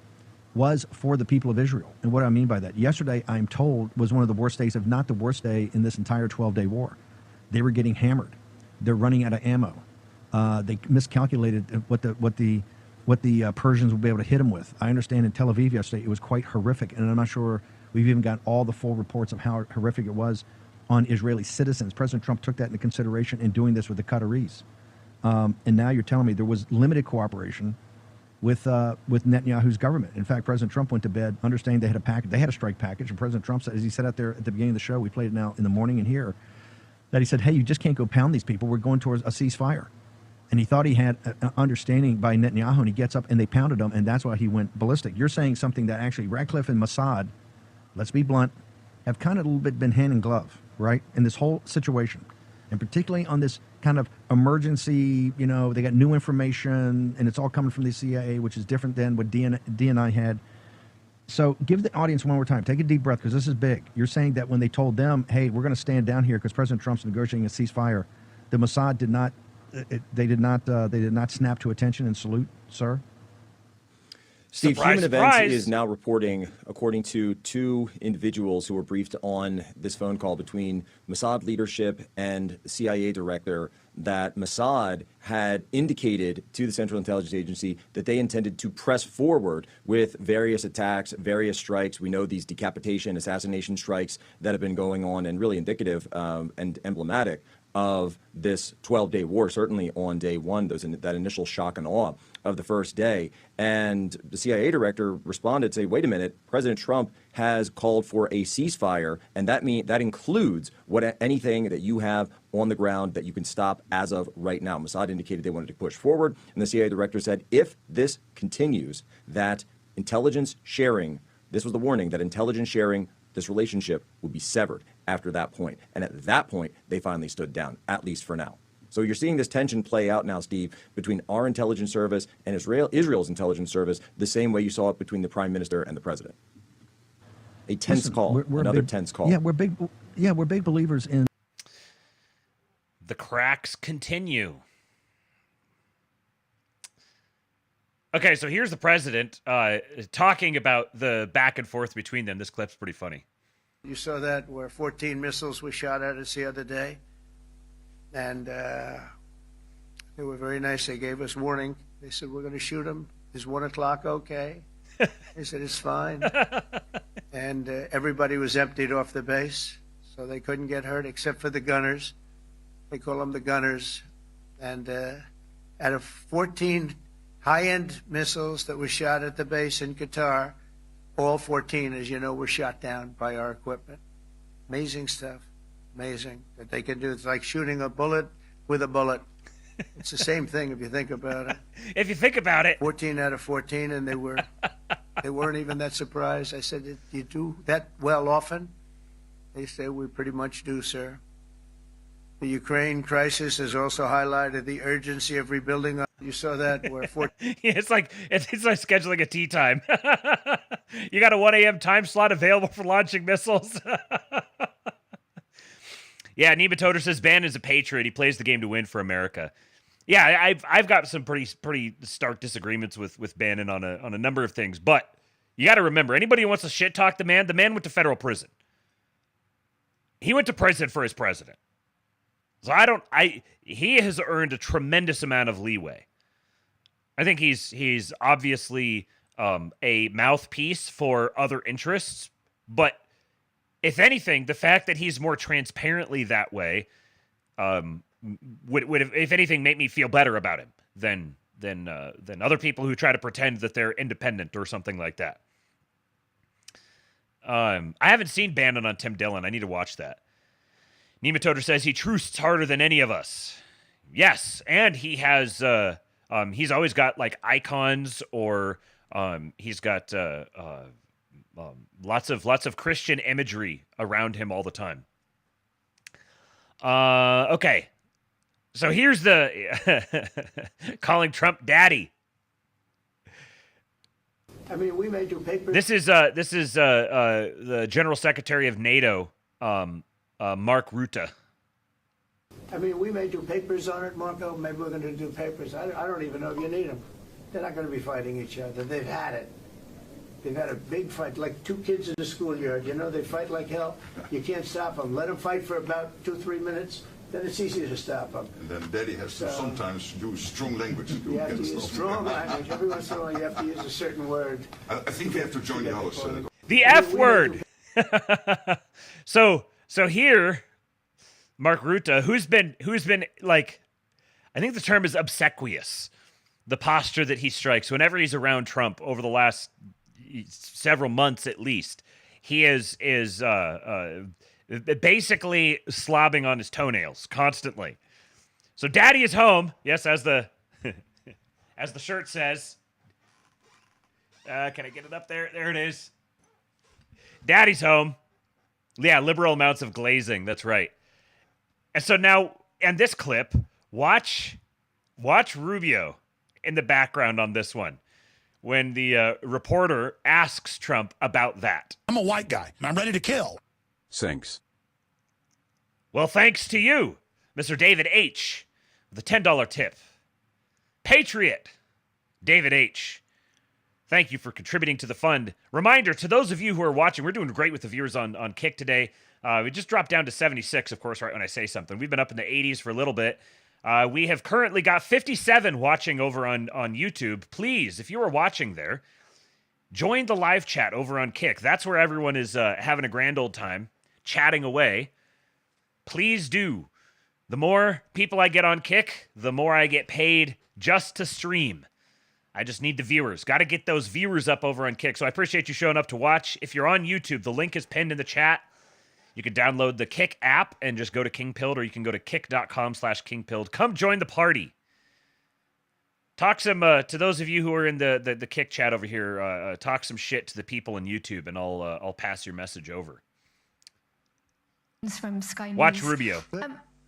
S16: was for the people of Israel. And what do I mean by that? Yesterday, I'm told, was one of the worst days, if not the worst day, in this entire 12-day war. They were getting hammered. They're running out of ammo. They miscalculated what the Persians would be able to hit them with. I understand in Tel Aviv yesterday it was quite horrific, and I'm not sure we've even got all the full reports of how horrific it was on Israeli citizens. President Trump took that into consideration in doing this with the Qataris. And now you're telling me there was limited cooperation with Netanyahu's government. In fact, President Trump went to bed understanding they had a package. They had a strike package, and President Trump said, as he said out there at the beginning of the show, we played it now in the morning and here, that he said, hey, you just can't go pound these people. We're going towards a ceasefire. And he thought he had an understanding by Netanyahu, and he gets up and they pounded him, and that's why he went ballistic. You're saying something that actually Radcliffe and Mossad, let's be blunt, have kind of a little bit been hand in glove, right, in this whole situation. And particularly on this kind of emergency, they got new information, and it's all coming from the CIA, which is different than what DNI had. So give the audience one more time. Take a deep breath, because this is big. You're saying that when they told them, hey, we're going to stand down here because President Trump's negotiating a ceasefire, the Mossad did not, they did not snap to attention and salute, sir?
S17: Steve,
S13: Surprise,
S17: Human
S13: surprise.
S17: Events is now reporting, according to two individuals who were briefed on this phone call between Mossad leadership and CIA director, that Mossad had indicated to the Central Intelligence Agency that they intended to press forward with various attacks, various strikes. We know these decapitation, assassination strikes that have been going on, and really indicative and emblematic of this 12-day war, certainly on day one, that initial shock and awe of the first day. And the CIA director responded, say, wait a minute, President Trump has called for a ceasefire, and that includes anything that you have on the ground that you can stop as of right now. Mossad indicated they wanted to push forward, and the CIA director said, if this continues, that intelligence sharing, this was the warning, that intelligence sharing, this relationship will be severed after that point. And at that point, they finally stood down, at least for now. So you're seeing this tension play out now, Steve, between our intelligence service and Israel's intelligence service, the same way you saw it between the prime minister and the president. A tense call, another tense call.
S16: Yeah, we're big believers in.
S13: The cracks continue. Okay, so here's the president talking about the back and forth between them. This clip's pretty funny.
S6: You saw that where 14 missiles were shot at us the other day. And they were very nice. They gave us warning. They said, we're going to shoot them. Is 1 o'clock okay? They said, it's fine. And everybody was emptied off the base, so they couldn't get hurt except for the gunners. They call them the gunners. And out of 14 high-end missiles that were shot at the base in Qatar, all 14, as you know, were shot down by our equipment. Amazing stuff. Amazing that they can do. It's like shooting a bullet with a bullet. It's the same thing if you think about it.
S13: If you think about it.
S6: 14 out of 14, and they weren't even that surprised. I said, do you do that well often? They say, we pretty much do, sir. The Ukraine crisis has also highlighted the urgency of rebuilding our You saw that where
S13: it's like scheduling a tea time. You got a 1 a.m. time slot available for launching missiles. Yeah, Nematoder says Bannon is a patriot. He plays the game to win for America. Yeah, I've got some pretty stark disagreements with Bannon on a number of things, but you got to remember, anybody who wants to shit talk the man went to federal prison. He went to prison for his president. So he has earned a tremendous amount of leeway. I think he's obviously a mouthpiece for other interests, but if anything, the fact that he's more transparently that way would if anything, make me feel better about him than other people who try to pretend that they're independent or something like that. I haven't seen Bannon on Tim Dillon. I need to watch that. Nematoder says he trusts harder than any of us. Yes, and he has he's always got like icons, or he's got lots of Christian imagery around him all the time. Okay, so here's the calling Trump daddy.
S6: I mean, we may do papers.
S13: This is the General Secretary of NATO, Mark Rutte.
S6: I mean, we may do papers on it, Marco. Maybe we're going to do papers. I don't even know if you need them. They're not going to be fighting each other. They've had it. They've had a big fight, like two kids in the schoolyard. You know, they fight like hell. You can't stop them. Let them fight for about 2-3 minutes. Then it's easy to stop them.
S5: And then Daddy has to sometimes use strong language.
S6: You have to use strong language. Every once in a while, you have to use a certain word.
S5: I think we have to join the House.
S13: The F word. So here, Mark Rutte, who's been like, I think the term is obsequious. The posture that he strikes whenever he's around Trump over the last several months, at least, he is basically slobbing on his toenails constantly. So Daddy is home. Yes, as the as the shirt says. Can I get it up there? There it is. Daddy's home. Yeah, liberal amounts of glazing. That's right. And so now, and this clip, watch Rubio in the background on this one, when the reporter asks Trump about that.
S18: I'm a white guy, and I'm ready to kill.
S8: Thanks.
S13: Well, thanks to you, Mr. David H., the $10 tip. Patriot, David H. Thank you for contributing to the fund. Reminder to those of you who are watching, we're doing great with the viewers on Kick today. We just dropped down to 76, of course, right when I say something. We've been up in the 80s for a little bit. We have currently got 57 watching over on YouTube. Please, if you are watching there, join the live chat over on Kick. That's where everyone is having a grand old time, chatting away. Please do. The more people I get on Kick, the more I get paid just to stream. I just need the viewers. Got to get those viewers up over on Kick. So I appreciate you showing up to watch. If you're on YouTube, the link is pinned in the chat. You can download the Kick app and just go to Kingpilled, or you can go to kick.com/Kingpilled. Come join the party. Talk some, to those of you who are in the Kick chat over here, talk some shit to the people on YouTube, and I'll pass your message over.
S19: From Sky News.
S13: Watch Rubio.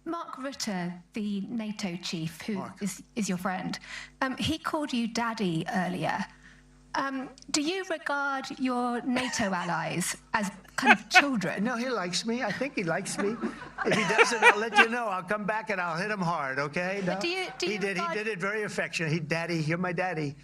S19: Mark Rutte, the NATO chief, who is your friend, he called you daddy earlier. Do you regard your NATO allies as kind of children?
S6: No, he likes me. I think he likes me. If he doesn't, I'll let you know. I'll come back and I'll hit him hard, okay? No?
S19: He did
S6: it very affectionate. Daddy, you're my daddy.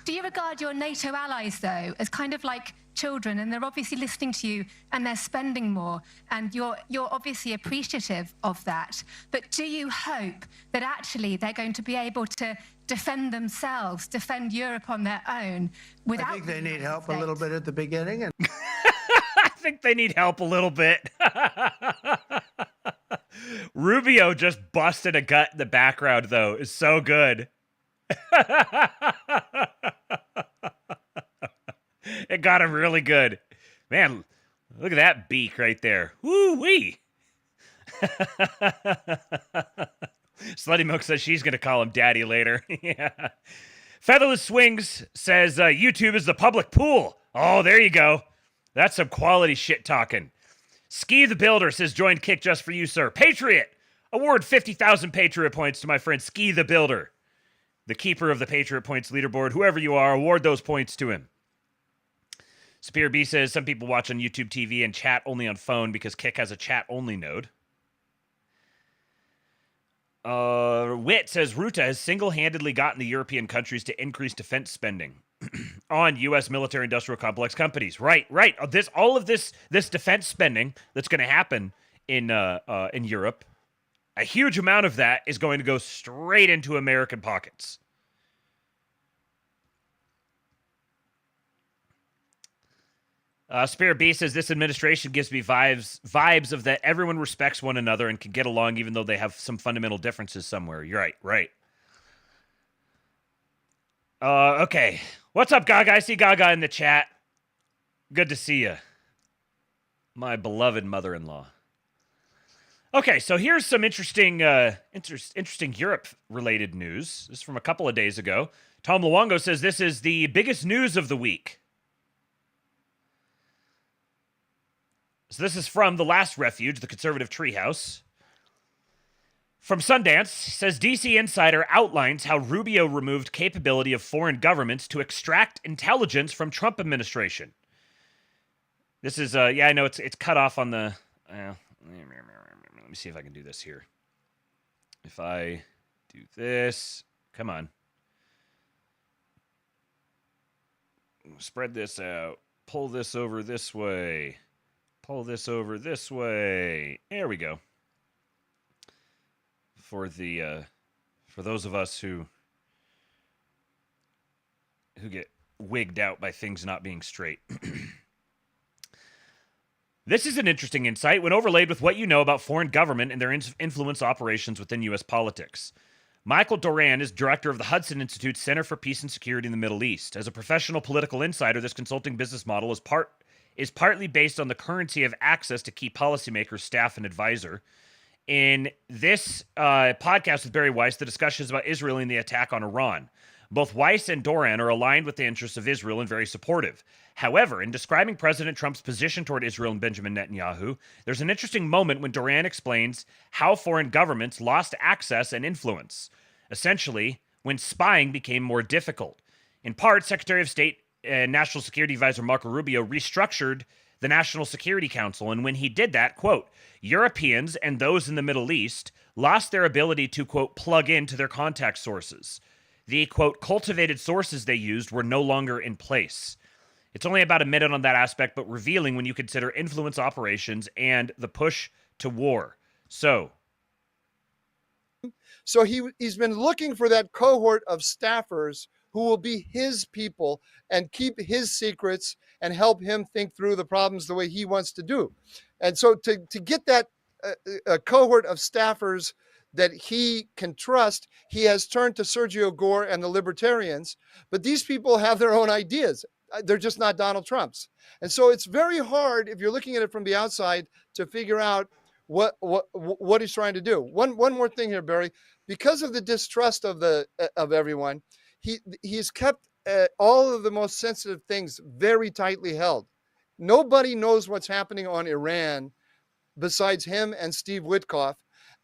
S19: Do you regard your NATO allies, though, as kind of like children, and they're obviously listening to you and they're spending more, and you're obviously appreciative of that, but do you hope that actually they're going to be able to defend themselves, defend Europe on their own without...
S6: I think they need help a little bit at the beginning. And
S13: I think they need help a little bit. Rubio just busted a gut in the background, though. Is so good. It got him really good. Man, look at that beak right there. Woo-wee. Slutty Milk says she's going to call him daddy later. Yeah. Featherless Swings says YouTube is the public pool. Oh, there you go. That's some quality shit talking. Ski the Builder says joined Kick just for you, sir. Patriot. Award 50,000 Patriot points to my friend Ski the Builder. the keeper of the Patriot Points leaderboard, whoever you are, award those points to him. Spear B says some people watch on YouTube TV and chat only on phone because Kick has a chat-only node. Wit says Ruta has single-handedly gotten the European countries to increase defense spending on U.S. military-industrial complex companies. Right. All of this defense spending that's going to happen in Europe, a huge amount of that is going to go straight into American pockets. Spirit B says this administration gives me vibes of that everyone respects one another and can get along even though they have some fundamental differences somewhere. You're right. Okay. What's up, Gaga? I see Gaga in the chat. Good to see you. My beloved mother-in-law. Okay, so here's some interesting Europe-related news. This is from a couple of days ago. Tom Luongo says this is the biggest news of the week. So this is from The Last Refuge, the conservative treehouse. From Sundance, says DC Insider outlines how Rubio removed capability of foreign governments to extract intelligence from Trump administration. This is, yeah, I know it's cut off on the... let me see if I can do this here. If I do this... Come on. Spread this out. Pull this over this way. Pull this over this way. There we go. For those of us who get wigged out by things not being straight. This is an interesting insight when overlaid with what you know about foreign government and their influence operations within U.S. politics. Michael Doran is director of the Hudson Institute's Center for Peace and Security in the Middle East. As a professional political insider, this consulting business model is partly based on the currency of access to key policymakers, staff, and advisor. In this podcast with Barry Weiss, the discussion is about Israel and the attack on Iran. Both Weiss and Doran are aligned with the interests of Israel and very supportive. However, in describing President Trump's position toward Israel and Benjamin Netanyahu, there's an interesting moment when Doran explains how foreign governments lost access and influence, essentially when spying became more difficult. In part, Secretary of State and National Security Advisor Marco Rubio restructured the National Security Council, and when he did that, quote, Europeans and those in the Middle East lost their ability to, quote, plug into their contact sources. The, quote, cultivated sources they used were no longer in place. It's only about a minute on that aspect, but revealing when you consider influence operations and the push to war. So
S7: he's been looking for that cohort of staffers who will be his people and keep his secrets and help him think through the problems the way he wants to do. And so to get that cohort of staffers that he can trust, he has turned to Sergio Gore and the libertarians, but these people have their own ideas. They're just not Donald Trump's. And so it's very hard, if you're looking at it from the outside, to figure out what he's trying to do. One more thing here, Barry. Because of the distrust of everyone, he's kept all of the most sensitive things very tightly held. Nobody knows what's happening on Iran besides him and Steve Witkoff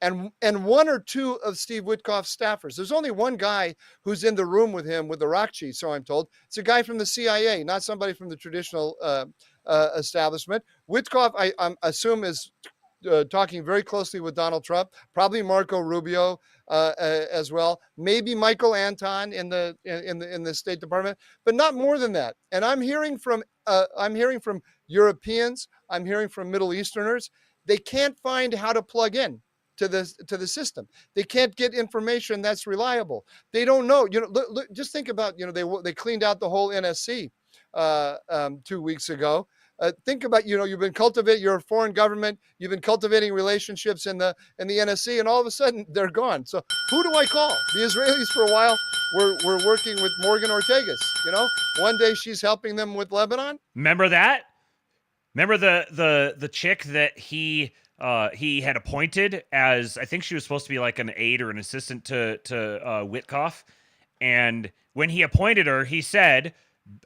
S7: and one or two of Steve Witkoff's staffers. There's only one guy who's in the room with him with the Rakchi, so I'm told. It's a guy from the CIA, not somebody from the traditional establishment. Witkoff, I assume, is talking very closely with Donald Trump, probably Marco Rubio as well, maybe Michael Anton in the State Department, but not more than that. And I'm hearing from Europeans, I'm hearing from Middle Easterners, they can't find how to plug in to the system. They can't get information that's reliable. They don't know. Look, just think about, they cleaned out the whole NSC 2 weeks ago. Think about, you've been you're a foreign government, you've been cultivating relationships in the NSC, and all of a sudden they're gone. So who do I call? The Israelis for a while were working with Morgan Ortagus. One day she's helping them with Lebanon.
S13: Remember that? Remember the chick that he had appointed as, I think she was supposed to be like an aide or an assistant to Witkoff. And when he appointed her, he said,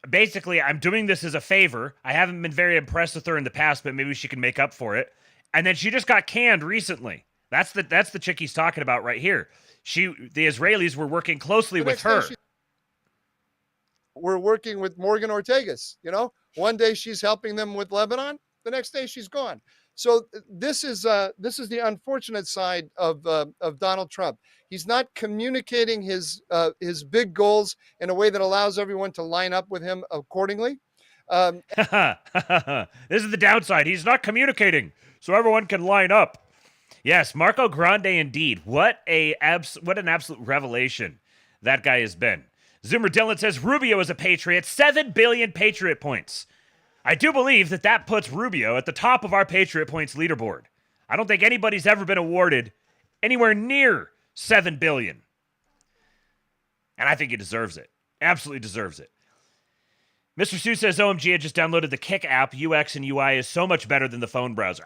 S13: basically, I'm doing this as a favor. I haven't been very impressed with her in the past, but maybe she can make up for it. And then she just got canned recently. That's the chick he's talking about right here. The Israelis were working closely with her.
S7: We're working with Morgan Ortagus. One day she's helping them with Lebanon, the next day she's gone. So this is the unfortunate side of Donald Trump. He's not communicating his big goals in a way that allows everyone to line up with him accordingly.
S13: This is the downside. He's not communicating, so everyone can line up. Yes, Marco Grande indeed. What an absolute revelation that guy has been. Zoomer Dylan says Rubio is a patriot, 7 billion Patriot points. I do believe that puts Rubio at the top of our Patriot points leaderboard. I don't think anybody's ever been awarded anywhere near 7 billion. And I think he deserves it. Absolutely deserves it. Mr. Sue says, OMG, I just downloaded the Kick app. UX and UI is so much better than the phone browser.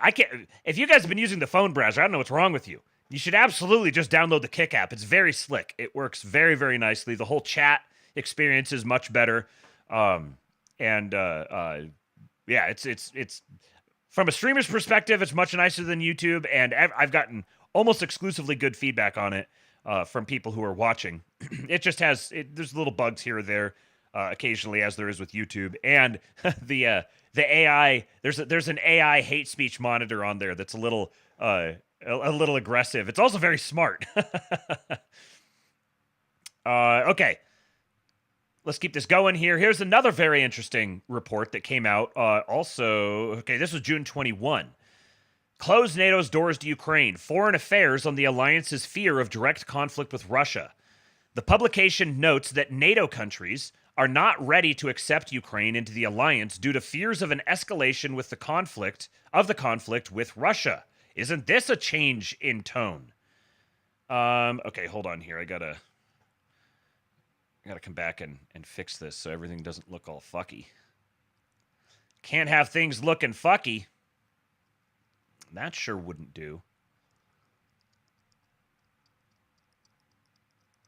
S13: If you guys have been using the phone browser, I don't know what's wrong with you. You should absolutely just download the Kick app. It's very slick. It works very, very nicely. The whole chat experience is much better. Yeah, it's from a streamer's perspective, it's much nicer than YouTube, and I've gotten almost exclusively good feedback on it from people who are watching. It just there's little bugs here or there occasionally, as there is with YouTube, and the AI. There's an AI hate speech monitor on there that's a little aggressive. It's also very smart. Okay. Let's keep this going here. Here's another very interesting report that came out. This was June 21. Close NATO's doors to Ukraine. Foreign Affairs on the alliance's fear of direct conflict with Russia. The publication notes that NATO countries are not ready to accept Ukraine into the alliance due to fears of an escalation with the conflict with Russia. Isn't this a change in tone? Okay, hold on here. I gotta come back and fix this so everything doesn't look all fucky. Can't have things looking fucky. That sure wouldn't do.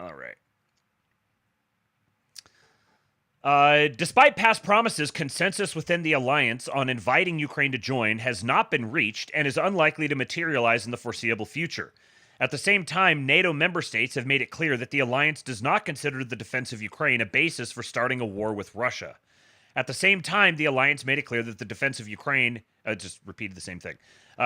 S13: All right. Despite past promises, consensus within the alliance on inviting Ukraine to join has not been reached and is unlikely to materialize in the foreseeable future. At the same time, NATO member states have made it clear that the alliance does not consider the defense of Ukraine a basis for starting a war with Russia. At the same time, the alliance made it clear that the defense of Ukraine just repeated the same thing.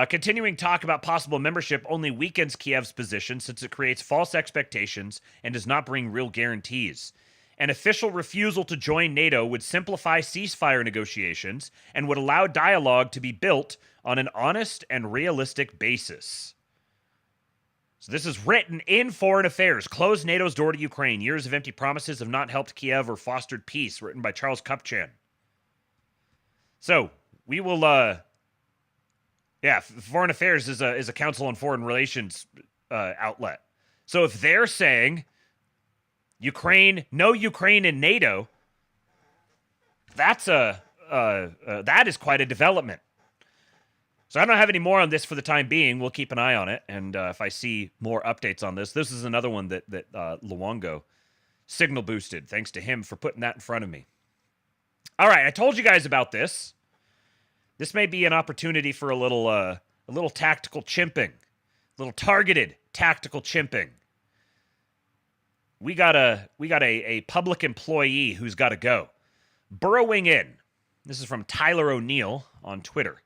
S13: Continuing talk about possible membership only weakens Kiev's position since it creates false expectations and does not bring real guarantees. An official refusal to join NATO would simplify ceasefire negotiations and would allow dialogue to be built on an honest and realistic basis. So this is written in Foreign Affairs. Close NATO's door to Ukraine. Years of empty promises have not helped Kiev or fostered peace. Written by Charles Kupchan. So we will, Foreign Affairs is a Council on Foreign Relations outlet. So if they're saying no Ukraine in NATO, that is quite a development. So I don't have any more on this for the time being. We'll keep an eye on it, and if I see more updates on this is another one that Luongo signal boosted. Thanks to him for putting that in front of me. All right, I told you guys about this. This may be an opportunity for a little tactical chimping, a little targeted tactical chimping. We got a public employee who's got to go. Burrowing in. This is from Tyler O'Neill on Twitter.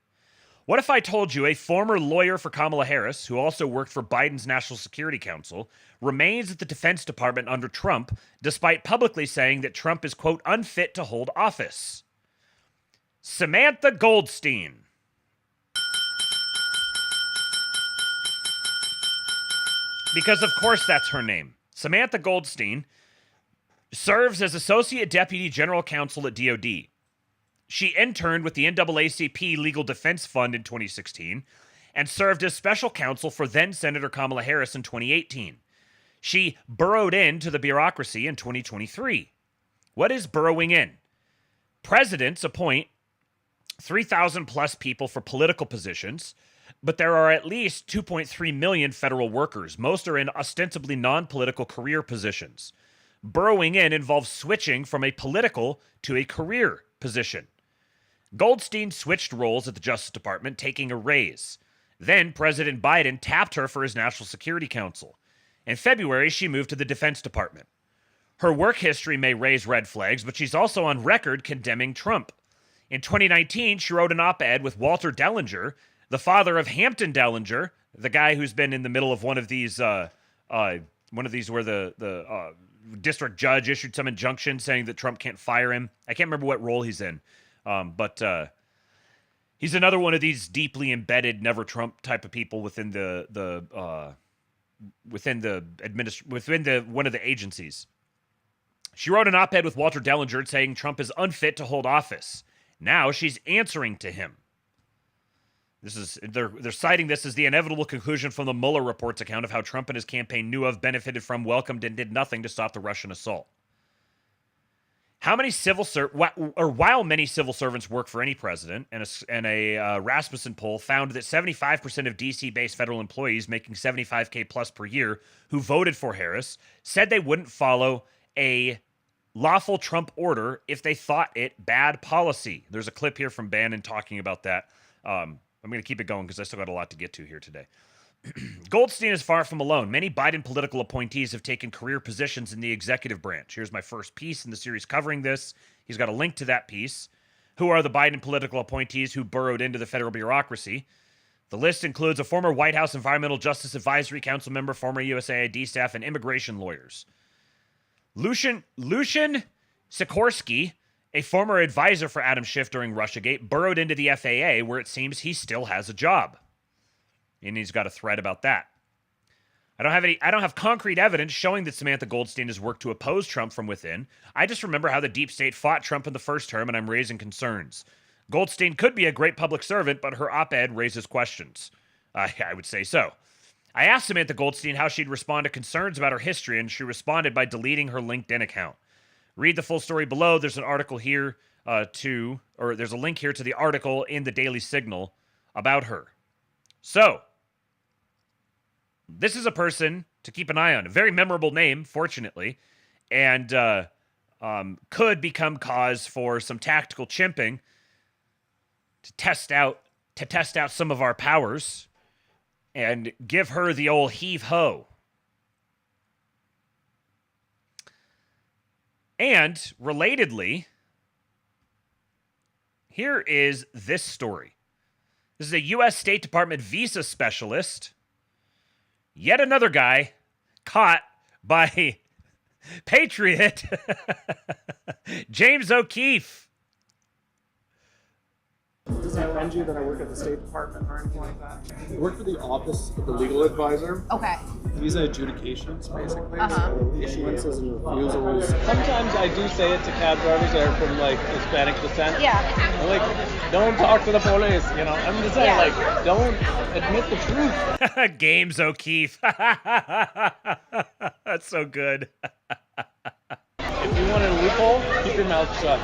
S13: What if I told you a former lawyer for Kamala Harris, who also worked for Biden's National Security Council, remains at the Defense Department under Trump, despite publicly saying that Trump is, quote, unfit to hold office? Samantha Goldstein. Because, of course, that's her name. Samantha Goldstein serves as Associate Deputy General Counsel at DOD. She interned with the NAACP Legal Defense Fund in 2016 and served as special counsel for then-Senator Kamala Harris in 2018. She burrowed into the bureaucracy in 2023. What is burrowing in? Presidents appoint 3,000 plus people for political positions, but there are at least 2.3 million federal workers. Most are in ostensibly non-political career positions. Burrowing in involves switching from a political to a career position. Goldstein switched roles at the Justice Department, taking a raise. Then President Biden tapped her for his National Security Council. In February, she moved to the Defense Department. Her work history may raise red flags, but she's also on record condemning Trump. In 2019, she wrote an op-ed with Walter Dellinger, the father of Hampton Dellinger, the guy who's been in the middle of one of these where the district judge issued some injunction saying that Trump can't fire him. I can't remember what role he's in, but he's another one of these deeply embedded never Trump type of people within one of the agencies. She wrote an op-ed with Walter Dellinger saying Trump is unfit to hold office. Now she's answering to him. They're citing this as the inevitable conclusion from the Mueller report's account of how Trump and his campaign knew of, benefited from, welcomed, and did nothing to stop the Russian assault. While many civil servants work for any president, and a Rasmussen poll found that 75% of DC-based federal employees making $75K plus per year who voted for Harris said they wouldn't follow a lawful Trump order if they thought it bad policy. There's a clip here from Bannon talking about that. I'm going to keep it going because I still got a lot to get to here today. Goldstein is far from alone. Many Biden political appointees have taken career positions in the executive branch. Here's my first piece in the series covering this. He's got a link to that piece. Who are the Biden political appointees who burrowed into the federal bureaucracy? The list includes a former White House Environmental Justice Advisory Council member, former USAID staff, and immigration lawyers. Lucian Sikorsky, a former advisor for Adam Schiff during Russiagate, burrowed into the FAA, where it seems he still has a job. And he's got a thread about that. I don't have concrete evidence showing that Samantha Goldstein has worked to oppose Trump from within. I just remember how the deep state fought Trump in the first term, and I'm raising concerns. Goldstein could be a great public servant, but her op-ed raises questions. I would say so. I asked Samantha Goldstein how she'd respond to concerns about her history, and she responded by deleting her LinkedIn account. Read the full story below. There's an article here there's a link here to the article in the Daily Signal about her. So, this is a person to keep an eye on. A very memorable name, fortunately, and could become cause for some tactical chimping to test out some of our powers and give her the old heave-ho. And, relatedly, here is this story. This is a U.S. State Department visa specialist. Yet another guy caught by Patriot James O'Keefe.
S10: Does it offend you that I work at the State Department or anything like that? I work for the Office of the Legal Advisor.
S15: Okay.
S10: Visa adjudications, basically. So issuances and refusals. Sometimes I do say it to cab drivers that are from, like, Hispanic descent. Yeah. I'm like, don't talk to the police, you know? I'm just saying, like, don't admit the truth.
S13: James O'Keefe. That's so good.
S10: If you want a loophole, keep your mouth shut.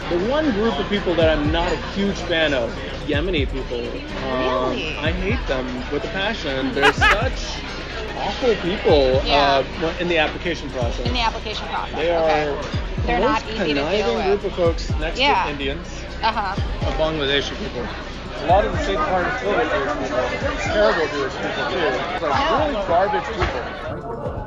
S10: The one group of people that I'm not a huge fan of, Yemeni people. Really? I hate them with a passion. They're such awful people in the application process.
S21: In the application process.
S10: They are
S21: They're
S10: the
S21: not
S10: most
S21: easy to deal
S10: conniving
S21: with.
S10: group of folks next to Indians, of Bangladeshi people. A lot of the State Department filled with Jewish people. Terrible Jewish people too. Like really garbage people.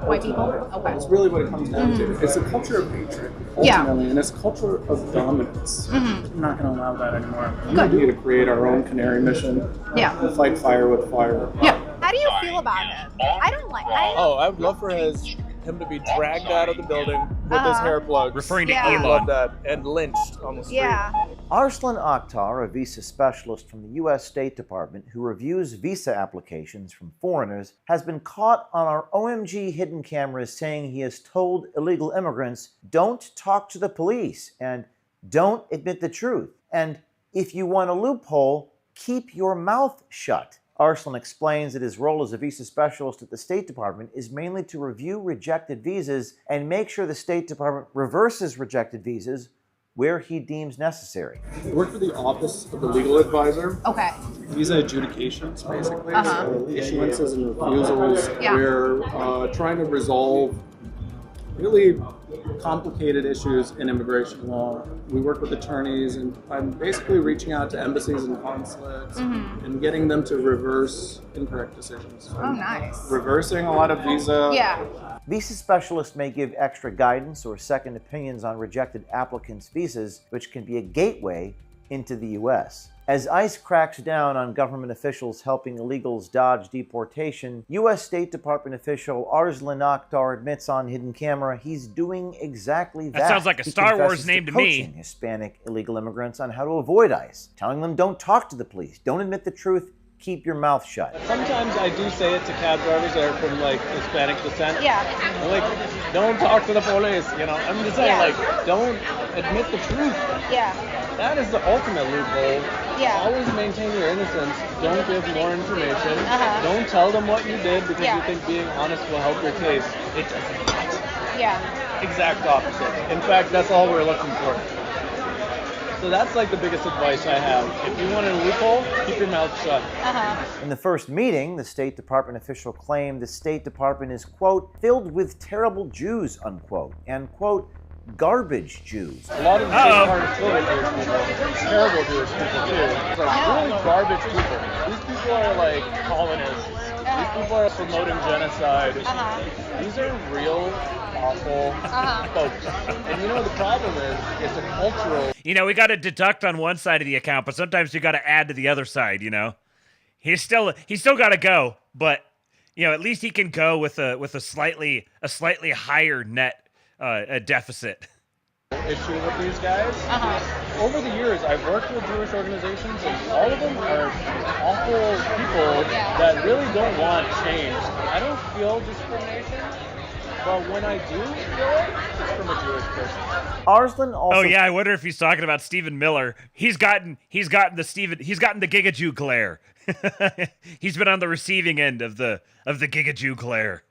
S21: White people? Okay.
S10: It's really what it comes down to. It's a culture of hatred, ultimately, and it's a culture of dominance. I'm not going to allow that anymore. I'm going to create our own canary mission.
S21: Yeah.
S10: We'll fight fire with fire.
S21: Yeah. How do you feel about it? I don't like.
S10: I would love for him to be dragged out of the building with his hair plugged.
S13: Referring to
S10: I
S13: Elon.
S10: love that. And lynched on the street.
S22: Arslan Akhtar, a visa specialist from the U.S. State Department who reviews visa applications from foreigners, has been caught on our OMG hidden cameras saying he has told illegal immigrants, don't talk to the police and don't admit the truth. And if you want a loophole, keep your mouth shut. Arslan explains that his role as a visa specialist at the State Department is mainly to review rejected visas and make sure the State Department reverses rejected visas where he deems necessary.
S10: I work for the Office of the Legal Advisor.
S21: Okay.
S10: Visa adjudications, basically. So issuances and refusals.
S21: Yeah.
S10: We're trying to resolve
S3: really complicated issues in immigration law. We work with attorneys, and I'm basically reaching out to embassies and consulates and getting them to reverse incorrect decisions.
S21: Oh, nice.
S3: Reversing a lot of visa.
S21: Yeah.
S22: Visa specialists may give extra guidance or second opinions on rejected applicants' visas, which can be a gateway into the U.S. As ICE cracks down on government officials helping illegals dodge deportation, U.S. State Department official Arslan Akhtar admits on hidden camera he's doing exactly that.
S13: That sounds like a
S22: He
S13: Star Wars
S22: confesses
S13: name to me.
S22: coaching Hispanic illegal immigrants on how to avoid ICE, telling them don't talk to the police, don't admit the truth, keep your mouth shut.
S3: Sometimes I do say it to cab drivers that are from like Hispanic descent.
S21: Yeah.
S3: I'm like, don't talk to the police, you know. I'm just saying, like, don't admit the truth.
S21: Yeah.
S3: That is the ultimate loophole.
S21: Yeah.
S3: Always maintain your innocence. Don't give more information. Don't tell them what you did because you think being honest will help your case. It does not.
S21: Yeah.
S3: Exact opposite. In fact, that's all we're looking for. So that's like the biggest advice I have. If you want a loophole, keep your mouth shut.
S22: In the first meeting, the State Department official claimed the State Department is, quote, filled with terrible Jews, unquote, and, quote, garbage Jews.
S3: A lot of the State Department is filled with Jewish people. Terrible Jewish people, too. Like, really garbage people. These people are like colonists. These people are promoting genocide. These are real awful folks. And you know what the problem is? It's a cultural...
S13: You know, we got to deduct on one side of the account, but sometimes you got to add to the other side, you know? He's still got to go, but, you know, at least he can go with a slightly higher net deficit.
S3: Issue with these guys. Over the years, I've worked with Jewish organizations, and all of them are awful people that really don't want change. I don't feel discrimination, but when I do feel it, it's from a Jewish person.
S22: Arslan also...
S13: Oh yeah, I wonder if he's talking about Stephen Miller. He's gotten the Giga Jew glare. He's been on the receiving end of the Giga Jew glare.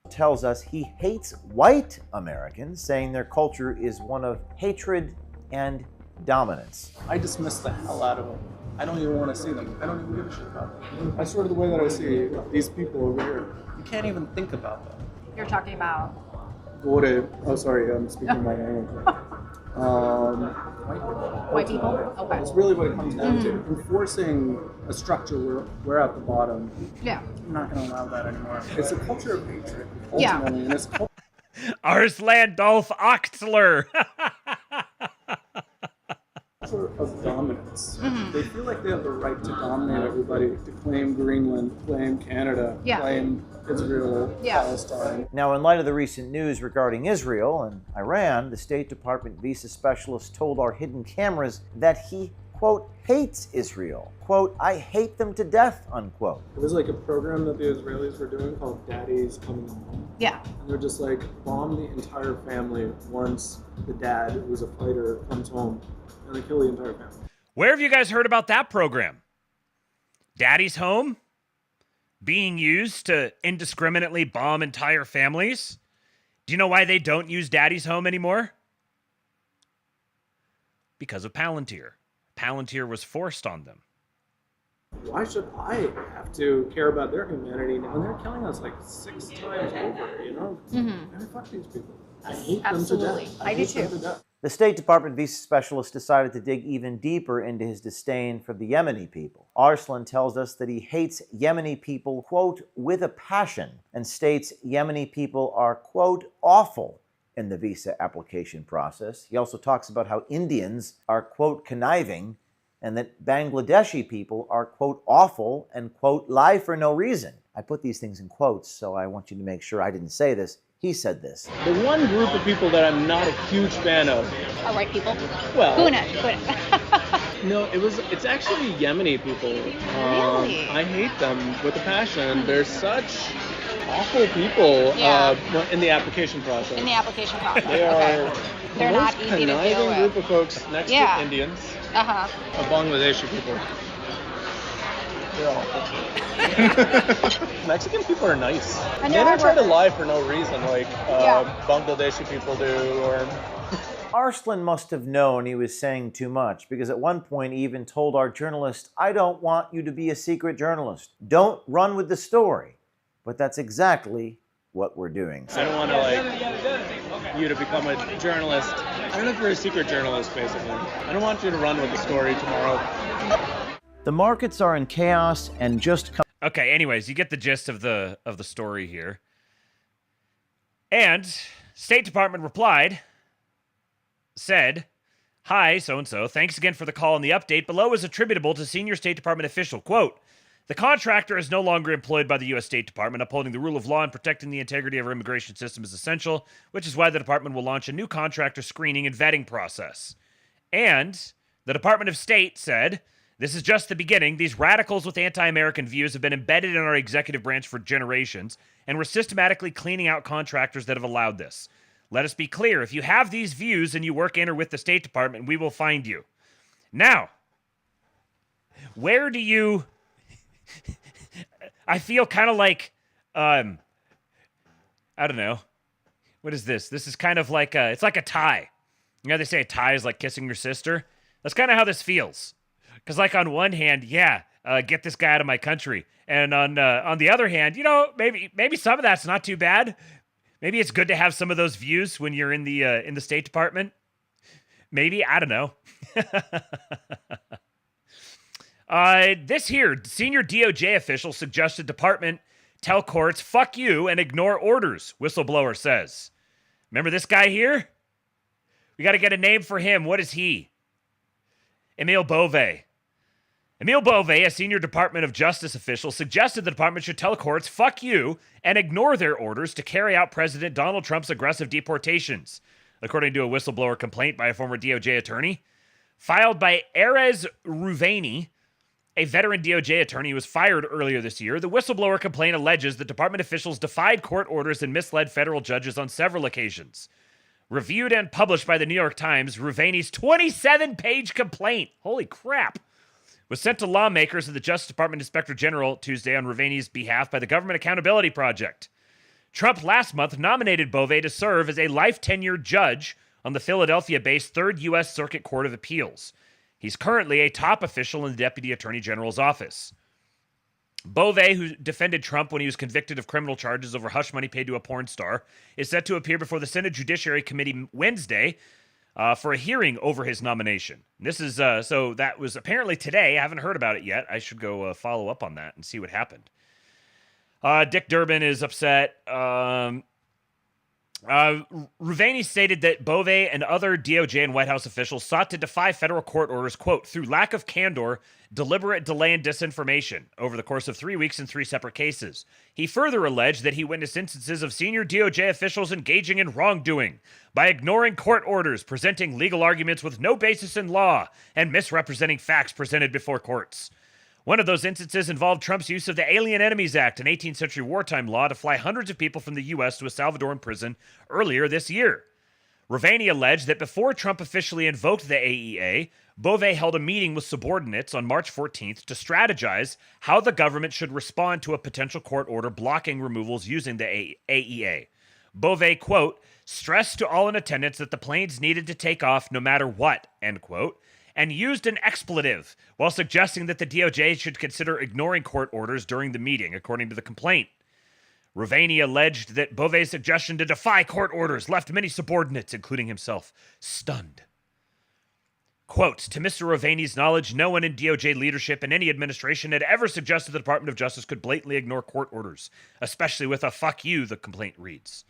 S22: Tells us he hates white Americans, saying their culture is one of hatred and dominance.
S3: I dismiss the hell out of them. I don't even want to see them. I don't even give a shit about them. That's sort of the way that I see these people over here. You can't even think about them.
S21: You're talking about...
S3: Oh, sorry, I'm speaking my language.
S21: White people? Okay.
S3: It's really what it comes down to. Enforcing a structure where we're at the bottom.
S21: Yeah.
S3: I'm not going to allow that anymore. It's a culture of hatred, ultimately.
S21: Yeah.
S3: And it's
S13: Arslan Dolph Ochtler.
S3: of dominance. They feel like they have the right to dominate everybody, to claim Greenland, claim Canada, claim Israel, Palestine.
S22: Now, in light of the recent news regarding Israel and Iran, the State Department visa specialist told our hidden cameras that he, quote, hates Israel. Quote, I hate them to death, unquote.
S3: It was like a program that the Israelis were doing called Daddy's Coming Home.
S21: Yeah.
S3: And they're just like, bomb the entire family once the dad, who's a fighter, comes home. And they kill the entire family.
S13: Where have you guys heard about that program? Daddy's Home? Being used to indiscriminately bomb entire families? Do you know why they don't use Daddy's Home anymore? Because of Palantir. Palantir was forced on them.
S3: Why should I have to care about their humanity when they're killing us like 6 times over, you know? Man, fuck these people. I hate them to death.
S21: I do too.
S22: The State Department visa specialist decided to dig even deeper into his disdain for the Yemeni people. Arslan tells us that he hates Yemeni people, quote, with a passion, and states Yemeni people are, quote, awful in the visa application process. He also talks about how Indians are, quote, conniving, and that Bangladeshi people are, quote, awful and, quote, lie for no reason. I put these things in quotes, so I want you to make sure I didn't say this. He said this.
S10: The one group of people that I'm not a huge fan of.
S21: Are white people?
S10: Well,
S21: no,
S10: it's actually Yemeni people.
S21: Really?
S10: I hate them with a passion. They're such awful people in the application process.
S21: In the application process.
S10: They are
S21: They're
S10: the
S21: not
S10: most
S21: easy to deal
S10: conniving
S21: with.
S10: group of folks next to Indians. Of Bangladeshi people. They're awful. Mexican people are nice.
S21: And
S10: they don't try to lie for no reason like Bangladeshi people do. Or
S22: Arslan must have known he was saying too much, because at one point he even told our journalist, I don't want you to be a secret journalist. Don't run with the story. But that's exactly what we're doing.
S10: I don't want to you to become a journalist. I don't know if you're a secret journalist, basically. I don't want you to run with the story tomorrow.
S22: The markets are in chaos and just...
S13: Okay, anyways, you get the gist of the story here. And State Department replied, said, "Hi, so-and-so. Thanks again for the call and the update. Below is attributable to senior State Department official. Quote, the contractor is no longer employed by the U.S. State Department. Upholding the rule of law and protecting the integrity of our immigration system is essential, which is why the department will launch a new contractor screening and vetting process." And the Department of State said, "This is just the beginning. These radicals with anti-American views have been embedded in our executive branch for generations, and we're systematically cleaning out contractors that have allowed this. Let us be clear. If you have these views and you work in or with the State Department, we will find you." Now, where do you... I feel kind of like, I don't know. What is this? This is kind of like it's like a tie. You know, they say a tie is like kissing your sister. That's kind of how this feels. Because, like, on one hand, yeah, get this guy out of my country. And on the other hand, you know, maybe some of that's not too bad. Maybe it's good to have some of those views when you're in the State Department. Maybe, I don't know. This here, senior DOJ official suggested department tell courts, fuck you, and ignore orders, whistleblower says. Remember this guy here? We got to get a name for him. What is he? Emile Beauvais. Emile Beauvais, a senior Department of Justice official, suggested the department should tell courts, fuck you, and ignore their orders to carry out President Donald Trump's aggressive deportations, according to a whistleblower complaint by a former DOJ attorney. Filed by Erez Ruvani, a veteran DOJ attorney who was fired earlier this year, the whistleblower complaint alleges that department officials defied court orders and misled federal judges on several occasions. Reviewed and published by the New York Times, Ruvani's 27-page complaint, holy crap, was sent to lawmakers and the Justice Department Inspector General Tuesday on Ruvani's behalf by the Government Accountability Project. Trump last month nominated Beauvais to serve as a life tenured judge on the Philadelphia-based 3rd U.S. Circuit Court of Appeals. He's currently a top official in the Deputy Attorney General's office. Beauvais, who defended Trump when he was convicted of criminal charges over hush money paid to a porn star, is set to appear before the Senate Judiciary Committee Wednesday for a hearing over his nomination. This is, so that was apparently today. I haven't heard about it yet. I should go follow up on that and see what happened. Dick Durbin is upset. Ruvani stated that Beauvais and other DOJ and White House officials sought to defy federal court orders, quote, through lack of candor, deliberate delay, and disinformation over the course of 3 weeks in 3 separate cases. He further alleged that he witnessed instances of senior DOJ officials engaging in wrongdoing by ignoring court orders, presenting legal arguments with no basis in law, and misrepresenting facts presented before courts. One of those instances involved Trump's use of the Alien Enemies Act, an 18th century wartime law, to fly hundreds of people from the U.S. to a Salvadoran prison earlier this year. Ruvani alleged that before Trump officially invoked the AEA, Beauvais held a meeting with subordinates on March 14th to strategize how the government should respond to a potential court order blocking removals using the AEA. Beauvais, quote, stressed to all in attendance that the planes needed to take off no matter what, end quote, and used an expletive while suggesting that the DOJ should consider ignoring court orders during the meeting, according to the complaint. Ruvani alleged that Beauvais' suggestion to defy court orders left many subordinates, including himself, stunned. Quote, to Mr. Ruvani's knowledge, no one in DOJ leadership in any administration had ever suggested the Department of Justice could blatantly ignore court orders, especially with a fuck you, the complaint reads.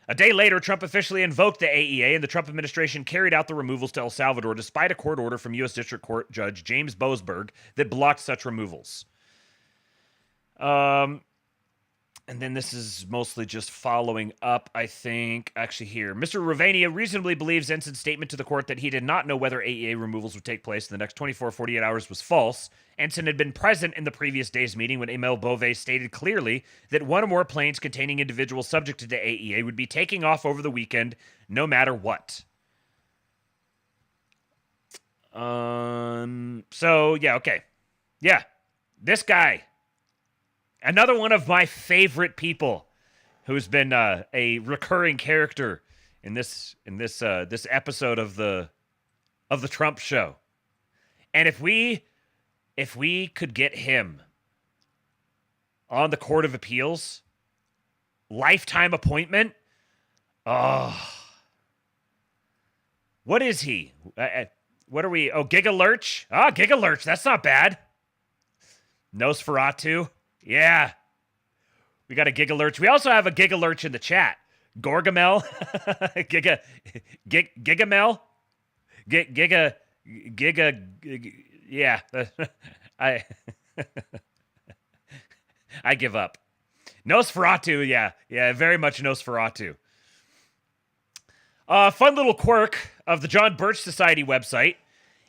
S13: A day later, Trump officially invoked the AEA, and the Trump administration carried out the removals to El Salvador despite a court order from U.S. District Court Judge James Boasberg that blocked such removals. And then this is mostly just following up, I think. Actually, here. Mr. Ruvani reasonably believes Ensign's statement to the court that he did not know whether AEA removals would take place in the next 24 or 48 hours was false. Ensign had been present in the previous day's meeting when Emile Beauvais stated clearly that one or more planes containing individuals subject to the AEA would be taking off over the weekend no matter what. So, yeah, okay. Yeah, this guy. Another one of my favorite people who's been a recurring character in this episode of the Trump show. And if we could get him on the Court of Appeals, lifetime appointment, oh, What is he? What are we? Oh, Giga Lurch? Ah, Giga Lurch. That's not bad. Nosferatu. Yeah. We got a Giga Lurch. We also have a Giga Lurch in the chat. Gorgamel. Gigamel. Giga. Yeah. I give up. Nosferatu. Yeah. Yeah, very much Nosferatu. Fun little quirk of the John Birch Society website.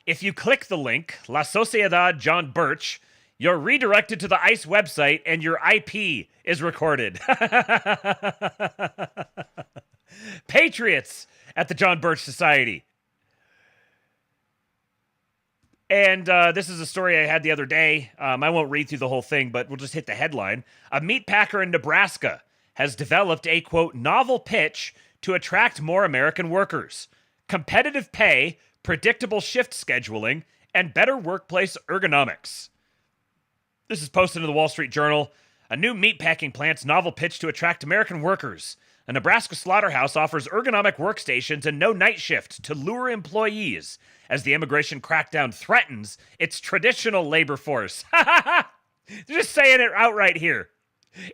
S13: If you click the link, La Sociedad John Birch, you're redirected to the ICE website and your IP is recorded. Patriots at the John Birch Society. And this is a story I had the other day. I won't read through the whole thing, but we'll just hit the headline. A meat packer in Nebraska has developed a, quote, novel pitch to attract more American workers. Competitive pay, predictable shift scheduling, and better workplace ergonomics. This is posted in the Wall Street Journal. A new meatpacking plant's novel pitch to attract American workers. A Nebraska slaughterhouse offers ergonomic workstations and no night shift to lure employees as the immigration crackdown threatens its traditional labor force. They're just saying it outright here.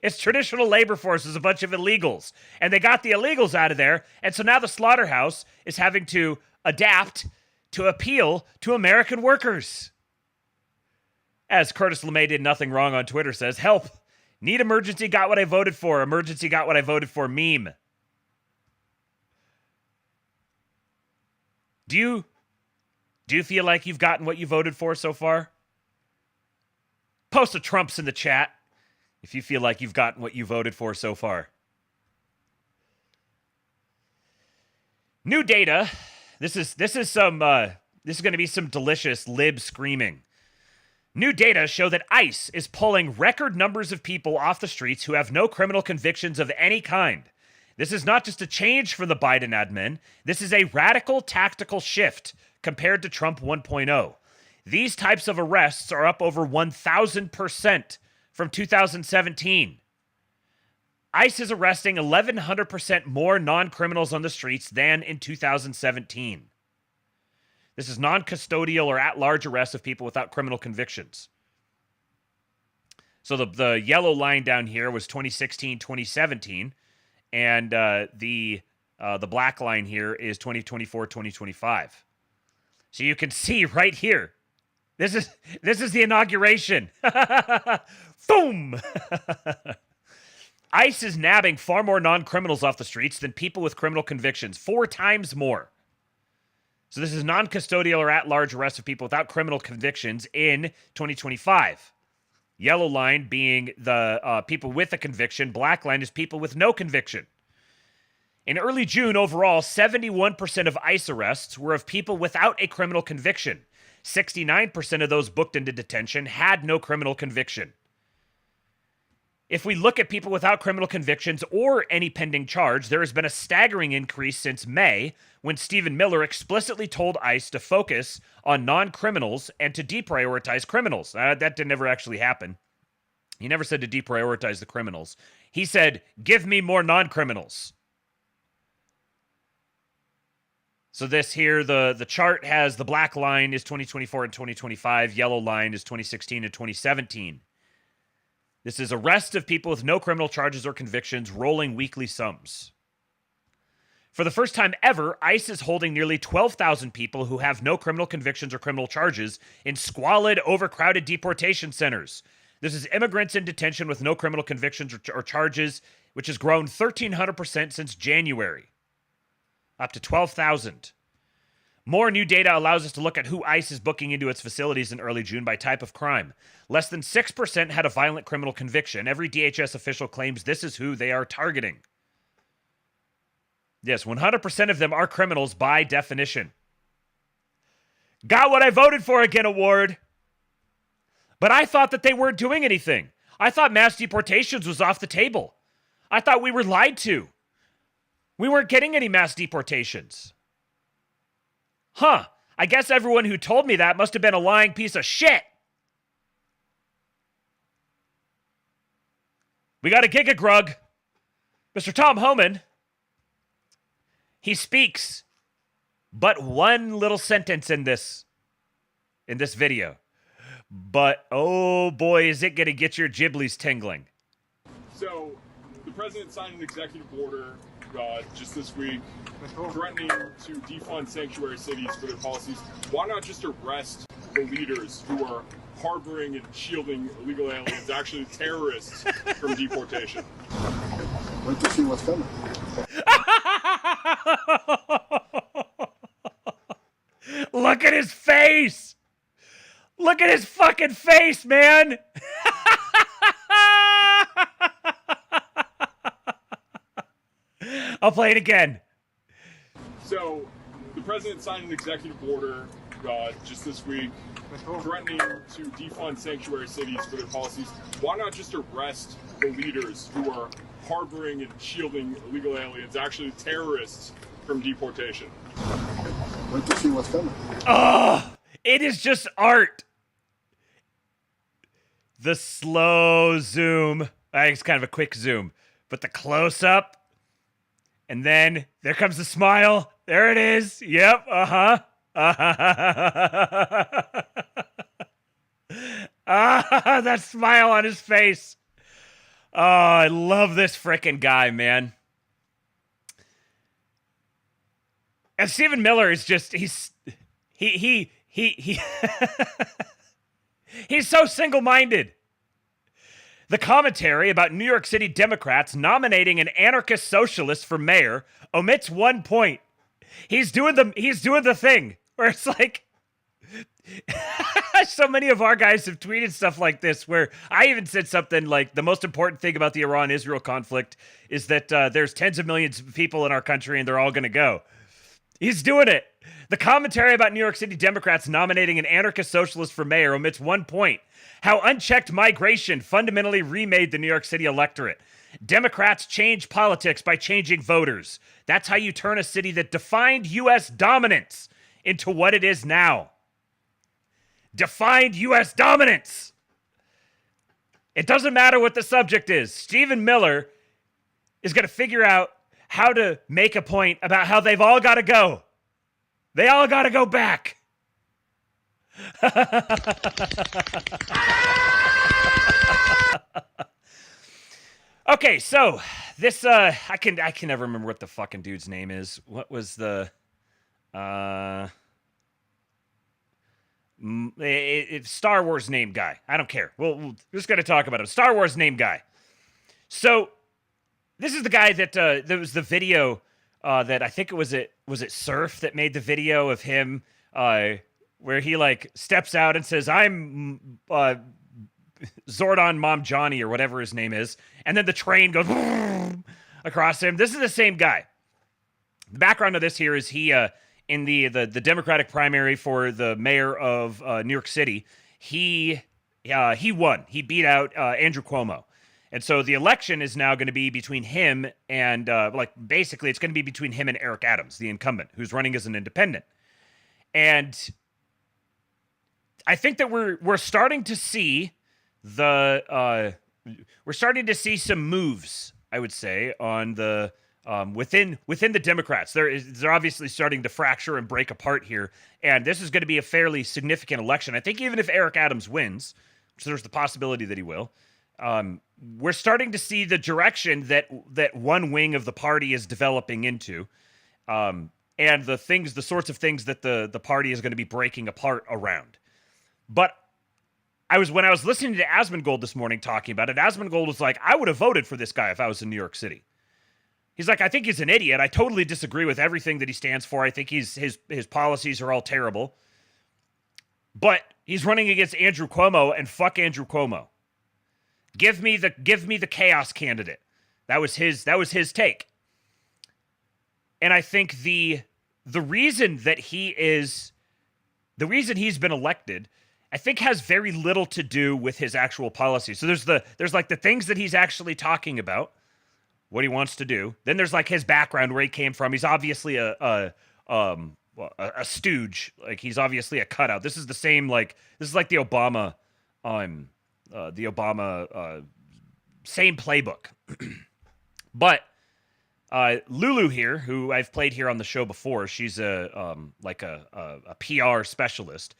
S13: Its traditional labor force is a bunch of illegals. And they got the illegals out of there. And so now the slaughterhouse is having to adapt to appeal to American workers. As Curtis LeMay did nothing wrong on Twitter says, help. Need emergency, got what I voted for. Emergency, got what I voted for meme. Do you feel like you've gotten what you voted for so far? Post a Trumps in the chat if you feel like you've gotten what you voted for so far. New data. This is going to be some delicious lib screaming. New data show that ICE is pulling record numbers of people off the streets who have no criminal convictions of any kind. This is not just a change from the Biden admin. This is a radical tactical shift compared to Trump 1.0. These types of arrests are up over 1,000% from 2017. ICE is arresting 1,100% more non-criminals on the streets than in 2017. This is non-custodial or at-large arrests of people without criminal convictions. So the yellow line down here was 2016, 2017, and the black line here is 2024, 2025. So you can see right here. This is the inauguration. Boom! ICE is nabbing far more non-criminals off the streets than people with criminal convictions, 4 times more. So this is non-custodial or at-large arrests of people without criminal convictions in 2025. Yellow line being the people with a conviction. Black line is people with no conviction. In early June, overall, 71% of ICE arrests were of people without a criminal conviction. 69% of those booked into detention had no criminal conviction. If we look at people without criminal convictions or any pending charge, there has been a staggering increase since May when Stephen Miller explicitly told ICE to focus on non-criminals and to deprioritize criminals. That didn't ever actually happen. He never said to deprioritize the criminals. He said, give me more non-criminals. So this here, the chart has the black line is 2024 and 2025. Yellow line is 2016 and 2017. This is arrest of people with no criminal charges or convictions, rolling weekly sums. For the first time ever, ICE is holding nearly 12,000 people who have no criminal convictions or criminal charges in squalid, overcrowded deportation centers. This is immigrants in detention with no criminal convictions or charges, which has grown 1,300% since January, up to 12,000. More new data allows us to look at who ICE is booking into its facilities in early June by type of crime. Less than 6% had a violent criminal conviction. Every DHS official claims this is who they are targeting. Yes, 100% of them are criminals by definition. Got what I voted for again award. But I thought that they weren't doing anything. I thought mass deportations was off the table. I thought we were lied to. We weren't getting any mass deportations. Huh, I guess everyone who told me that must have been a lying piece of shit. We got a gigagrug. Mr. Tom Homan. He speaks but one little sentence in this video. But oh boy, is it going to get your giblies tingling.
S3: So, the president signed an executive order just this week threatening to defund sanctuary cities for their policies. Why not just arrest the leaders who are harboring and shielding illegal aliens, actually terrorists, from deportation?
S11: Wait to see what's coming.
S13: Look at his face! Look at his fucking face, man! I'll play it again.
S3: So, the president signed an executive order just this week threatening to defund sanctuary cities for their policies. Why not just arrest the leaders who are harboring and shielding illegal aliens, actually terrorists, from deportation?
S11: Wait to see what's coming.
S13: Oh, it is just art. The slow zoom. I think it's kind of a quick zoom, but the close up, and then there comes the smile. There it is. Yep. That smile on his face. Oh, I love this frickin' guy, man. And Stephen Miller is just, he's so single-minded. The commentary about New York City Democrats nominating an anarchist socialist for mayor omits one point. He's doing the thing where it's like, so many of our guys have tweeted stuff like this, where I even said something like, the most important thing about the Iran-Israel conflict is that there's tens of millions of people in our country and they're all going to go. He's doing it. The commentary about New York City Democrats nominating an anarchist socialist for mayor omits one point: how unchecked migration fundamentally remade the New York City electorate. Democrats change politics by changing voters. That's how you turn a city that defined U.S. dominance into what it is now. Defined U.S. dominance. It doesn't matter what the subject is. Stephen Miller is going to figure out how to make a point about how they've all got to go. They all got to go back. Okay, so this I can never remember what the fucking dude's name is. What was the Star Wars name guy? I don't care. We're just gonna talk about him. Star Wars name guy. So this is the guy that there was the video that I think was it Surf that made the video of him where he like steps out and says, "I'm Zordon Mom Johnny," or whatever his name is, and then the train goes across him. This is the same guy. The background of this here is he in the Democratic primary for the mayor of New York City, he won. He beat out Andrew Cuomo. And so the election is now going to be between him and, basically it's going to be between him and Eric Adams, the incumbent, who's running as an independent. And I think that we're starting to see we're starting to see some moves, I would say, on the within the Democrats. They're obviously starting to fracture and break apart here, and this is going to be a fairly significant election. I think even if Eric Adams wins, which there's the possibility that he will, we're starting to see the direction that one wing of the party is developing into, and the sorts of things that the party is going to be breaking apart around. But when I was listening to Asmongold this morning talking about it, Asmongold was like, I would have voted for this guy if I was in New York City. He's like, I think he's an idiot. I totally disagree with everything that he stands for. I think his policies are all terrible. But he's running against Andrew Cuomo, and fuck Andrew Cuomo. Give me the chaos candidate. That was his take. And I think the reason he's been elected, I think, has very little to do with his actual policies. So there's like the things that he's actually talking about, what he wants to do. Then there's like his background, where he came from. He's obviously a stooge. Like, he's obviously a cutout. This is the same, like, this is like the Obama same playbook. But Lulu here, who I've played here on the show before, she's a PR specialist.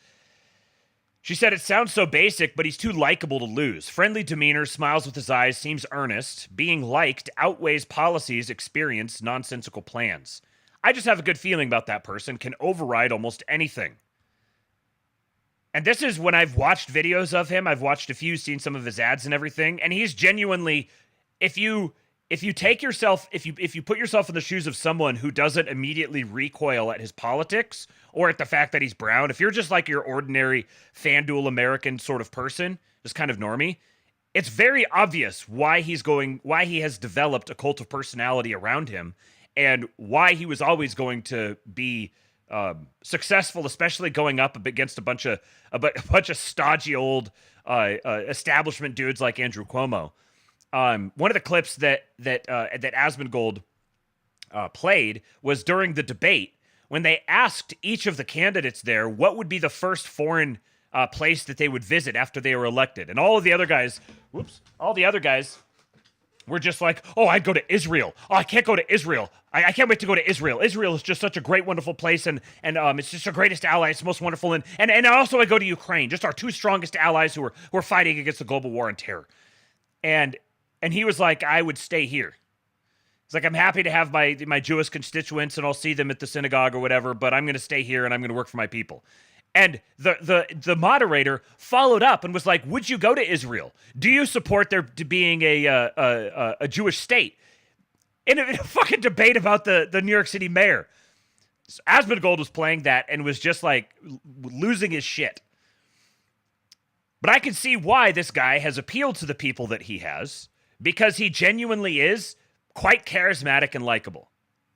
S13: She said, it sounds so basic, but he's too likable to lose. Friendly demeanor, smiles with his eyes, seems earnest. Being liked outweighs policies, experience, nonsensical plans. I just have a good feeling about that person, can override almost anything. And this is when I've watched videos of him. I've watched a few, seen some of his ads and everything. And he's genuinely, if you take yourself, if you put yourself in the shoes of someone who doesn't immediately recoil at his politics or at the fact that he's brown, if you're just like your ordinary FanDuel American sort of person, just kind of normie, it's very obvious why he has developed a cult of personality around him and why he was always going to be successful, especially going up against a bunch of stodgy old establishment dudes like Andrew Cuomo. One of the clips that Asmongold played was during the debate when they asked each of the candidates there what would be the first foreign place that they would visit after they were elected, and all the other guys were just like, "Oh, I'd go to Israel. Oh, I can't go to Israel. I can't wait to go to Israel. Israel is just such a great, wonderful place, and it's just our greatest ally. It's the most wonderful, and also I go to Ukraine, just our two strongest allies who are fighting against the global war on terror." And he was like, I would stay here. He's like, I'm happy to have my Jewish constituents and I'll see them at the synagogue or whatever, but I'm going to stay here and I'm going to work for my people. And the moderator followed up and was like, would you go to Israel? Do you support there being a Jewish state? In a fucking debate about the New York City mayor. So Asmongold was playing that and was just like losing his shit. But I can see why this guy has appealed to the people that he has, because he genuinely is quite charismatic and likable.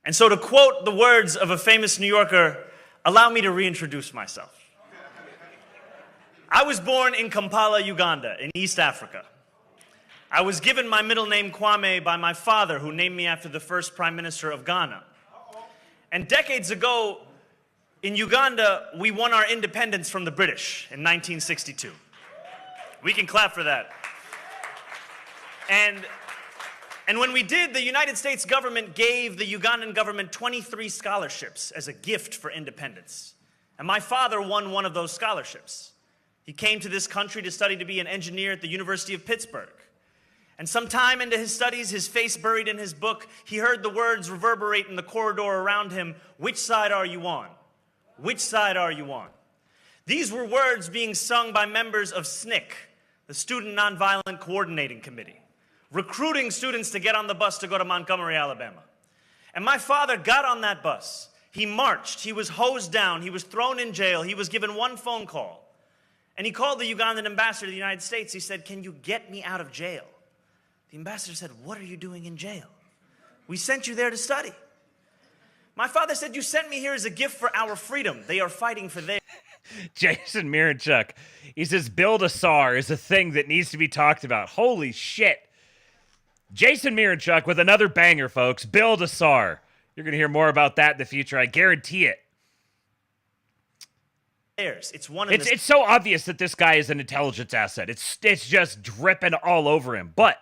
S12: And so to quote the words of a famous New Yorker, allow me to reintroduce myself. I was born in Kampala, Uganda, in East Africa. I was given my middle name Kwame by my father, who named me after the first Prime Minister of Ghana. And decades ago, in Uganda, we won our independence from the British in 1962. We can clap for that. And when we did, the United States government gave the Ugandan government 23 scholarships as a gift for independence. And my father won one of those scholarships. He came to this country to study to be an engineer at the University of Pittsburgh. And sometime into his studies, his face buried in his book, he heard the words reverberate in the corridor around him, "Which side are you on? Which side are you on?" These were words being sung by members of SNCC, the Student Nonviolent Coordinating Committee, recruiting students to get on the bus to go to Montgomery, Alabama. And my father got on that bus. He marched. He was hosed down. He was thrown in jail. He was given one phone call. And he called the Ugandan ambassador to the United States. He said, "Can you get me out of jail?" The ambassador said, "What are you doing in jail? We sent you there to study." My father said, "You sent me here as a gift for our freedom. They are fighting for theirs."
S13: Jason Miranchuk, he says, build a SAR is a thing that needs to be talked about. Holy shit. Jason Miranchuk with another banger, folks. Build a SAR. You're going to hear more about that in the future. I guarantee it. It's so obvious that this guy is an intelligence asset. It's just dripping all over him. But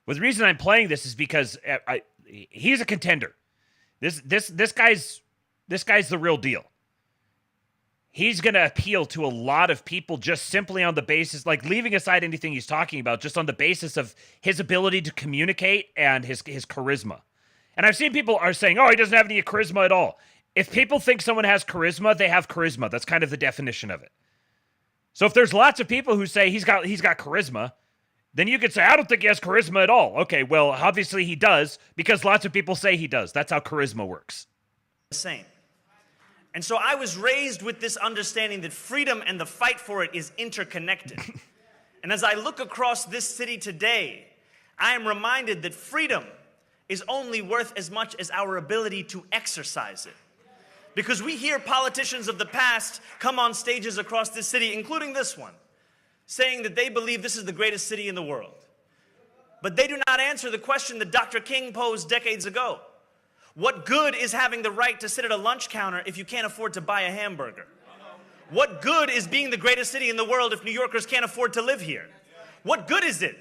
S13: the reason I'm playing this is because he's a contender. This guy's the real deal. He's going to appeal to a lot of people just simply on the basis, like leaving aside anything he's talking about, just on the basis of his ability to communicate and his charisma. And I've seen people are saying, oh, he doesn't have any charisma at all. If people think someone has charisma, they have charisma. That's kind of the definition of it. So if there's lots of people who say he's got charisma, then you could say, I don't think he has charisma at all. Okay, well, obviously he does, because lots of people say he does. That's how charisma works.
S12: The same. And so I was raised with this understanding that freedom and the fight for it is interconnected. And as I look across this city today, I am reminded that freedom is only worth as much as our ability to exercise it. Because we hear politicians of the past come on stages across this city, including this one, saying that they believe this is the greatest city in the world. But they do not answer the question that Dr. King posed decades ago. What good is having the right to sit at a lunch counter if you can't afford to buy a hamburger? What good is being the greatest city in the world if New Yorkers can't afford to live here? What good is it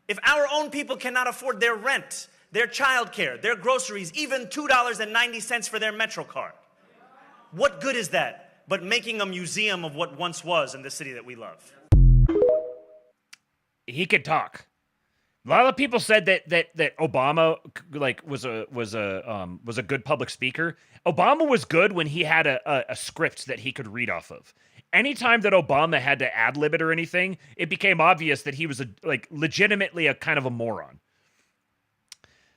S12: if our own people cannot afford their rent, their childcare, their groceries, even $2.90 for their Metro card. What good is that but making a museum of what once was in the city that we love?
S13: He could talk. A lot of people said that Obama was a good public speaker. Obama was good when he had a script that he could read off of. Anytime that Obama had to ad-lib it or anything, it became obvious that he was legitimately a kind of a moron.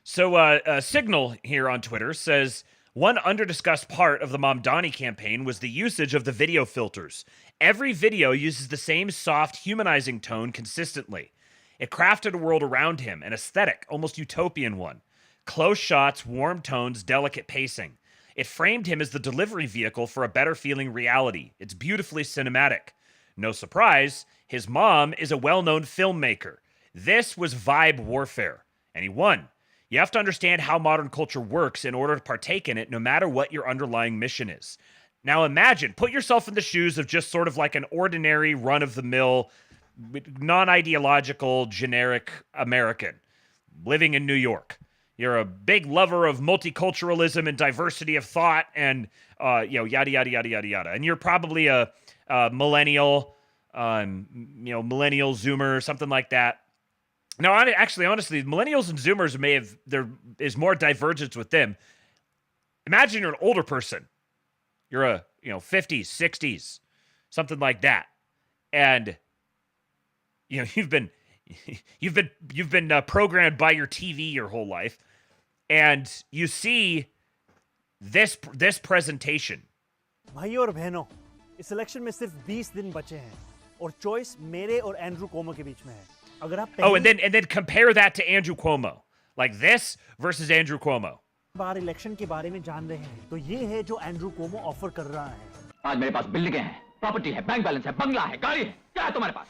S13: So Signal here on Twitter says, one under-discussed part of the Mamdani campaign was the usage of the video filters. Every video uses the same soft, humanizing tone consistently. It crafted a world around him, an aesthetic, almost utopian one. Close shots, warm tones, delicate pacing. It framed him as the delivery vehicle for a better-feeling reality. It's beautifully cinematic. No surprise, his mom is a well-known filmmaker. This was vibe warfare, and he won. You have to understand how modern culture works in order to partake in it, no matter what your underlying mission is. Now imagine, put yourself in the shoes of just sort of like an ordinary, run-of-the-mill, non-ideological, generic American living in New York. You're a big lover of multiculturalism and diversity of thought and, yada, yada, yada, yada, yada. And you're probably a millennial, millennial Zoomer, something like that. Now, honestly, millennials and Zoomers there is more divergence with them. Imagine you're an older person. You're a, 50s, 60s, something like that. And, you've been programmed by your TV your whole life. And you see this presentation.
S14: भाइयों और बहनों, इस election में सिर्फ 20 दिन बचे हैं और चॉइस मेरे और एंड्रू कोमो के बीच में है. अगर आप
S13: and then compare that to Andrew Cuomo. Like this versus Andrew Cuomo.
S14: Bar election के बारे में जान रहे हैं तो ये है जो एंड्रू कोमो ऑफर कर रहा है.
S20: आज मेरे पास बिल्डिंगें हैं, प्रॉपर्टी है, बैंक बैलेंस है, बंगला है, गाड़ी है. क्या है तुम्हारे पास?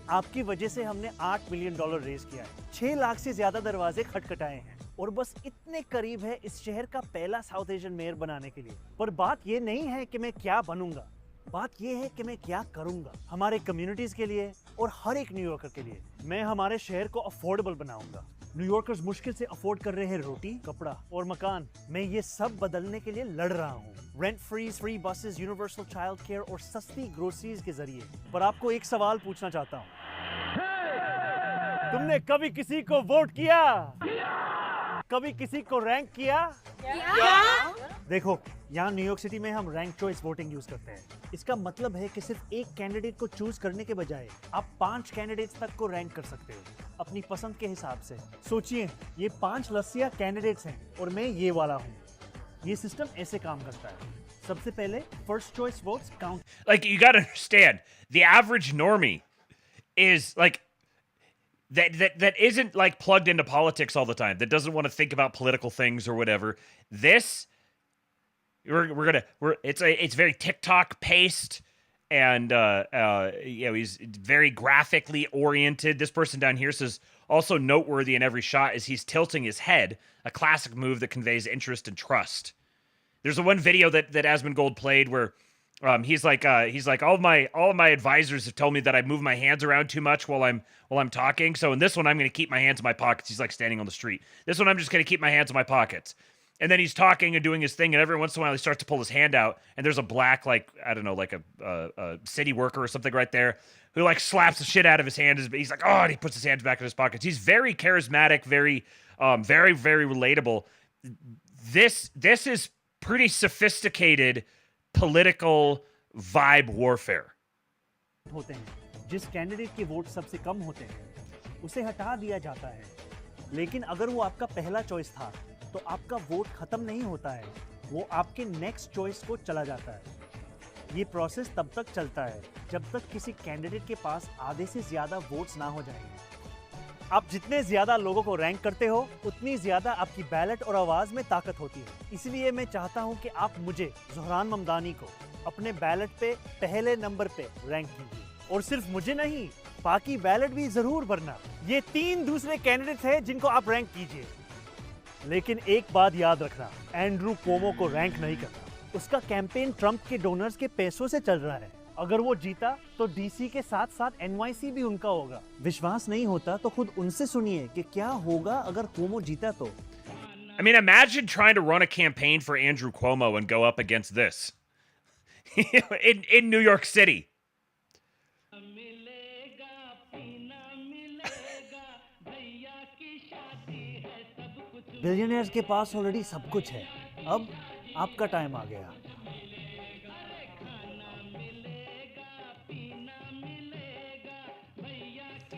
S14: आपकी वजह से हमने $8 मिलियन रेज किया है. 6 लाख से ज्यादा दरवाजे खटखटाए हैं और बस इतने करीब है इस शहर का पहला साउथ एशियन मेयर बनाने के लिए. पर बात ये नहीं है कि मैं क्या बनूंगा, बात ये है कि मैं क्या करूंगा हमारे कम्युनिटीज के लिए और हर एक न्यूयॉर्कर के लिए. मैं हमारे शहर को अफोर्डेबल बनाऊंगा. न्यूयॉर्कर्स मुश्किल से अफोर्ड कर रहे हैं रोटी, कपड़ा और मकान. मैं ये सब बदलने के लिए लड़ रहा हूँ. Rent free buses, universal child care और सस्ती ग्रोसरीज के जरिए. पर आपको एक सवाल पूछना चाहता हूँ, तुमने कभी किसी को वोट किया? कभी किसी को रैंक किया? देखो, यहाँ न्यूयॉर्क सिटी में हम रैंक चॉइस वोटिंग यूज करते हैं. इसका मतलब है कि सिर्फ एक कैंडिडेट को चूज करने के बजाय आप 5 कैंडिडेट्स तक को रैंक कर सकते हो अपनी पसंद के हिसाब से. सोचिए, ये 5 लस्सिया कैंडिडेट्स हैं और मैं ये वाला हूँ. ये सिस्टम ऐसे काम करता है. सबसे पहले first choice votes count.
S13: Like, you gotta understand, the average normie is like that isn't like plugged into politics all the time, that doesn't want to think about political things or whatever. This it's very TikTok paced, and he's very graphically oriented. This person down here says also noteworthy in every shot is he's tilting his head, a classic move that conveys interest and trust. There's the one video that Asmongold played where he's like all of my advisors have told me that I move my hands around too much while I'm talking. So in this one, I'm going to keep my hands in my pockets. He's like standing on the street. This one, I'm just going to keep my hands in my pockets. And then he's talking and doing his thing, and every once in a while he starts to pull his hand out, and there's a black, like, I don't know, like a city worker or something right there who like slaps the shit out of his hand. He's like, oh, and he puts his hands back in his pockets. He's very charismatic, very relatable. This is pretty sophisticated political vibe warfare.
S14: होते हैं. जिस candidate के vote सबसे कम होते हैं उसे हटा दिया जाता है. लेकिन अगर वो आपका पहला चॉइस था तो आपका वोट खत्म नहीं होता है, वो आपके नेक्स्ट चॉइस को चला जाता है. ये प्रोसेस तब तक चलता है जब तक किसी कैंडिडेट के पास आधे से ज्यादा वोट्स ना हो जाएंगे. आप जितने ज्यादा लोगों को रैंक करते हो उतनी ज्यादा आपकी बैलेट और आवाज में ताकत होती है. इसलिए मैं चाहता हूं कि आप मुझे, ज़ोहरान ममदानी को, अपने बैलेट पे पहले नंबर पे रैंक कीजिए. और सिर्फ मुझे नहीं, बाकी बैलेट भी जरूर भरना. ये 3 दूसरे कैंडिडेट्स हैं जिनको आप रैंक कीजिए. लेकिन एक बात याद रखना, एंड्रू कोमो को रैंक नहीं करना. उसका कैंपेन ट्रंप के डोनर्स के पैसों से चल रहा है. अगर वो जीता तो डीसी के साथ साथ NYC भी उनका होगा। विश्वास नहीं होता तो खुद उनसे सुनिए कि क्या होगा अगर Cuomo जीता तो।
S13: I mean, imagine trying to run a campaign for Andrew Cuomo and go up against this in New York City.
S14: Billionaires के पास ऑलरेडी सब कुछ है, अब आपका टाइम आ गया।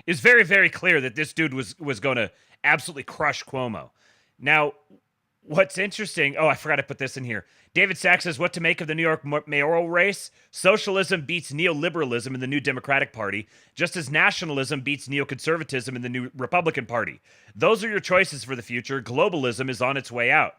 S13: It's very, very clear that this dude was going to absolutely crush Cuomo. Now, what's interesting, I forgot to put this in here. David Sachs says, what to make of the New York mayoral race? Socialism beats neoliberalism in the new Democratic Party, just as nationalism beats neoconservatism in the new Republican Party. Those are your choices for the future. Globalism is on its way out.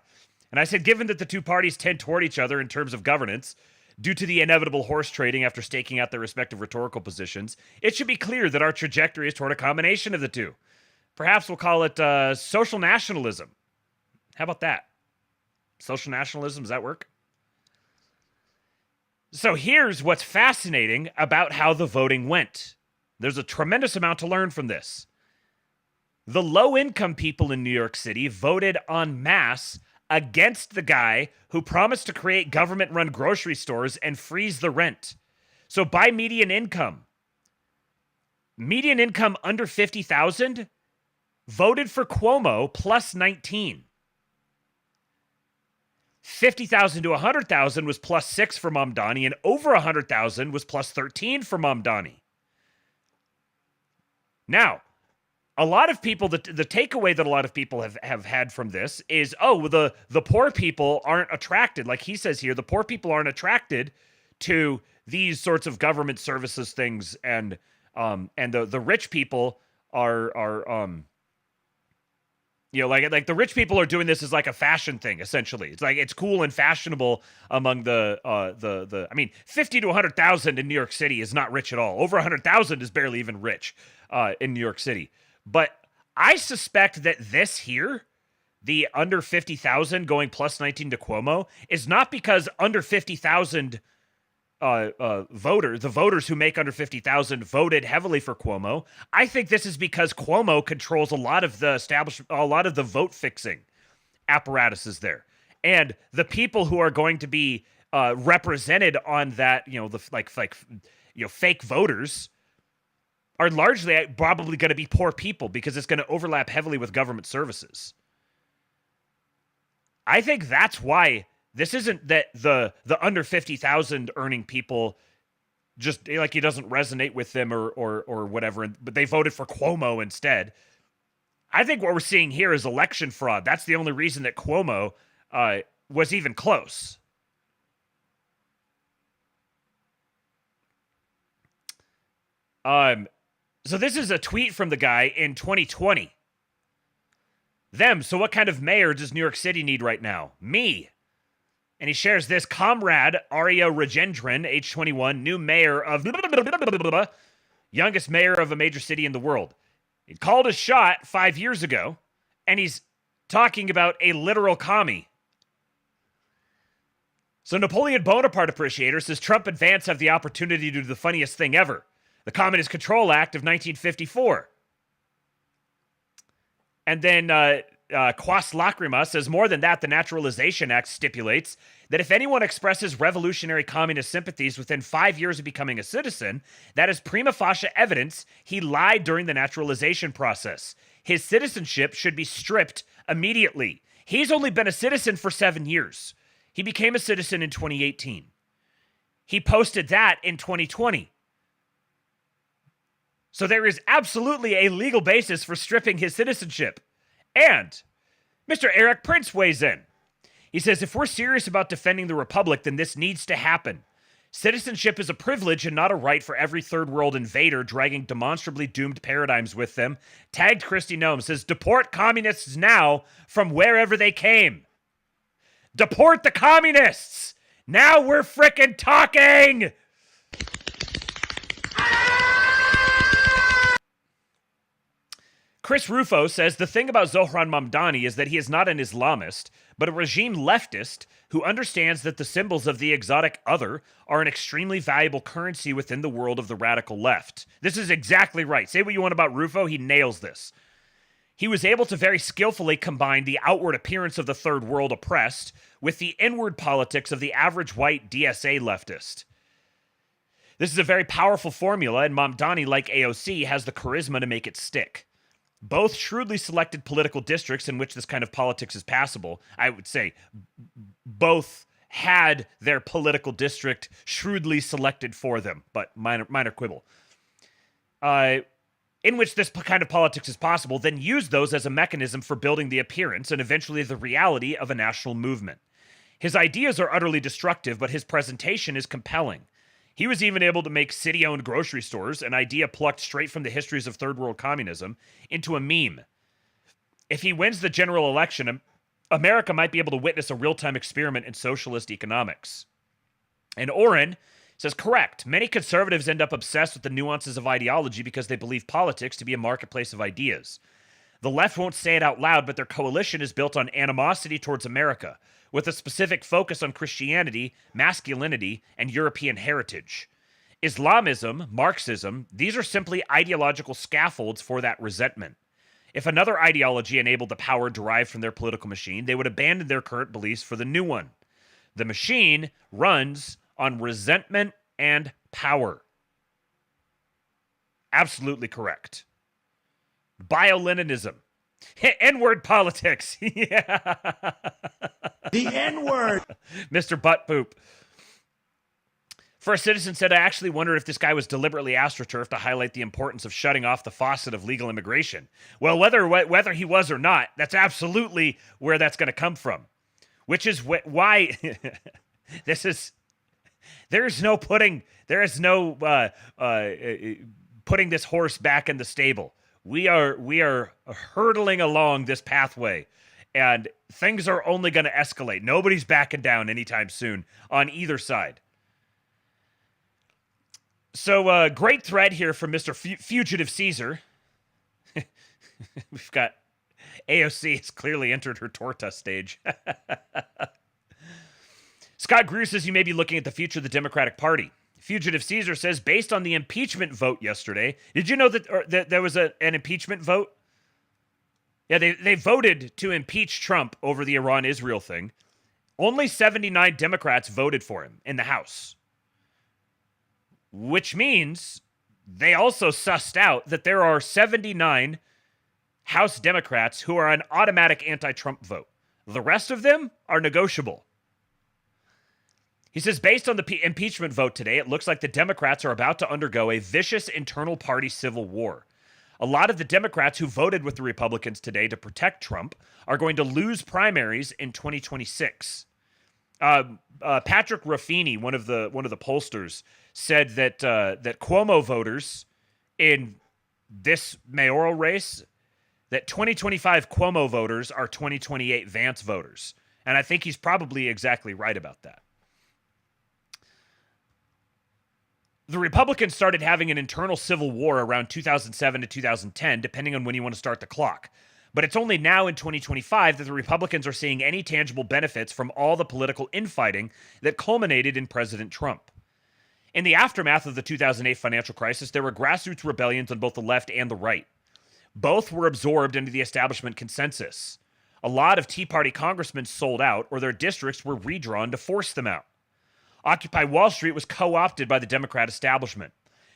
S13: And I said, given that the two parties tend toward each other in terms of governance, due to the inevitable horse trading after staking out their respective rhetorical positions, it should be clear that our trajectory is toward a combination of the two. Perhaps we'll call it social nationalism. How about that? Social nationalism, does that work? So here's what's fascinating about how the voting went. There's a tremendous amount to learn from this. The low-income people in New York City voted en masse against the guy who promised to create government-run grocery stores and freeze the rent. So by median income under 50,000 voted for Cuomo plus 19. 50,000 to 100,000 was plus 6 for Mamdani, and over 100,000 was plus 13 for Mamdani. Now, a lot of people, the takeaway that a lot of people have had from this is, the poor people aren't attracted. Like he says here, the poor people aren't attracted to these sorts of government services things, and the rich people are like the rich people are doing this as like a fashion thing, essentially. It's like it's cool and fashionable among the 50 to 100,000 in New York City is not rich at all. Over 100,000 is barely even rich in New York City. But I suspect that this here, the under 50,000 going plus 19 to Cuomo, is not because under 50,000 the voters who make under 50,000 voted heavily for Cuomo. I think this is because Cuomo controls a lot of the vote fixing apparatuses there. And the people who are going to be represented on that, fake voters are largely probably going to be poor people because it's going to overlap heavily with government services. I think that's why this isn't that the under 50,000 earning people just like it doesn't resonate with them or whatever, but they voted for Cuomo instead. I think what we're seeing here is election fraud. That's the only reason that Cuomo was even close. So this is a tweet from the guy in 2020. So what kind of mayor does New York City need right now? Me. And he shares this. Comrade Arya Rajendran, age 21, new mayor of youngest mayor of a major city in the world. He called his shot 5 years ago, and he's talking about a literal commie. So Napoleon Bonaparte appreciator says Trump and Vance have the opportunity to do the funniest thing ever. The Communist Control Act of 1954. And then Quas Lacrima says, more than that, the Naturalization Act stipulates that if anyone expresses revolutionary communist sympathies within 5 years of becoming a citizen, that is prima facie evidence he lied during the naturalization process. His citizenship should be stripped immediately. He's only been a citizen for 7 years. He became a citizen in 2018. He posted that in 2020. So there is absolutely a legal basis for stripping his citizenship. And Mr. Eric Prince weighs in. He says, if we're serious about defending the Republic, then this needs to happen. Citizenship is a privilege and not a right for every third world invader dragging demonstrably doomed paradigms with them. Tagged Christy Nome says, deport communists now from wherever they came. Deport the communists! Now we're frickin' talking! Chris Rufo says the thing about Zohran Mamdani is that he is not an Islamist, but a regime leftist who understands that the symbols of the exotic other are an extremely valuable currency within the world of the radical left. This is exactly right. Say what you want about Rufo, he nails this. He was able to very skillfully combine the outward appearance of the third world oppressed with the inward politics of the average white DSA leftist. This is a very powerful formula, and Mamdani, like AOC, has the charisma to make it stick. Both shrewdly selected political districts in which this kind of politics is passable. I would say both had their political district shrewdly selected for them, but minor quibble. In which this kind of politics is possible, then use those as a mechanism for building the appearance and eventually the reality of a national movement. His ideas are utterly destructive, but his presentation is compelling. He was even able to make city-owned grocery stores, an idea plucked straight from the histories of third world communism, into a meme. If he wins the general election, America might be able to witness a real-time experiment in socialist economics. And Oren says, correct. Many conservatives end up obsessed with the nuances of ideology because they believe politics to be a marketplace of ideas. The left won't say it out loud, but their coalition is built on animosity towards America, with a specific focus on Christianity, masculinity, and European heritage. Islamism, Marxism, these are simply ideological scaffolds for that resentment. If another ideology enabled the power derived from their political machine, they would abandon their current beliefs for the new one. The machine runs on resentment and power. Absolutely correct. Bio-Leninism. N-word politics. Yeah.
S18: The N-word.
S13: Mr. Butt Poop. First Citizen said, I actually wonder if this guy was deliberately astroturfed to highlight the importance of shutting off the faucet of legal immigration. Well, whether he was or not, that's absolutely where that's going to come from. Which is why there is no putting this horse back in the stable. We are hurtling along this pathway, and things are only going to escalate. Nobody's backing down anytime soon on either side. So, great thread here from Mr. Fugitive Caesar. We've got AOC has clearly entered her torta stage. Scott Greer says you may be looking at the future of the Democratic Party. Fugitive Caesar says, based on the impeachment vote yesterday, did you know that there was an impeachment vote? Yeah, they voted to impeach Trump over the Iran-Israel thing. Only 79 Democrats voted for him in the House. Which means they also sussed out that there are 79 House Democrats who are an automatic anti-Trump vote. The rest of them are negotiable. He says, based on the impeachment vote today, it looks like the Democrats are about to undergo a vicious internal party civil war. A lot of the Democrats who voted with the Republicans today to protect Trump are going to lose primaries in 2026. Patrick Ruffini, one of the pollsters, said that Cuomo voters in this mayoral race, that 2025 Cuomo voters are 2028 Vance voters. And I think he's probably exactly right about that. The Republicans started having an internal civil war around 2007 to 2010, depending on when you want to start the clock. But it's only now in 2025 that the Republicans are seeing any tangible benefits from all the political infighting that culminated in President Trump. In the aftermath of the 2008 financial crisis, there were grassroots rebellions on both the left and the right. Both were absorbed into the establishment consensus. A lot of Tea Party congressmen sold out, or their districts were redrawn to force them out. Occupy Wall Street was co-opted by the Democrat establishment.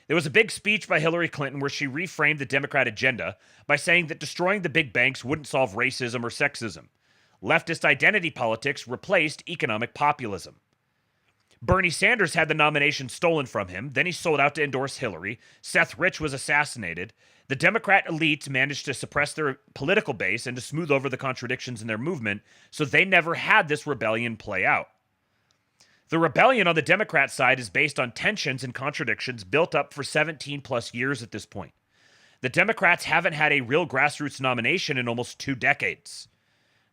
S13: There was a big speech by Hillary Clinton where she reframed the Democrat agenda by saying that destroying the big banks wouldn't solve racism or sexism. Leftist identity politics replaced economic populism. Bernie Sanders had the nomination stolen from him, then he sold out to endorse Hillary. Seth Rich was assassinated. The Democrat elites managed to suppress their political base and to smooth over the contradictions in their movement, so they never had this rebellion play out. The rebellion on the Democrat side is based on tensions and contradictions built up for 17 plus years at this point. The Democrats haven't had a real grassroots nomination in almost 2 decades.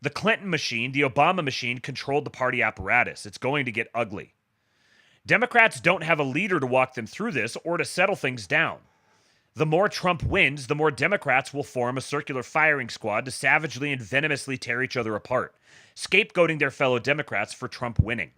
S13: The Clinton machine, the Obama machine, controlled the party apparatus. It's going to get ugly. Democrats don't have a leader to walk them through this or to settle things down. The more Trump wins, the more Democrats will form a circular firing squad to savagely and venomously tear each other apart, scapegoating their fellow Democrats for Trump winning.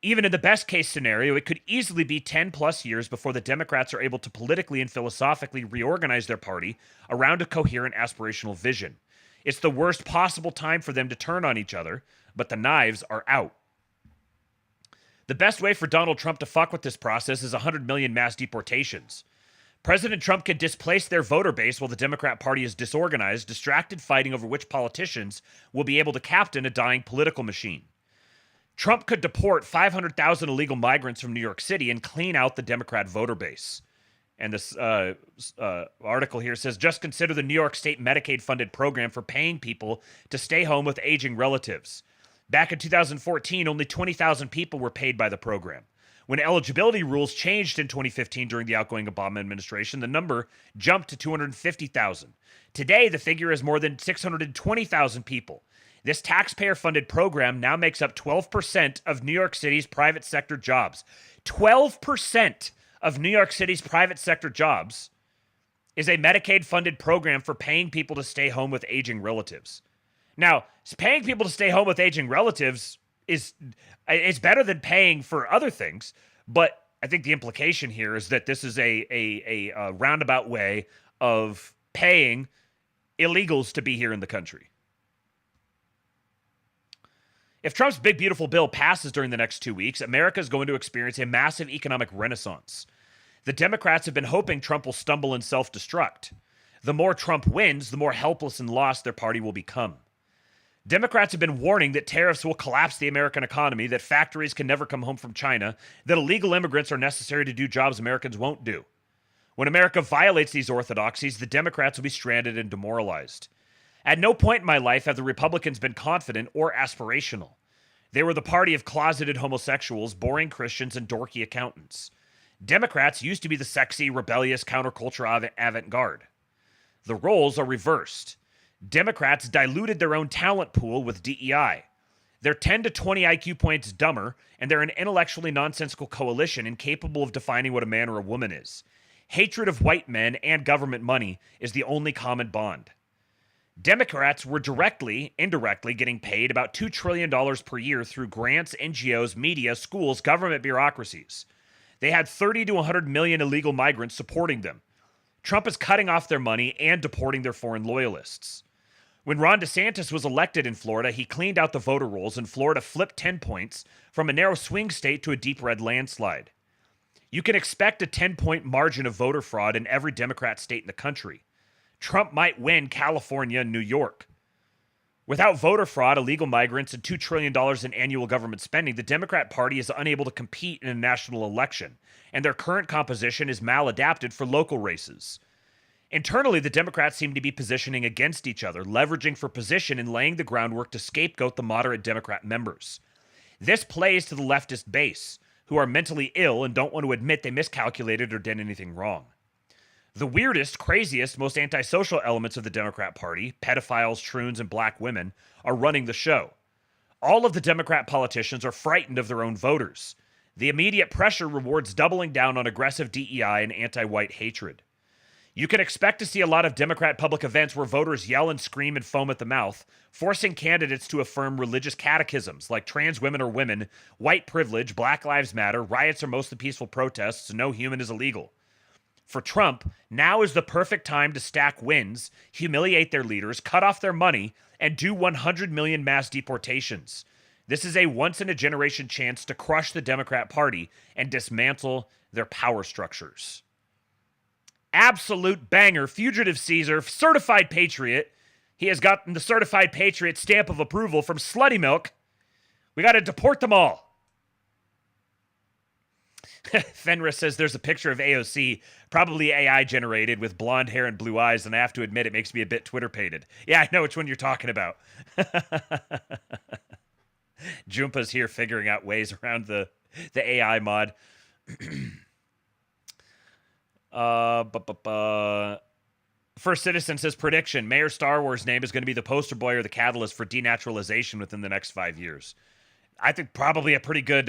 S13: Even in the best case scenario, it could easily be 10 plus years before the Democrats are able to politically and philosophically reorganize their party around a coherent aspirational vision. It's the worst possible time for them to turn on each other, but the knives are out. The best way for Donald Trump to fuck with this process is 100 million mass deportations. President Trump can displace their voter base while the Democrat Party is disorganized, distracted fighting over which politicians will be able to captain a dying political machine. Trump could deport 500,000 illegal migrants from New York City and clean out the Democrat voter base. And this article here says, just consider the New York State Medicaid-funded program for paying people to stay home with aging relatives. Back in 2014, only 20,000 people were paid by the program. When eligibility rules changed in 2015 during the outgoing Obama administration, the number jumped to 250,000. Today, the figure is more than 620,000 people. This taxpayer-funded program now makes up 12% of New York City's private sector jobs. 12% of New York City's private sector jobs is a Medicaid-funded program for paying people to stay home with aging relatives. Now, paying people to stay home with aging relatives is better than paying for other things, but I think the implication here is that this is a roundabout way of paying illegals to be here in the country. If Trump's big, beautiful bill passes during the next 2 weeks, America is going to experience a massive economic renaissance. The Democrats have been hoping Trump will stumble and self-destruct. The more Trump wins, the more helpless and lost their party will become. Democrats have been warning that tariffs will collapse the American economy, that factories can never come home from China, that illegal immigrants are necessary to do jobs Americans won't do. When America violates these orthodoxies, the Democrats will be stranded and demoralized. At no point in my life have the Republicans been confident or aspirational. They were the party of closeted homosexuals, boring Christians, and dorky accountants. Democrats used to be the sexy, rebellious, counterculture avant-garde. The roles are reversed. Democrats diluted their own talent pool with DEI. They're 10 to 20 IQ points dumber, and they're an intellectually nonsensical coalition incapable of defining what a man or a woman is. Hatred of white men and government money is the only common bond. Democrats were directly, indirectly getting paid about $2 trillion per year through grants, NGOs, media, schools, government bureaucracies. They had 30 to 100 million illegal migrants supporting them. Trump is cutting off their money and deporting their foreign loyalists. When Ron DeSantis was elected in Florida, he cleaned out the voter rolls, and Florida flipped 10 points from a narrow swing state to a deep red landslide. You can expect a 10-point margin of voter fraud in every Democrat state in the country. Trump might win California and New York. Without voter fraud, illegal migrants, and $2 trillion in annual government spending, the Democrat Party is unable to compete in a national election, and their current composition is maladapted for local races. Internally, the Democrats seem to be positioning against each other, leveraging for position and laying the groundwork to scapegoat the moderate Democrat members. This plays to the leftist base, who are mentally ill and don't want to admit they miscalculated or did anything wrong. The weirdest, craziest, most antisocial elements of the Democrat Party, pedophiles, troons, and black women, are running the show. All of the Democrat politicians are frightened of their own voters. The immediate pressure rewards doubling down on aggressive DEI and anti-white hatred. You can expect to see a lot of Democrat public events where voters yell and scream and foam at the mouth, forcing candidates to affirm religious catechisms like trans women are women, white privilege, Black Lives Matter, riots are mostly peaceful protests, no human is illegal. For Trump, now is the perfect time to stack wins, humiliate their leaders, cut off their money, and do 100 million mass deportations. This is a once-in-a-generation chance to crush the Democrat Party and dismantle their power structures. Absolute banger, fugitive Caesar, certified patriot. He has gotten the certified patriot stamp of approval from Slutty Milk. We got to deport them all. Fenris says there's a picture of AOC, probably AI generated with blonde hair and blue eyes, and I have to admit it makes me a bit Twitter-pated. Yeah, I know which one you're talking about. Jumpa's here figuring out ways around the AI mod. First Citizen says prediction: Mayor Star Wars name is going to be the poster boy or the catalyst for denaturalization within the next 5 years. I think probably a pretty good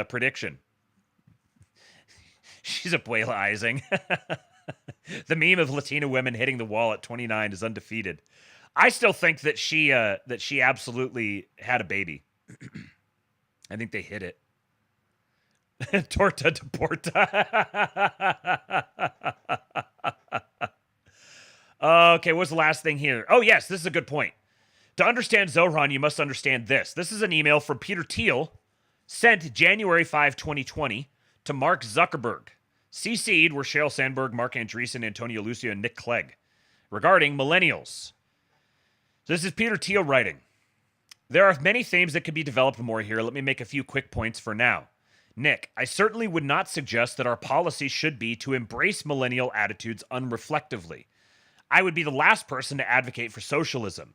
S13: prediction. She's abuelaizing. The meme of Latina women hitting the wall at 29 is undefeated. I still think that she absolutely had a baby. I think they hit it. Torta de porta. Okay, what's the last thing here? Oh, yes, this is a good point. To understand Zohran, you must understand this. This is an email from Peter Thiel, sent January 5, 2020, to Mark Zuckerberg. CC'd were Sheryl Sandberg, Mark Andreessen, Antonio Lucio, and Nick Clegg, regarding millennials. So this is Peter Thiel writing. There are many themes that could be developed more here. Let me make a few quick points for now. Nick, I certainly would not suggest that our policy should be to embrace millennial attitudes unreflectively. I would be the last person to advocate for socialism.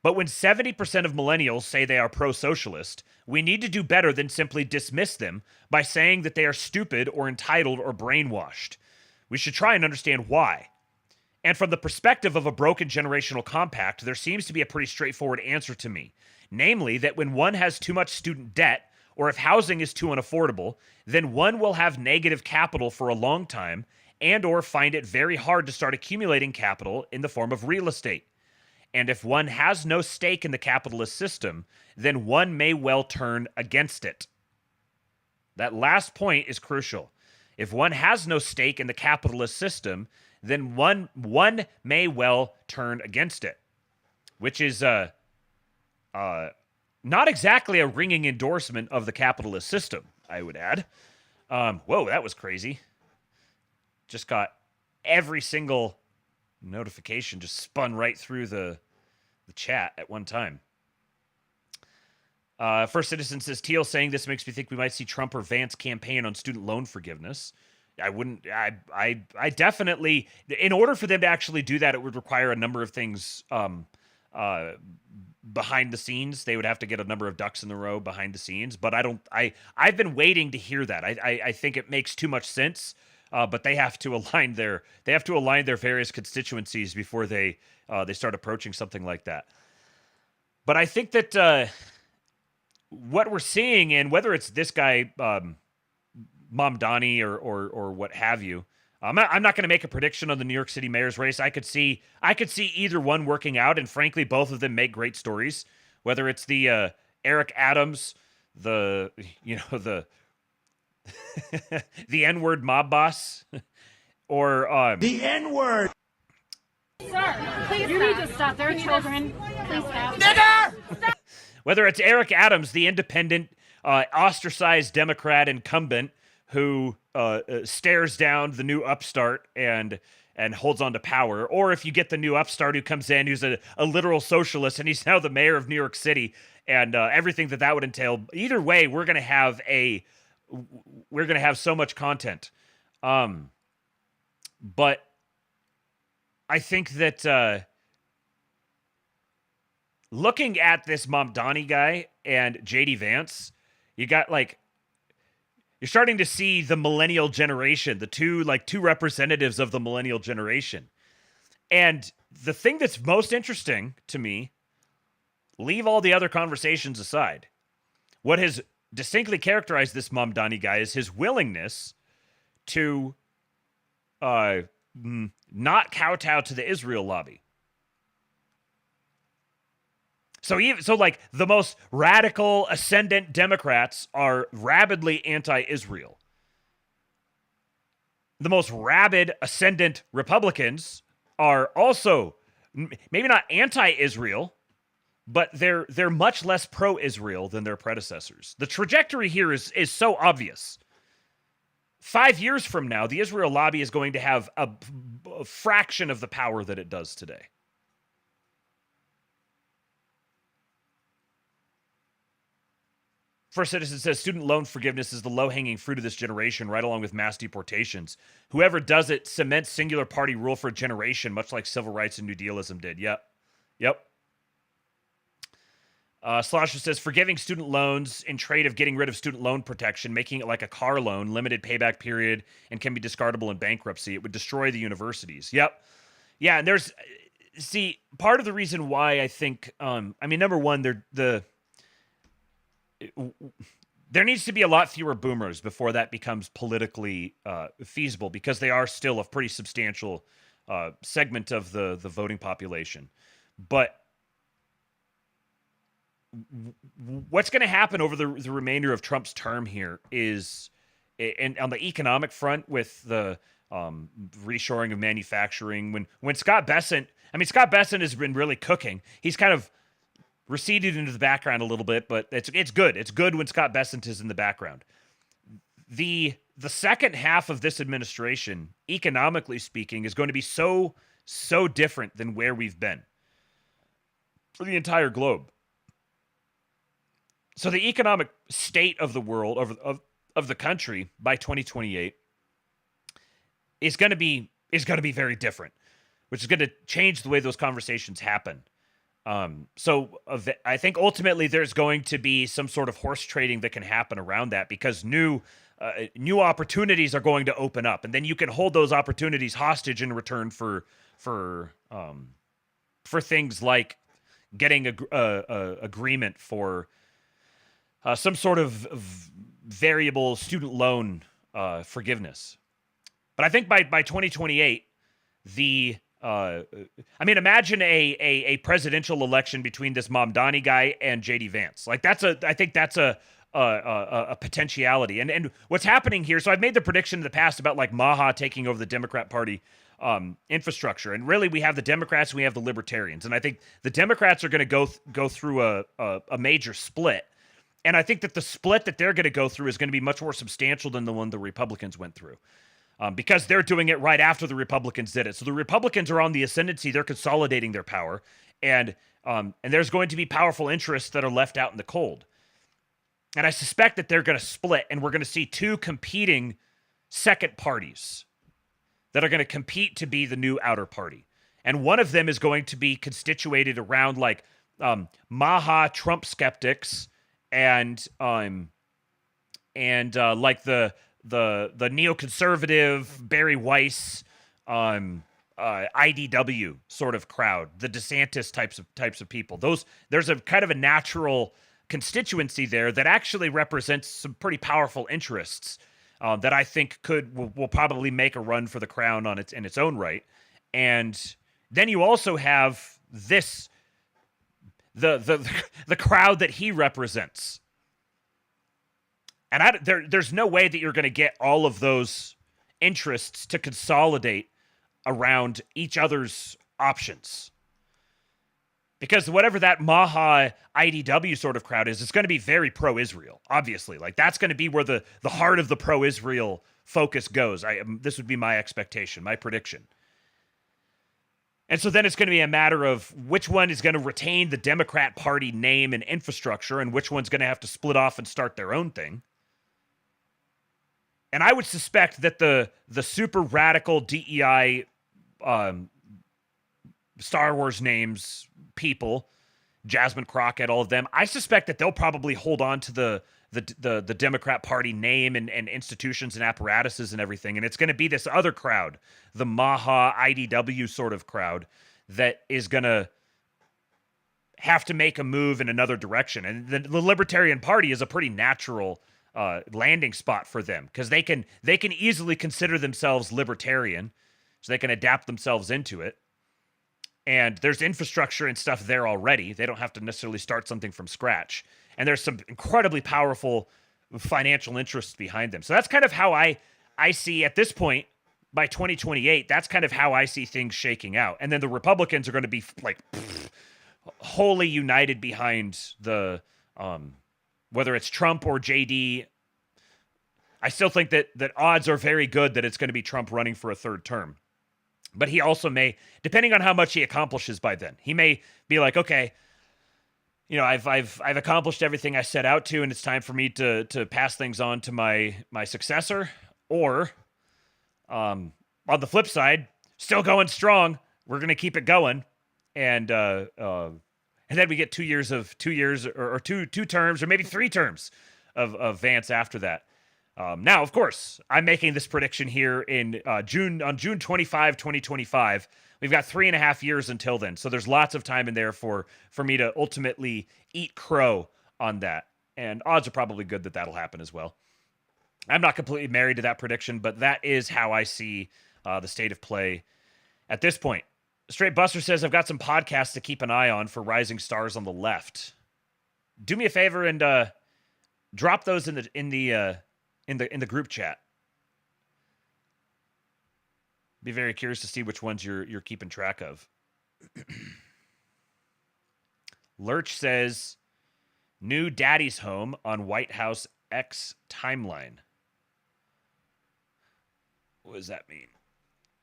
S13: But when 70% of millennials say they are pro-socialist, we need to do better than simply dismiss them by saying that they are stupid or entitled or brainwashed. We should try and understand why. And from the perspective of a broken generational compact, there seems to be a pretty straightforward answer to me. Namely, that when one has too much student debt, or if housing is too unaffordable, then one will have negative capital for a long time and or find it very hard to start accumulating capital in the form of real estate. And if one has no stake in the capitalist system, then one may well turn against it. That last point is crucial. If one has no stake in the capitalist system, then one may well turn against it. Which is not exactly a ringing endorsement of the capitalist system, I would add. Whoa, that was crazy. Just got every single notification just spun right through the chat at one time. First Citizen says, Thiel saying this makes me think we might see Trump or Vance campaign on student loan forgiveness. I definitely, in order for them to actually do that, it would require a number of things behind the scenes. They would have to get a number of ducks in the row behind the scenes, but I've been waiting to hear that. I think it makes too much sense. But they have to align their various constituencies before they start approaching something like that. But I think that what we're seeing, and whether it's this guy, Mamdani or what have you, I'm not going to make a prediction on the New York City mayor's race. I could see either one working out, and frankly, both of them make great stories. Whether it's the Eric Adams, the the N-word mob boss, or
S18: The N-word.
S21: Sir, please you need to stop. There are children. Please stop.
S13: Whether it's Eric Adams, the independent, ostracized Democrat incumbent who stares down the new upstart and holds on to power, or if you get the new upstart who comes in, who's a literal socialist, and he's now the mayor of New York City, and everything that would entail. Either way, we're going to have so much content. But I think that looking at this Mamdani guy and JD Vance, you're starting to see the millennial generation, the two representatives of the millennial generation. And the thing that's most interesting to me, leave all the other conversations aside, what has distinctly characterized this Mamdani guy is his willingness to not kowtow to the Israel lobby. So the most radical ascendant Democrats are rabidly anti-Israel. The most rabid ascendant Republicans are also maybe not anti-Israel, but they're much less pro-Israel than their predecessors. The trajectory here is so obvious. 5 years from now, the Israel lobby is going to have a fraction of the power that it does today. First Citizen says, student loan forgiveness is the low-hanging fruit of this generation, right along with mass deportations. Whoever does it cements singular party rule for a generation, much like civil rights and New Dealism did. Yep. Slosher says, forgiving student loans in trade of getting rid of student loan protection, making it like a car loan, limited payback period, and can be discardable in bankruptcy. It would destroy the universities. Yep. Yeah, and part of the reason why I think, number one, there needs to be a lot fewer boomers before that becomes politically feasible, because they are still a pretty substantial segment of the voting population. But what's going to happen over the remainder of Trump's term here is, and on the economic front with the reshoring of manufacturing, when Scott Bessent has been really cooking. He's kind of receded into the background a little bit, but it's good. It's good when Scott Bessent is in the background. The second half of this administration, economically speaking, is going to be so different than where we've been for the entire globe. So the economic state of the world, of the country by 2028 is going to be very different, which is going to change the way those conversations happen. So I think ultimately there's going to be some sort of horse trading that can happen around that, because new opportunities are going to open up, and then you can hold those opportunities hostage in return for things like getting a agreement for some sort of variable student loan forgiveness. But I think by 2028, imagine a presidential election between this Mamdani guy and JD Vance. Like I think that's a potentiality. And what's happening here, so I've made the prediction in the past about like Maha taking over the Democrat Party infrastructure. And really we have the Democrats and we have the Libertarians. And I think the Democrats are going to go through a major split. And I think that the split that they're going to go through is going to be much more substantial than the one the Republicans went through. Because they're doing it right after the Republicans did it. So the Republicans are on the ascendancy. They're consolidating their power. And there's going to be powerful interests that are left out in the cold. And I suspect that they're going to split, and we're going to see two competing second parties that are going to compete to be the new outer party. And one of them is going to be constituted around like Maha Trump skeptics and like the neoconservative Barry Weiss IDW sort of crowd, the DeSantis types of people. There's a kind of a natural constituency there that actually represents some pretty powerful interests that I think will probably make a run for the crown in its own right. And then you also have the crowd that he represents. And there's no way that you're going to get all of those interests to consolidate around each other's options. Because whatever that Maha IDW sort of crowd is, it's going to be very pro-Israel, obviously. Like, that's going to be where the heart of the pro-Israel focus goes. This would be my expectation, my prediction. And so then it's going to be a matter of which one is going to retain the Democrat Party name and infrastructure, and which one's going to have to split off and start their own thing. And I would suspect that the super radical DEI Star Wars names people, Jasmine Crockett, all of them, I suspect that they'll probably hold on to the Democrat Party name and institutions and apparatuses and everything. And it's going to be this other crowd, the Maha IDW sort of crowd, that is going to have to make a move in another direction. And the Libertarian Party is a pretty natural landing spot for them, because they can easily consider themselves libertarian, so they can adapt themselves into it. And there's infrastructure and stuff there already. They don't have to necessarily start something from scratch. And there's some incredibly powerful financial interests behind them. So that's kind of how I see at this point, by 2028, that's kind of how I see things shaking out. And then the Republicans are going to be like wholly united behind the whether it's Trump or JD. I still think that odds are very good that it's going to be Trump running for a third term. But he also may, depending on how much he accomplishes by then, he may be like, okay, you know, I've accomplished everything I set out to, and it's time for me to pass things on to my successor. Or on the flip side, still going strong, we're going to keep it going, and then we get 2 years or two terms, or maybe 3 terms of Vance after that. Now, of course, I'm making this prediction here in June 25, 2025. We've got 3.5 years until then, so there's lots of time in there for me to ultimately eat crow on that. and odds are probably good that that'll happen as well. I'm not completely married to that prediction, but that is how I see the state of play at this point. Straight Buster says, I've got some podcasts to keep an eye on for rising stars on the left. Do me a favor and drop those in the group chat. Be very curious to see which ones you're keeping track of. Lurch says, new Daddy's Home on White House X timeline. What does that mean?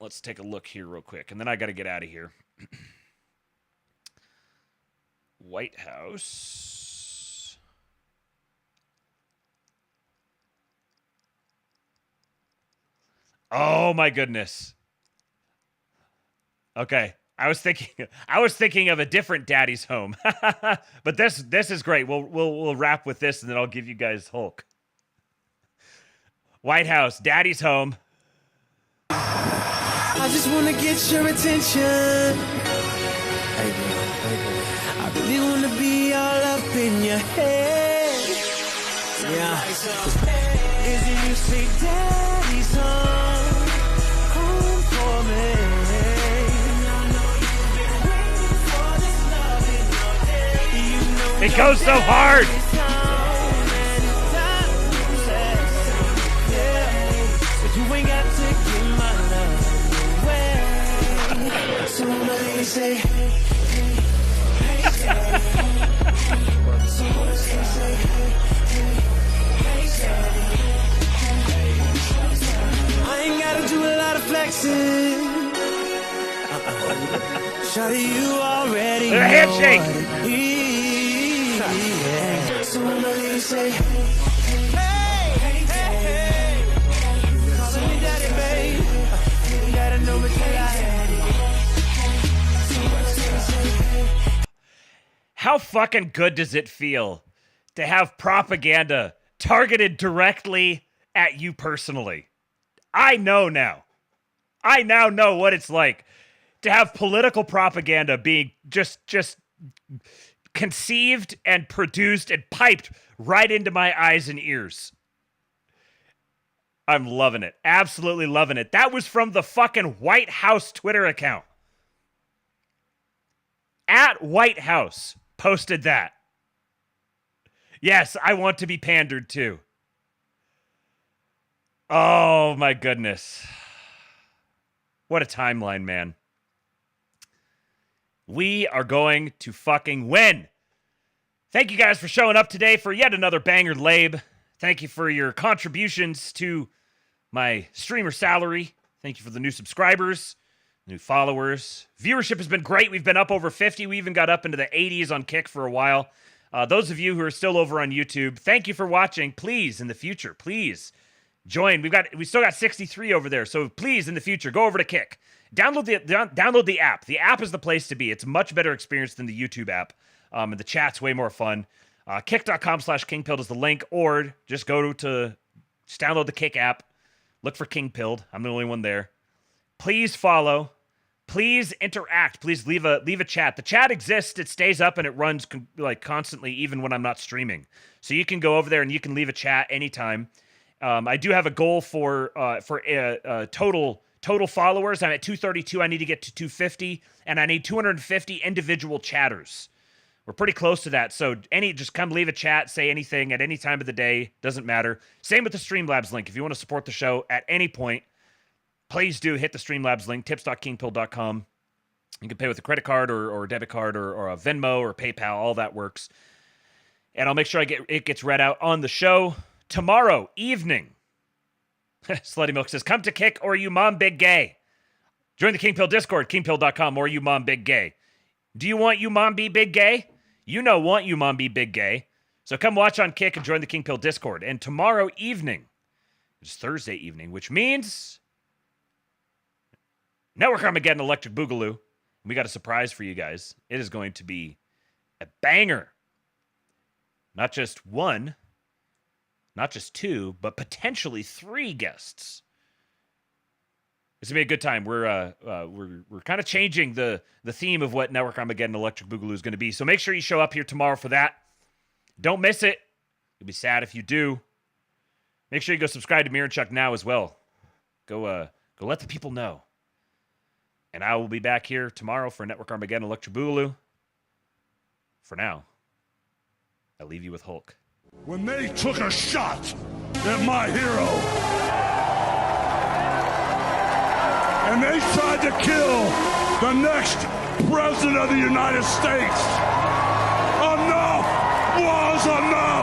S13: Let's take a look here real quick, and then I got to get out of here. White House. Oh my goodness. Okay, I was thinking of a different Daddy's Home, but this is great. We'll wrap with this, and then I'll give you guys Hulk. White House, Daddy's Home.
S2: I just wanna get your attention. Hey girl. I really wanna be all up in your head. Yeah. Is it you say Daddy's home for me?
S13: It goes so hard.
S2: You ain't got to give my love away. Somebody say, I ain't gotta do a lot of flexing. Shawty, you already know
S13: handshake.
S2: what it is. Somebody say,
S13: how fucking good does it feel to have propaganda targeted directly at you personally? I know now. I now know what it's like to have political propaganda being just conceived and produced and piped right into my eyes and ears. I'm loving it. Absolutely loving it. That was from the fucking White House Twitter account. At White House posted that. Yes, I want to be pandered to. Oh my goodness. What a timeline, man. We are going to fucking win. Thank you guys for showing up today for yet another banger LABE. Thank you for your contributions to my streamer salary. Thank you for the new subscribers, new followers. Viewership has been great. We've been up over 50. We even got up into the 80s on Kick for a while. Those of you who are still over on YouTube, thank you for watching. Please, in the future, please join. We still got 63 over there, so please, in the future, go over to Kick. Download the app. The app is the place to be. It's a much better experience than the YouTube app, and the chat's way more fun. Kick.com/Kingpilled is the link, or just just download the Kick app. Look for Kingpilled. I'm the only one there. Please follow. Please interact. Please leave a chat. The chat exists. It stays up and it runs constantly, even when I'm not streaming. So you can go over there and you can leave a chat anytime. I do have a goal for total followers. I'm at 232. I need to get to 250, and I need 250 individual chatters. We're pretty close to that. So just come leave a chat, say anything at any time of the day. Doesn't matter. Same with the Streamlabs link. If you want to support the show at any point, please do hit the Streamlabs link, tips.kingpilled.com. You can pay with a credit card or a debit card or a Venmo or PayPal. All that works. And I'll make sure it gets read out on the show tomorrow evening. Slutty Milk says, come to Kick or you mom big gay. Join the Kingpilled Discord, kingpilled.com, or you mom big gay. Do you want you mom be big gay? You know want you mom be big gay. So come watch on Kick and join the Kingpilled Discord. And tomorrow evening, it's Thursday evening, which means Network Armageddon Electric Boogaloo. We got a surprise for you guys. It is going to be a banger. Not just one, not just two, but potentially 3 guests. It's gonna be a good time. We're kind of changing the theme of what Network Armageddon Electric Boogaloo is going to be. So make sure you show up here tomorrow for that. Don't miss it. You'll be sad if you do. Make sure you go subscribe to Mirror Chuck now as well. Go let the people know. And I will be back here tomorrow for Network Armageddon Electra Boogaloo. For now, I leave you with Hulk.
S18: When they took a shot at my hero, and they tried to kill the next president of the United States, enough was enough!